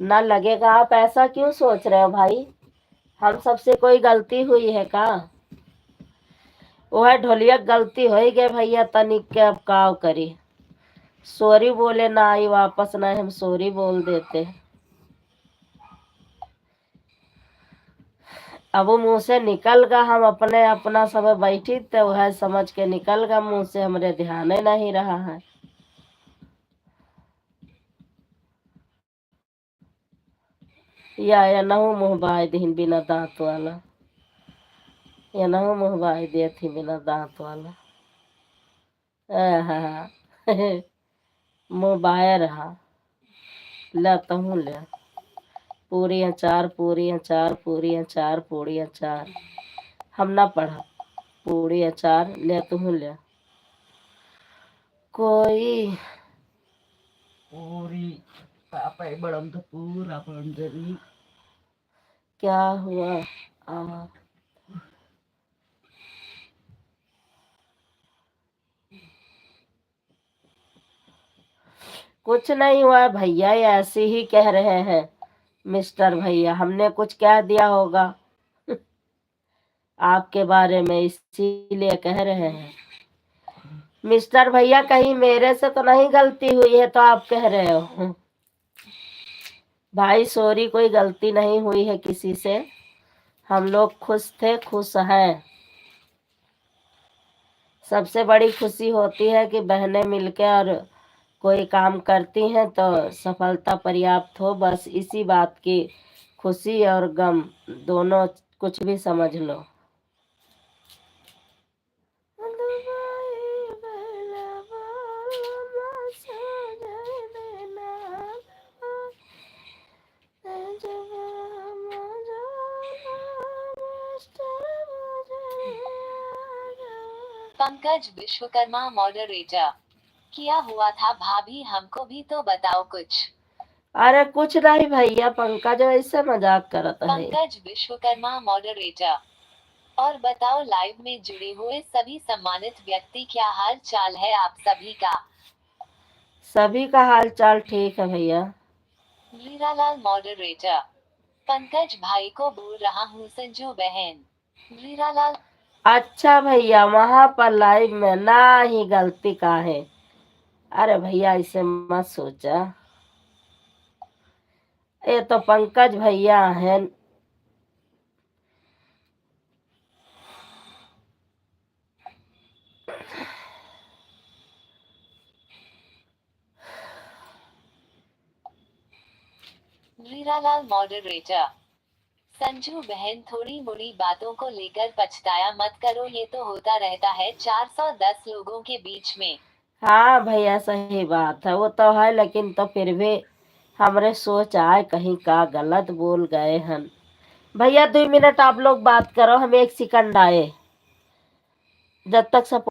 [SPEAKER 2] ना लगेगा। आप ऐसा क्यों सोच रहे हो भाई? हम सबसे कोई गलती हुई है का? वो है ढोलिया, गलती हो ही गए भैया तनिक के, अब काव करी। सॉरी बोले ना आई वापस, ना हम सॉरी बोल देते। अब वो मुंह से निकल गा, हम अपने अपना समय बैठी तो वह समझ के निकल गा मुंह से, हमरे ध्यान ही नहीं रहा है। या नहु मुँह बाय दीन बिना दांत वाला, या नहु मुँह बाय दे थी बिना दांत वाला। आहा, मुँह बाया रहा। ले तहूँ ले, पूरी अचार पूरी अचार पूरी अचार पूरी अचार। हम ना पढ़ा, पूरी अचार ले तहूँ ले। कोई
[SPEAKER 4] पूरी पापा बड़म तो पूरा पंजरी।
[SPEAKER 2] क्या हुआ? आ, कुछ नहीं हुआ भैया, ये ऐसे ही कह रहे हैं मिस्टर भैया। हमने कुछ कह दिया होगा आपके बारे में, इसीलिए कह रहे हैं। मिस्टर भैया कहीं मेरे से तो नहीं गलती हुई है तो आप कह रहे हो? भाई सॉरी, कोई गलती नहीं हुई है किसी से। हम लोग खुश थे, खुश हैं। सबसे बड़ी खुशी होती है कि बहनें मिलकर और कोई काम करती हैं तो सफलता पर्याप्त हो, बस इसी बात की खुशी और गम दोनों, कुछ भी समझ लो।
[SPEAKER 1] पंकज विश्वकर्मा मॉडरेटर। क्या हुआ था भाभी, हमको भी तो बताओ कुछ।
[SPEAKER 2] अरे कुछ नहीं भैया, पंकज ऐसे मजाक करता है।
[SPEAKER 1] पंकज विश्वकर्मा मॉडरेटर। और बताओ लाइव में जुड़े हुए सभी सम्मानित व्यक्ति, क्या हाल चाल है आप सभी का?
[SPEAKER 2] सभी का हाल चाल ठीक है भैया।
[SPEAKER 1] हीरालाल मॉडरेटर। पंकज भाई को बोल रहा हूँ संजू बहन। हीरालाल।
[SPEAKER 2] अच्छा भैया, वहां पर लाइव में ना ही गलती का है। अरे भैया ऐसे मत सोचा, ये तो पंकज भैया हैं।
[SPEAKER 1] हीरालाल मॉडरेटर। संजू बहन, थोड़ी मुड़ी बातों को लेकर पछताया मत करो, ये तो होता रहता है 410 लोगों के बीच में।
[SPEAKER 2] हाँ भैया सही बात है, वो तो है, लेकिन तो फिर भी हमरे सोच आए कहीं का गलत बोल गए हैं। भैया 2 मिनट आप लोग बात करो, हम 1 सेकंड आए, जब तक सब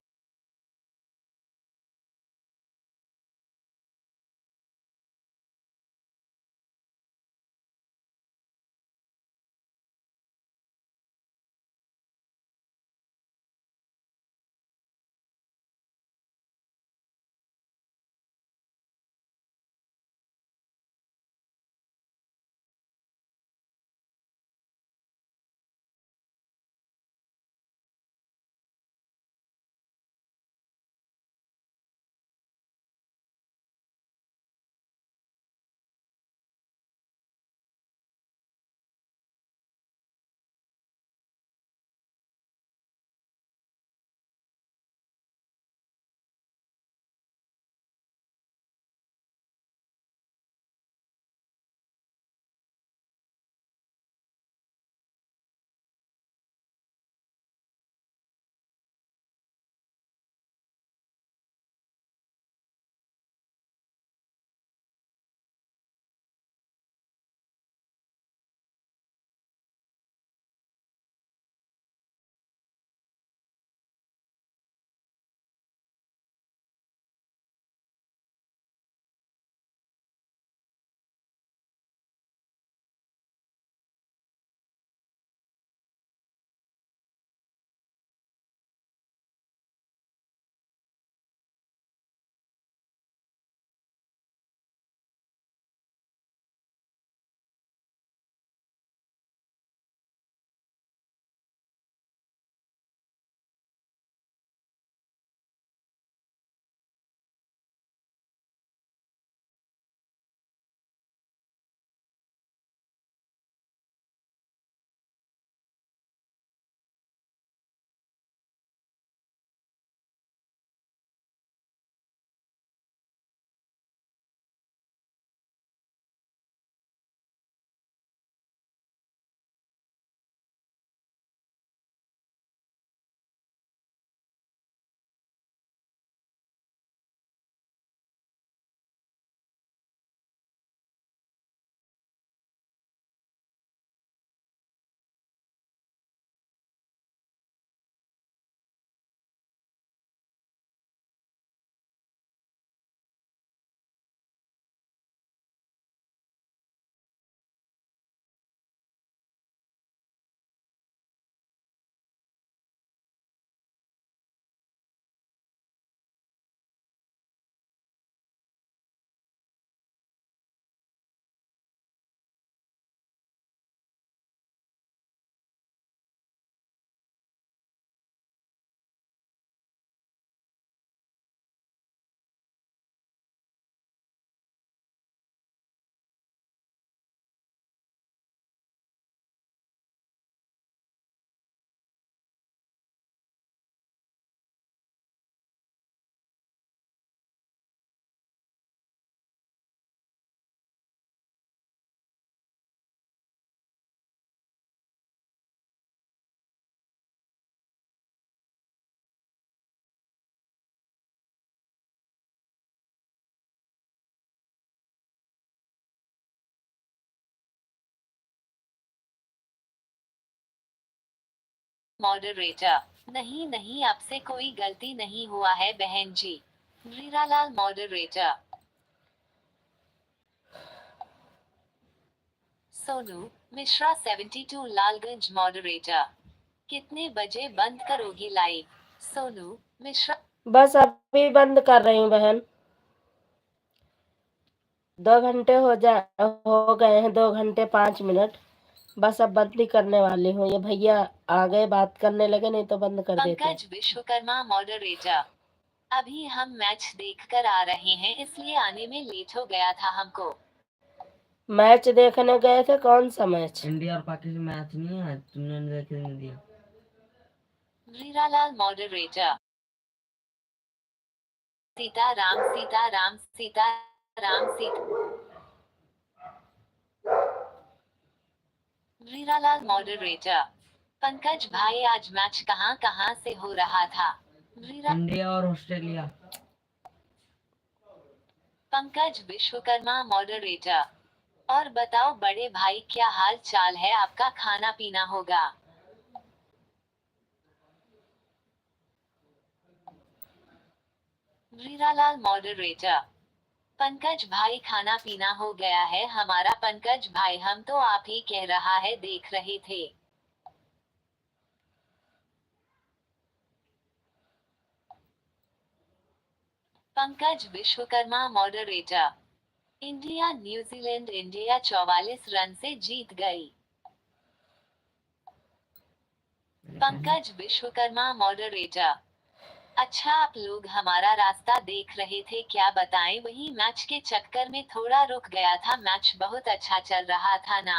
[SPEAKER 1] मॉडरेटर नहीं नहीं, आपसे कोई गलती नहीं हुआ है बहन जी। वीरालाल मॉडरेटर। सोनू मिश्रा 72 लालगंज मॉडरेटर। कितने बजे बंद करोगी लाइव? सोनू मिश्रा।
[SPEAKER 2] बस अभी बंद कर रही हूँ बहन, 2 घंटे हो गए हैं, 2 घंटे 5 मिनट। बस अब बंद ही करने वाली हूँ। ये भैया आ गए, बात करने लगे, नहीं तो बंद कर देते।
[SPEAKER 1] पंकज विश्वकर्मा मॉडरेटर। अभी हम मैच देखकर आ रहे हैं, इसलिए आने में लेट हो गया था हमको।
[SPEAKER 2] मैच देखने गए थे? कौन सा मैच?
[SPEAKER 4] इंडिया और पाकिस्तान मैच नहीं है, तुमने देखने नहीं दिया।
[SPEAKER 1] वीरालाल मॉडरेटर। सीताराम सीताराम सीताराम सीता। वीरालाल मॉडरेटर। पंकज भाई आज मैच कहाँ कहाँ से हो रहा था?
[SPEAKER 4] इंडिया और ऑस्ट्रेलिया।
[SPEAKER 1] पंकज विश्वकर्मा मॉडरेटर। और बताओ बड़े भाई, क्या हाल चाल है आपका? खाना पीना होगा। वीरालाल मॉडरेटर। पंकज भाई खाना पीना हो गया है हमारा। पंकज भाई हम तो आप ही कह रहा है देख रहे थे। Pankaj Vishwakarma moderator. India New Zealand, India 44 run से जीत गई। पंकज विश्वकर्मा मॉडरेटर। अच्छा आप लोग हमारा रास्ता देख रहे थे, क्या बताएं, वही मैच के चक्कर में थोड़ा रुक गया था। मैच बहुत अच्छा चल रहा था ना।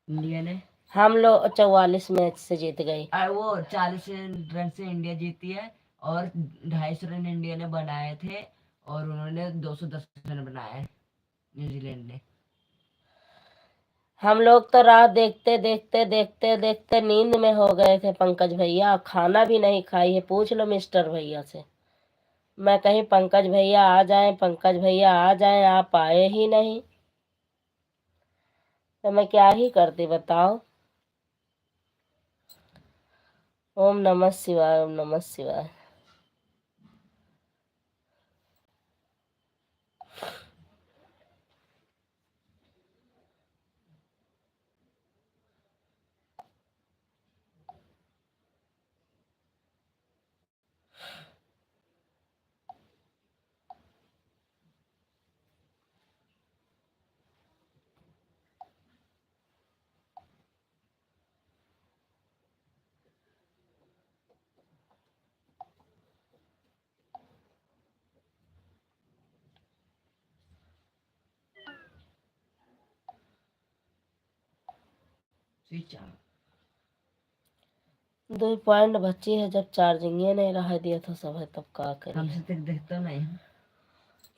[SPEAKER 4] इंडिया ने
[SPEAKER 2] हम लोग 44 मैच से जीत गए।
[SPEAKER 4] वो 40 रन से इंडिया जीती है, और 250 रन इंडिया ने बनाए थे, और उन्होंने 210 रन बनाए हैं न्यूजीलैंड ने।
[SPEAKER 2] हम लोग तो राह देखते देखते देखते देखते नींद में हो गए थे पंकज भैया, खाना भी नहीं खाई है। पूछ लो मिस्टर भैया से। मैं कहीं पंकज भैया आ जाएं, पंकज भैया आ जाएं, आप आए ही नहीं, तो मैं क्या ही करती बताओ। ओम नमः शिवाय, ओम नमः शिवाय।
[SPEAKER 4] Switch off.
[SPEAKER 2] 2 पॉइंट बची है, जब चार्जिंग नहीं रहा दिया तो सब है, तब का करें।
[SPEAKER 4] हमसे तक देखता नहीं है।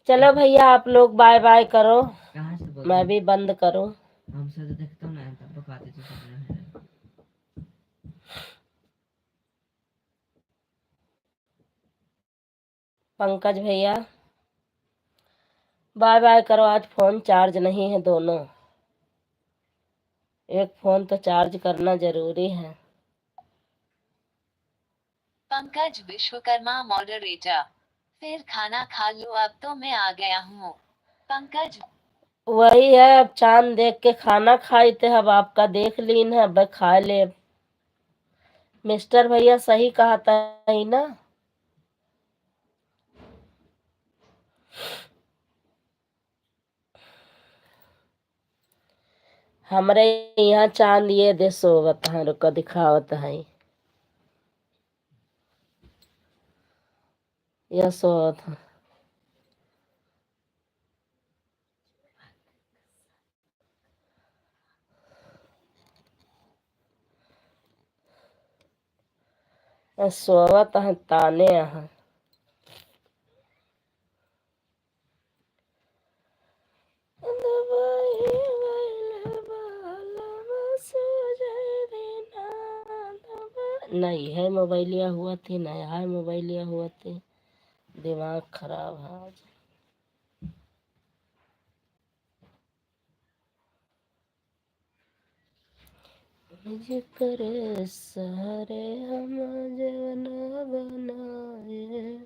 [SPEAKER 2] चलो भैया आप लोग बाय बाय करो,
[SPEAKER 4] कहाँ से बोल
[SPEAKER 2] मैं भी बंद करूं।
[SPEAKER 4] हमसे तो देखता नहीं है, तब बकाते थे सबने।
[SPEAKER 2] पंकज भैया बाय बाय करो, आज फोन चार्ज नहीं है दोनों। एक फोन तो चार्ज करना जरूरी है।
[SPEAKER 1] पंकज विश्वकर्मा मॉडरेटर। फिर खाना खा लो, अब तो मैं आ गया हूँ। पंकज।
[SPEAKER 2] वही है, अब चांद देख के खाना खाई थे, अब आपका देख लीन है, अब खा ले। मिस्टर भैया सही कहा था ही ना। हमरे यहाँ चांद ये दे सोवत है, रुको दिखावत है। यह सोवत है। सोवत है ताने यहाँ। नहीं है मोबाइलिया हुआ थी, नया है मोबाइलिया हुआ थी, दिमाग खराब है आज। जिक्र सारे हम जवना बनाए।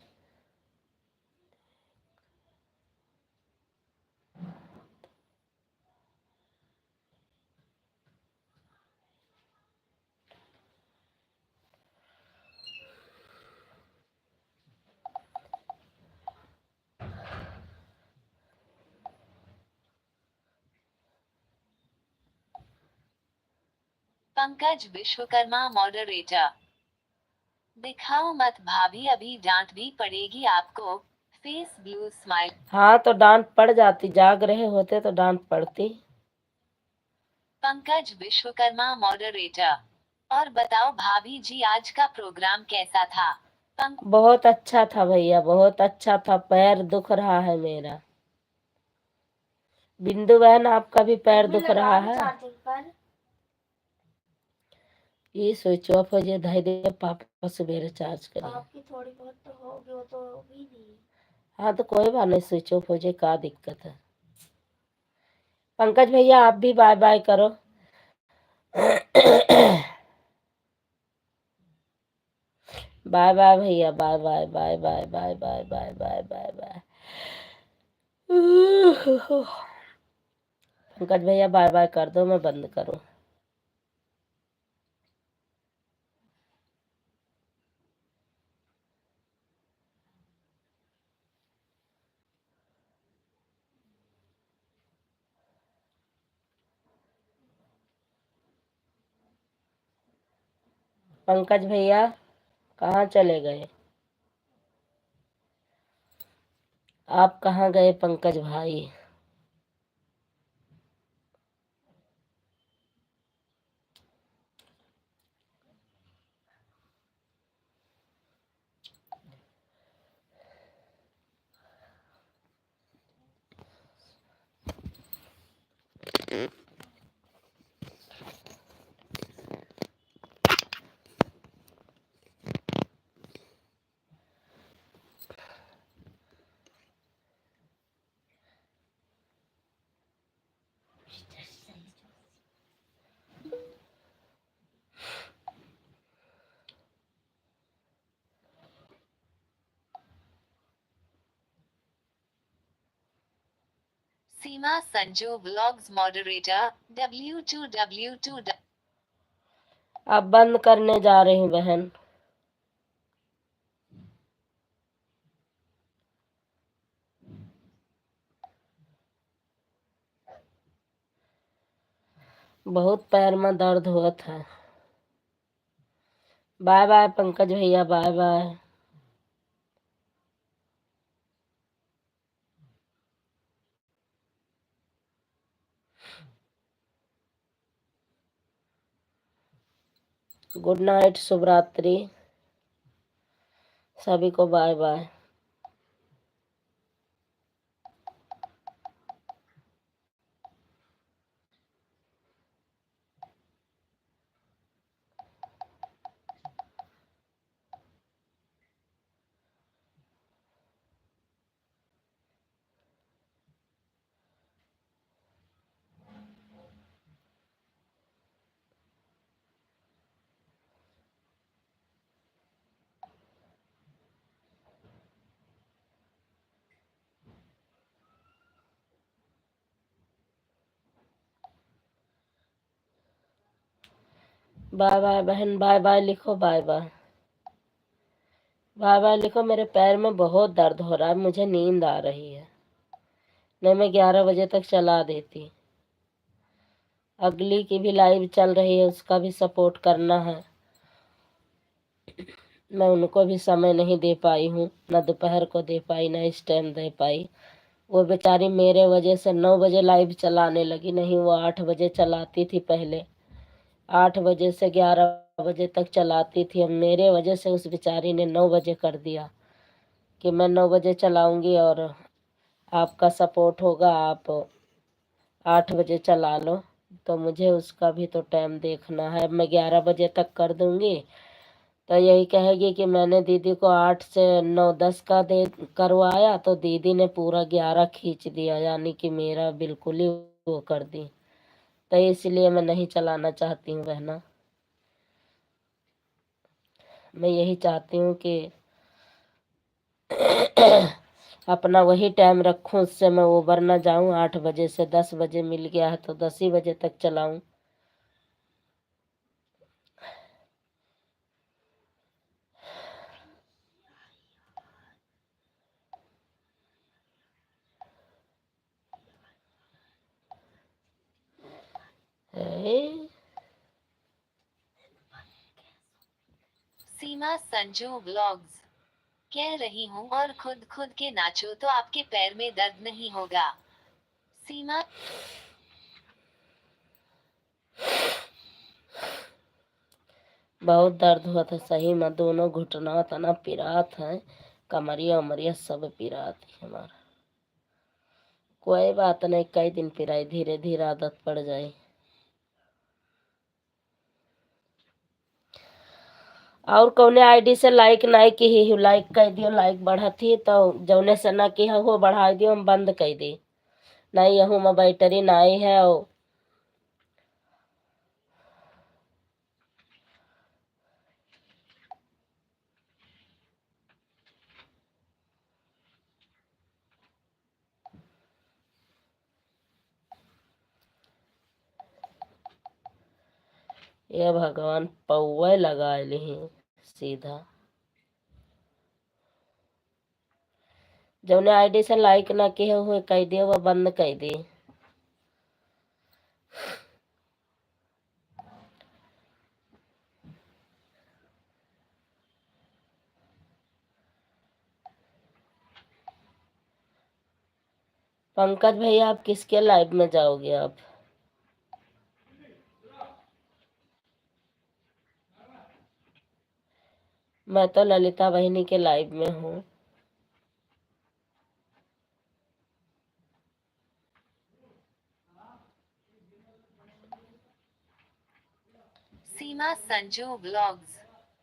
[SPEAKER 1] पंकज विश्वकर्मा मॉडरेटर। दिखाओ मत भाभी, अभी डांट भी पड़ेगी आपको। Face blue smile.
[SPEAKER 2] हाँ तो डांट पड़ जाती, जाग रहे होते तो डांट पड़ती।
[SPEAKER 1] पंकज विश्वकर्मा मॉडरेटर। और बताओ भाभी जी, आज का प्रोग्राम कैसा था?
[SPEAKER 2] बहुत अच्छा था भैया, बहुत अच्छा था। पैर दुख रहा है मेरा। बिंदु बहन, आपका भी पैर दुख रहा है? ये स्विच ऑफ हो जाए, धैर्य पापा सवेरे चार्ज करें।
[SPEAKER 3] आपकी थोड़ी बहुत तो होगी, वो तो होगी नहीं।
[SPEAKER 2] हाँ तो कोई बात नहीं, स्विच ऑफ हो जाए, क्या दिक्कत है। पंकज भैया आप भी बाय बाय करो। बाय बाय भैया, bye bye bye bye bye bye bye bye bye bye. Pankaj भैया बाय बाय कर दो, मैं बंद करूं। पंकज भैया कहाँ चले गए? आप कहाँ गए पंकज भाई?
[SPEAKER 1] सीमा संजू व्लॉग्स मॉडरेटर। W2W2।
[SPEAKER 2] अब बंद करने जा रही हूँ बहन। बहुत पैर में दर्द हुआ था। बाय बाय पंकज भैया, बाय बाय। गुड नाइट, शुभ रात्रि सभी को, बाय बाय। बाय बाय बहन, बाय बाय लिखो, बाय बाय बाय बाय लिखो। मेरे पैर में बहुत दर्द हो रहा है, मुझे नींद आ रही है। नहीं मैं 11 बजे तक चला देती। अगली की भी लाइव चल रही है, उसका भी सपोर्ट करना है। मैं उनको भी समय नहीं दे पाई हूँ, न दोपहर को दे पाई, न इस टाइम दे पाई। वो बेचारी मेरे वजह से 9 बजे लाइव चलाने लगी, नहीं वो 8 बजे चलाती थी पहले। 8 बजे से 11 बजे तक चलाती थी। अब मेरे वजह से उस बेचारी ने 9 बजे कर दिया कि मैं 9 बजे चलाऊंगी और आपका सपोर्ट होगा, आप 8 बजे चला लो। तो मुझे उसका भी तो टाइम देखना है। अब मैं 11 बजे तक कर दूंगी तो यही कहेगी कि मैंने दीदी को 8 से 9 10 का दे करवाया तो दीदी ने पूरा 11 खींच दिया, यानी कि मेरा बिल्कुल ही वो कर दी। तो इसलिए मैं नहीं चलाना चाहती हूँ बहना। मैं यही चाहती हूँ कि अपना वही टाइम रखूं, उससे मैं ओवर ना जाऊं। 8 बजे से 10 बजे मिल गया है तो 10 ही बजे तक चलाऊं। ए,
[SPEAKER 1] सीमा संजू ब्लॉग्स कह रही हूँ और खुद खुद के नाचो तो आपके पैर में दर्द नहीं होगा। सीमा
[SPEAKER 2] बहुत दर्द हुआ था सही में, दोनों घुटना तना पिरात है, कमरिया उमरिया सब पिरात है हमारा। कोई बात नहीं, कई दिन पिराई, धीरे धीरे आदत पड़ जाए। और कौने आईडी से लाइक नहीं की ही, लाइक कर दियो, लाइक बढ़त ही तो जौने से ना की हो बढ़ा दियो, हम बंद कर दी। नहीं यहू में बैटरी नहीं है और ये भगवान पौवे लगा ली सीधा। जौने आईडी से लाइक ना की हुए कह दियो, वो बंद कर दी। पंकज भैया आप किसके लाइव में जाओगे आप? मैं तो ललिता बहिनी के लाइव में हूँ।
[SPEAKER 1] सीमा संजू ब्लॉग्स